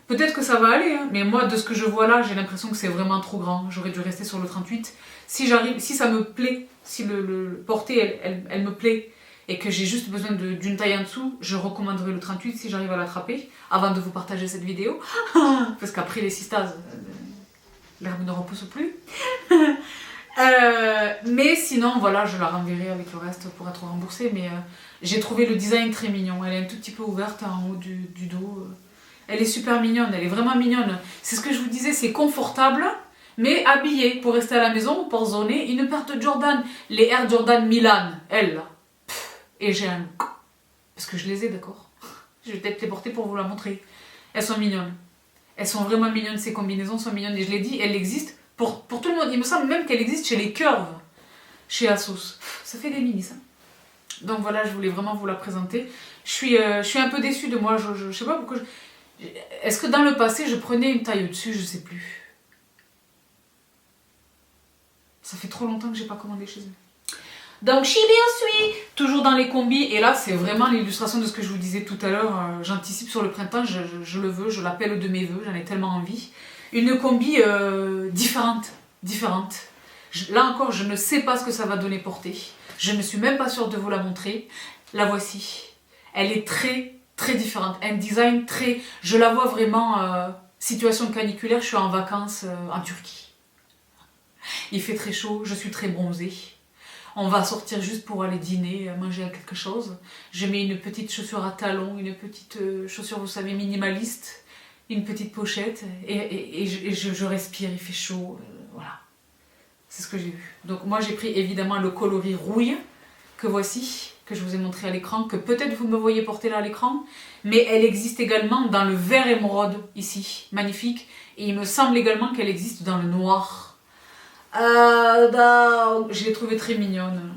Peut-être que ça va aller, hein, mais moi, de ce que je vois là, j'ai l'impression que c'est vraiment trop grand. J'aurais dû rester sur le 38. Si ça me plaît, si le porter, elle me plaît, et que j'ai juste besoin d'une taille en dessous, je recommanderais le 38 si j'arrive à l'attraper, avant de vous partager cette vidéo. Parce qu'après les sistas, l'herbe ne repousse plus. Mais sinon, voilà, je la renverrai avec le reste pour être remboursée. Mais j'ai trouvé le design très mignon. Elle est un tout petit peu ouverte en haut du dos. Elle est super mignonne, elle est vraiment mignonne. C'est ce que je vous disais, c'est confortable, mais habillé pour rester à la maison, pour zoner. Une paire de Jordan, les Air Jordan Milan, elles là. Et j'ai un look. Parce que je les ai, d'accord. Je vais peut-être les porter pour vous la montrer. Elles sont mignonnes. Elles sont vraiment mignonnes, ces combinaisons sont mignonnes. Et je l'ai dit, elles existent pour tout le monde. Il me semble même qu'elles existent chez les Curves, chez Assos. Ça fait des mini, ça. Donc voilà, je voulais vraiment vous la présenter. Je suis un peu déçue de moi. Je sais pas pourquoi... Est-ce que dans le passé, je prenais une taille au-dessus? Je sais plus. Ça fait trop longtemps que j'ai pas commandé chez eux. Donc, chez bien suis, toujours dans les combis. Et là, c'est vraiment l'illustration de ce que je vous disais tout à l'heure. J'anticipe sur le printemps, je le veux, je l'appelle de mes voeux, j'en ai tellement envie. Une combi différente. Là encore, je ne sais pas ce que ça va donner porter. Je ne suis même pas sûre de vous la montrer. La voici. Elle est très, très différente. Un design très... Je la vois vraiment... situation caniculaire, je suis en vacances en Turquie. Il fait très chaud, je suis très bronzée. On va sortir juste pour aller dîner, manger quelque chose. Je mets une petite chaussure à talons, une petite chaussure, vous savez, minimaliste, une petite pochette, et je respire, il fait chaud, voilà. C'est ce que j'ai vu. Donc moi j'ai pris évidemment le coloris rouille, que voici, que je vous ai montré à l'écran, que peut-être vous me voyez porter là à l'écran, mais elle existe également dans le vert émeraude, ici, magnifique, et il me semble également qu'elle existe dans le noir. Je l'ai trouvée très mignonne.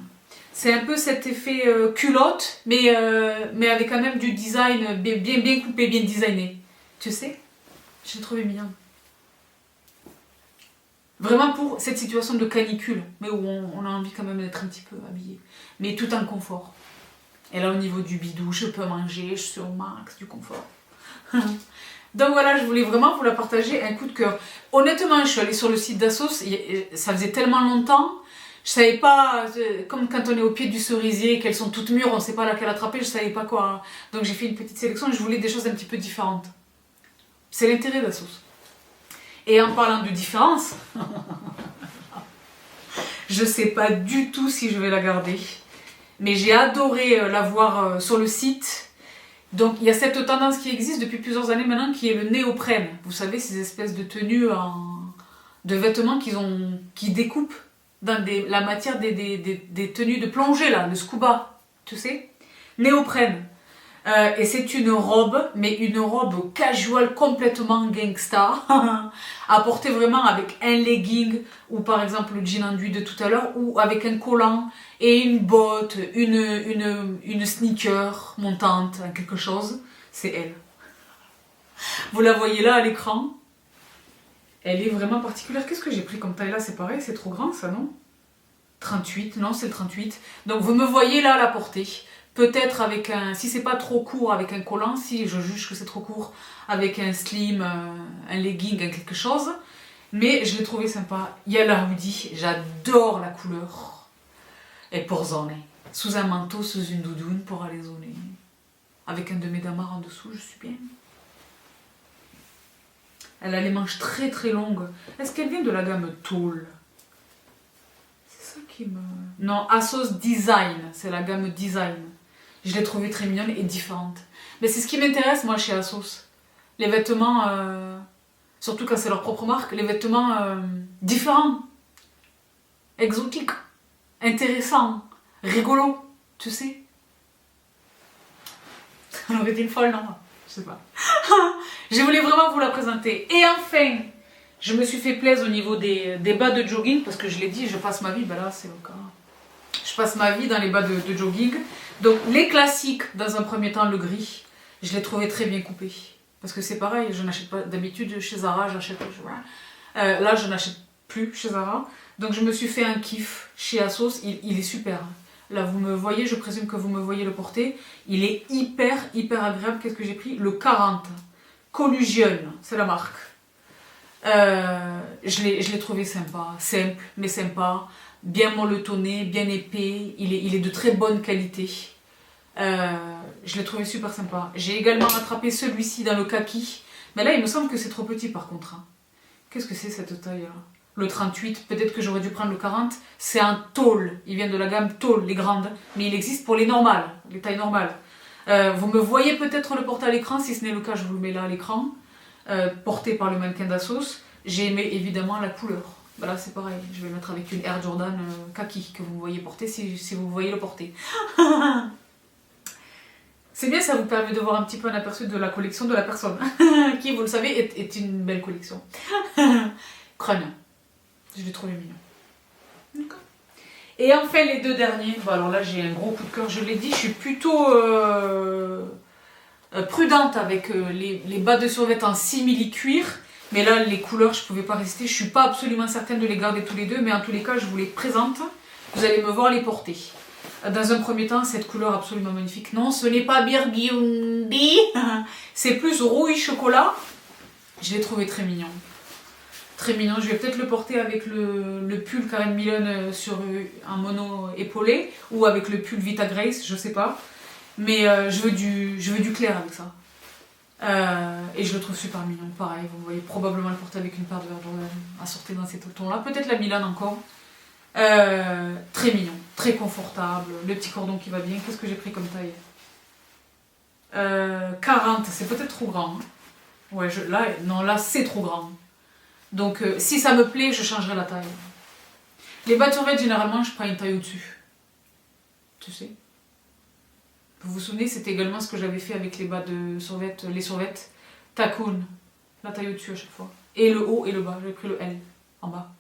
C'est un peu cet effet culotte, mais avec quand même du design bien coupé, bien designé. Tu sais, je l'ai trouvée mignonne. Vraiment pour cette situation de canicule, mais où on a envie quand même d'être un petit peu habillé, mais tout en confort. Et là, au niveau du bidou, je peux manger, je suis au max du confort. Donc voilà, je voulais vraiment vous la partager, un coup de cœur. Honnêtement, je suis allée sur le site d'Assos, ça faisait tellement longtemps, je savais pas, comme quand on est au pied du cerisier, qu'elles sont toutes mûres, on ne sait pas laquelle attraper, je savais pas quoi. Donc j'ai fait une petite sélection et je voulais des choses un petit peu différentes. C'est l'intérêt d'Assos. Et en parlant de différence, je sais pas du tout si je vais la garder, mais j'ai adoré la voir sur le site. Donc il y a cette tendance qui existe depuis plusieurs années maintenant qui est le néoprène. Vous savez, ces espèces de tenues, de vêtements qui découpent dans la matière des tenues de plongée, là, de scuba, tu sais. Néoprène. Et c'est une robe, mais une robe casual complètement gangsta, à porter vraiment avec un legging, ou par exemple le jean enduit de tout à l'heure, ou avec un collant et une botte, une sneaker montante, quelque chose. C'est elle. Vous la voyez là à l'écran. Elle est vraiment particulière. Qu'est-ce que j'ai pris comme taille là? C'est pareil, c'est trop grand ça, non? 38, non, c'est le 38. Donc vous me voyez là à la portée. Peut-être avec si c'est pas trop court, avec un collant, si je juge que c'est trop court, avec un slim, un legging, quelque chose. Mais je l'ai trouvé sympa. Il y a la hoodie, j'adore la couleur. Et pour zoner. Sous un manteau, sous une doudoune pour aller zoner. Avec un demi-damar en dessous, je suis bien. Elle a les manches très très longues. Est-ce qu'elle vient de la gamme Tall? C'est ça qui me... Non, Assos Design, c'est la gamme Design. Je l'ai trouvée très mignonne et différente. Mais c'est ce qui m'intéresse, moi, chez Assos. Les vêtements, surtout quand c'est leur propre marque, les vêtements différents, exotiques, intéressants, rigolos, tu sais. On aurait dit une folle, non? Je sais pas. Je voulais vraiment vous la présenter. Et enfin, je me suis fait plaisir au niveau des bas de jogging, parce que je l'ai dit, je passe ma vie, ben là c'est le cas. Je passe ma vie dans les bas de jogging. Donc les classiques, dans un premier temps, le gris, je l'ai trouvé très bien coupé. Parce que c'est pareil, je n'achète pas d'habitude chez Zara, j'achète... là, je n'achète plus chez Zara. Donc je me suis fait un kiff chez Assos, il est super. Là, vous me voyez, je présume que vous me voyez le porter. Il est hyper agréable. Qu'est-ce que j'ai pris? Le 40. Collusion, c'est la marque. Je l'ai trouvé sympa, simple mais sympa, bien molletonné, bien épais, il est de très bonne qualité. Je l'ai trouvé super sympa. J'ai également attrapé celui-ci dans le kaki, mais là il me semble que c'est trop petit par contre. Qu'est-ce que c'est cette taille-là? Le 38, peut-être que j'aurais dû prendre le 40, c'est un tall, il vient de la gamme tall, les grandes, mais il existe pour les normales, les tailles normales. Vous me voyez peut-être le porter à l'écran, si ce n'est le cas, je vous le mets là à l'écran. Porté par le mannequin d'Assos. J'ai aimé évidemment la couleur. Ben là c'est pareil, je vais le mettre avec une Air Jordan kaki que vous voyez porter si vous voyez le porter. C'est bien, ça vous permet de voir un petit peu un aperçu de la collection de la personne qui, vous le savez, est une belle collection. Crâne, je l'ai trouvé mignon. Et enfin les deux derniers, bon alors là j'ai un gros coup de cœur, je l'ai dit, je suis plutôt prudente avec les bas de survêt en simili cuir, mais là les couleurs je pouvais pas résister, je suis pas absolument certaine de les garder tous les deux, mais en tous les cas je vous les présente, vous allez me voir les porter. Dans un premier temps, cette couleur absolument magnifique, non ce n'est pas burgundy, c'est plus rouille chocolat, je l'ai trouvé très mignon. Très mignon. Je vais peut-être le porter avec le pull Karen Millen sur un mono épaulé ou avec le pull Vita Grace, je sais pas. Mais je veux du clair avec ça. Et je le trouve super mignon. Pareil, vous voyez probablement le porter avec une paire de Air Jordan assortie dans ces tons-là. Peut-être la Milan encore. Très mignon, très confortable. Le petit cordon qui va bien. Qu'est-ce que j'ai pris comme taille 40, c'est peut-être trop grand. Hein. Ouais, là c'est trop grand. Donc si ça me plaît, je changerai la taille. Les bas de survêt, généralement, je prends une taille au-dessus. Tu sais. Vous vous souvenez, c'était également ce que j'avais fait avec les bas de survêt, les survêts Tacoon. La taille au-dessus à chaque fois. Et le haut et le bas. J'avais pris le L en bas.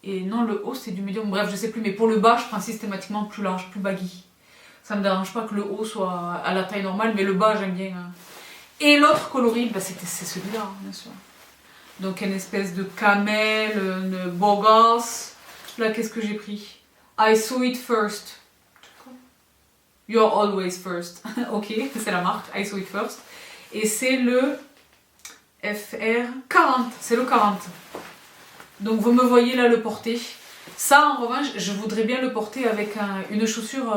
Et non, le haut c'est du medium. Bref, je sais plus. Mais pour le bas, je prends systématiquement plus large, plus baggy. Ça me dérange pas que le haut soit à la taille normale, mais le bas, j'aime bien. Hein. Et l'autre coloris, bah, c'est celui-là, hein, bien sûr. Donc une espèce de camel, une beau gosse. Là, qu'est-ce que j'ai pris? I saw it first. You're always first. Ok, c'est la marque, I saw it first. Et c'est le FR 40, c'est le 40. Donc vous me voyez là le porter. Ça, en revanche, je voudrais bien le porter avec une chaussure,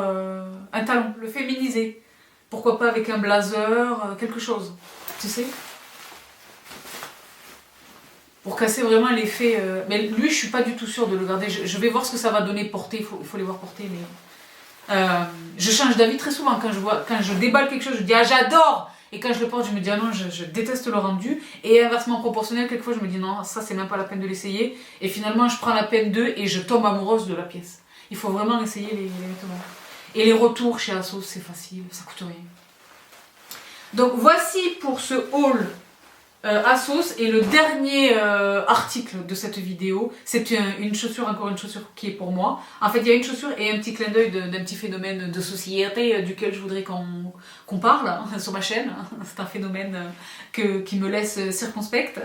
un talon, le féminiser. Pourquoi pas avec un blazer, quelque chose, tu sais. Pour casser vraiment l'effet... Mais lui, je suis pas du tout sûre de le garder. Je vais voir ce que ça va donner porter, il faut les voir porter. Mais je change d'avis très souvent. Quand je déballe quelque chose, je dis « Ah, j'adore !» Et quand je le porte, je me dis « Ah non, je déteste le rendu. » Et inversement proportionnel, quelquefois, je me dis « Non, ça, c'est même pas la peine de l'essayer. » Et finalement, je prends la peine d'eux et je tombe amoureuse de la pièce. Il faut vraiment essayer les vêtements. Et les retours chez Asos, c'est facile, ça coûte rien. Donc voici pour ce haul Asos, et le dernier article de cette vidéo, c'est une chaussure, encore une chaussure qui est pour moi. En fait, il y a une chaussure et un petit clin d'œil d'un petit phénomène de société duquel je voudrais qu'on parle hein, sur ma chaîne. C'est un phénomène qui me laisse circonspecte.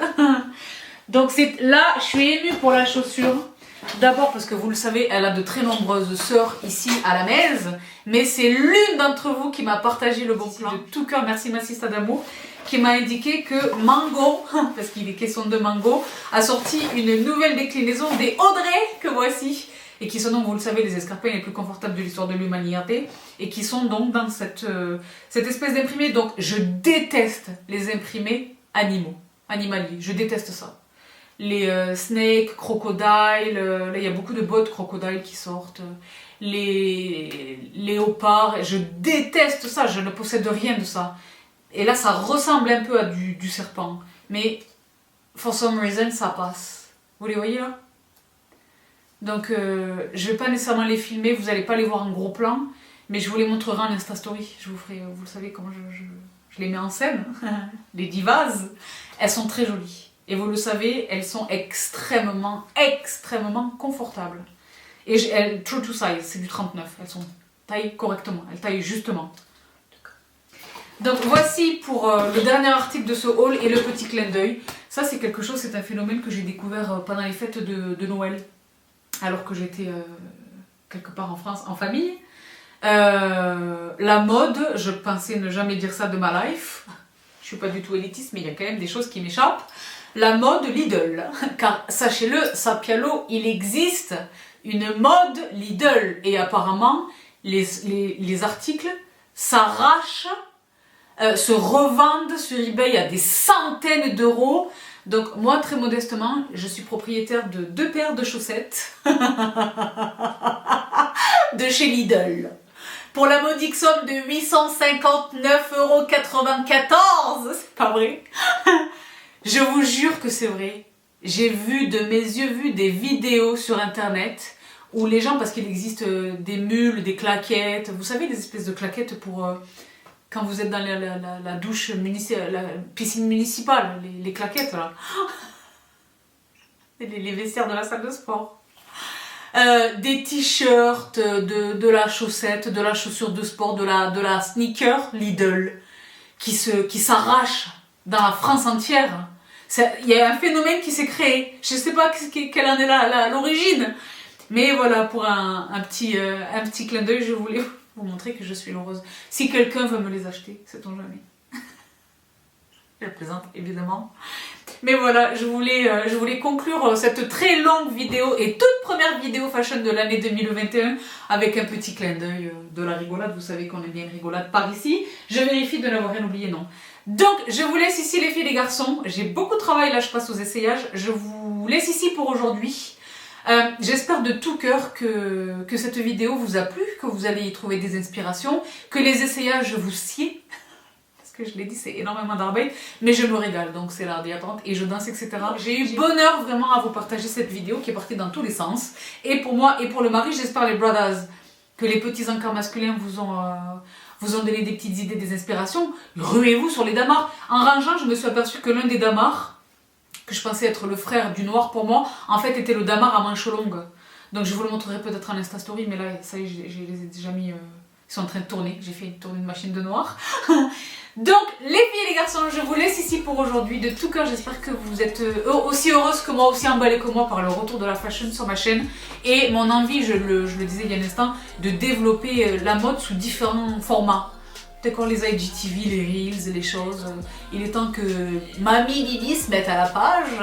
Donc là, je suis émue pour la chaussure. D'abord parce que vous le savez, elle a de très nombreuses sœurs ici à la Maise, mais c'est l'une d'entre vous qui m'a partagé le bon plan. De tout cœur, merci ma sista d'amour, qui m'a indiqué que Mango, parce qu'il est question de Mango, a sorti une nouvelle déclinaison des Audrey, que voici, et qui sont donc, vous le savez, les escarpins les plus confortables de l'histoire de l'humanité, et qui sont donc dans cette espèce d'imprimé. Donc je déteste les imprimés animaliers, je déteste ça. Les snakes, crocodile, là il y a beaucoup de bottes crocodile qui sortent, les léopards, je déteste ça, je ne possède rien de ça. Et là ça ressemble un peu à du serpent, mais for some reason ça passe. Vous les voyez là? Donc je vais pas nécessairement les filmer, vous n'allez pas les voir en gros plan, mais je vous les montrerai en Insta Story, je vous ferai, vous le savez comment je les mets en scène, les divas, elles sont très jolies. Et vous le savez, elles sont extrêmement confortables. Et true to size, c'est du 39. Elles sont taillées correctement, elles taillent justement. Donc voici pour le dernier article de ce haul et le petit clin d'œil. Ça c'est quelque chose, c'est un phénomène que j'ai découvert pendant les fêtes de Noël. Alors que j'étais quelque part en France, en famille. La mode, je pensais ne jamais dire ça de ma life. Je suis pas du tout élitiste, mais il y a quand même des choses qui m'échappent. La mode Lidl, car sachez-le, Sapialo, il existe une mode Lidl et apparemment les articles s'arrachent, se revendent sur eBay à des centaines d'euros. Donc moi très modestement, je suis propriétaire de 2 paires de chaussettes de chez Lidl. Pour la modique somme de 859,94 €, c'est pas vrai. Je vous jure que c'est vrai. J'ai vu de mes yeux des vidéos sur internet où les gens, parce qu'il existe des mules, des claquettes, vous savez, des espèces de claquettes pour quand vous êtes dans la douche la piscine municipale, les claquettes là. Les vestiaires de la salle de sport. Des t-shirts, de la chaussette, de la chaussure de sport, de la sneaker Lidl qui s'arrache dans la France entière. Il y a un phénomène qui s'est créé. Je ne sais pas quelle en est l'origine. Mais voilà, pour un petit clin d'œil, je voulais vous montrer que je suis heureuse. Si quelqu'un veut me les acheter, sait-on jamais. Je plaisante évidemment. Mais voilà, je voulais conclure cette très longue vidéo et toute première vidéo fashion de l'année 2021 avec un petit clin d'œil de la rigolade. Vous savez qu'on aime bien une rigolade par ici. Je vérifie de n'avoir rien oublié, non. Donc, je vous laisse ici les filles et les garçons. J'ai beaucoup de travail, là je passe aux essayages. Je vous laisse ici pour aujourd'hui. J'espère de tout cœur que cette vidéo vous a plu, que vous allez y trouver des inspirations, que les essayages vous sied. Que je l'ai dit, c'est énormément d'arbeid, mais je me régale, donc c'est l'art d'y attendre, et je danse, etc. J'ai eu bonheur vraiment à vous partager cette vidéo qui est partie dans tous les sens, et pour moi et pour le mari, j'espère les brothers, que les petits encars masculins vous ont donné des petites idées, des inspirations. Ruez-vous sur les damards. En rangeant, je me suis aperçue que l'un des damards, que je pensais être le frère du noir pour moi, en fait était le damar à manches longues. Donc je vous le montrerai peut-être en Insta Story, mais là, ça y est, je les ai déjà mis... Ils sont en train de tourner, j'ai fait tourner une machine de noir. Donc, les filles et les garçons, je vous laisse ici pour aujourd'hui. De tout cœur, j'espère que vous êtes aussi heureuses que moi, aussi emballées que moi par le retour de la fashion sur ma chaîne. Et mon envie, je le disais il y a un instant, de développer la mode sous différents formats. D'accord, les IGTV, les Reels, les choses. Il est temps que Mamie Didi se mette à la page.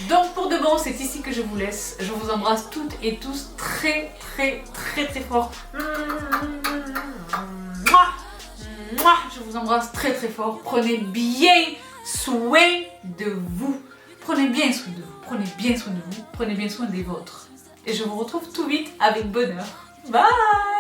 Donc pour de bon, c'est ici que je vous laisse. Je vous embrasse toutes et tous très très très très fort. Je vous embrasse très très fort. Prenez bien soin de vous. Prenez bien soin de vous. Prenez bien soin de vous. Prenez bien soin des vôtres. Et je vous retrouve tout vite avec bonheur. Bye!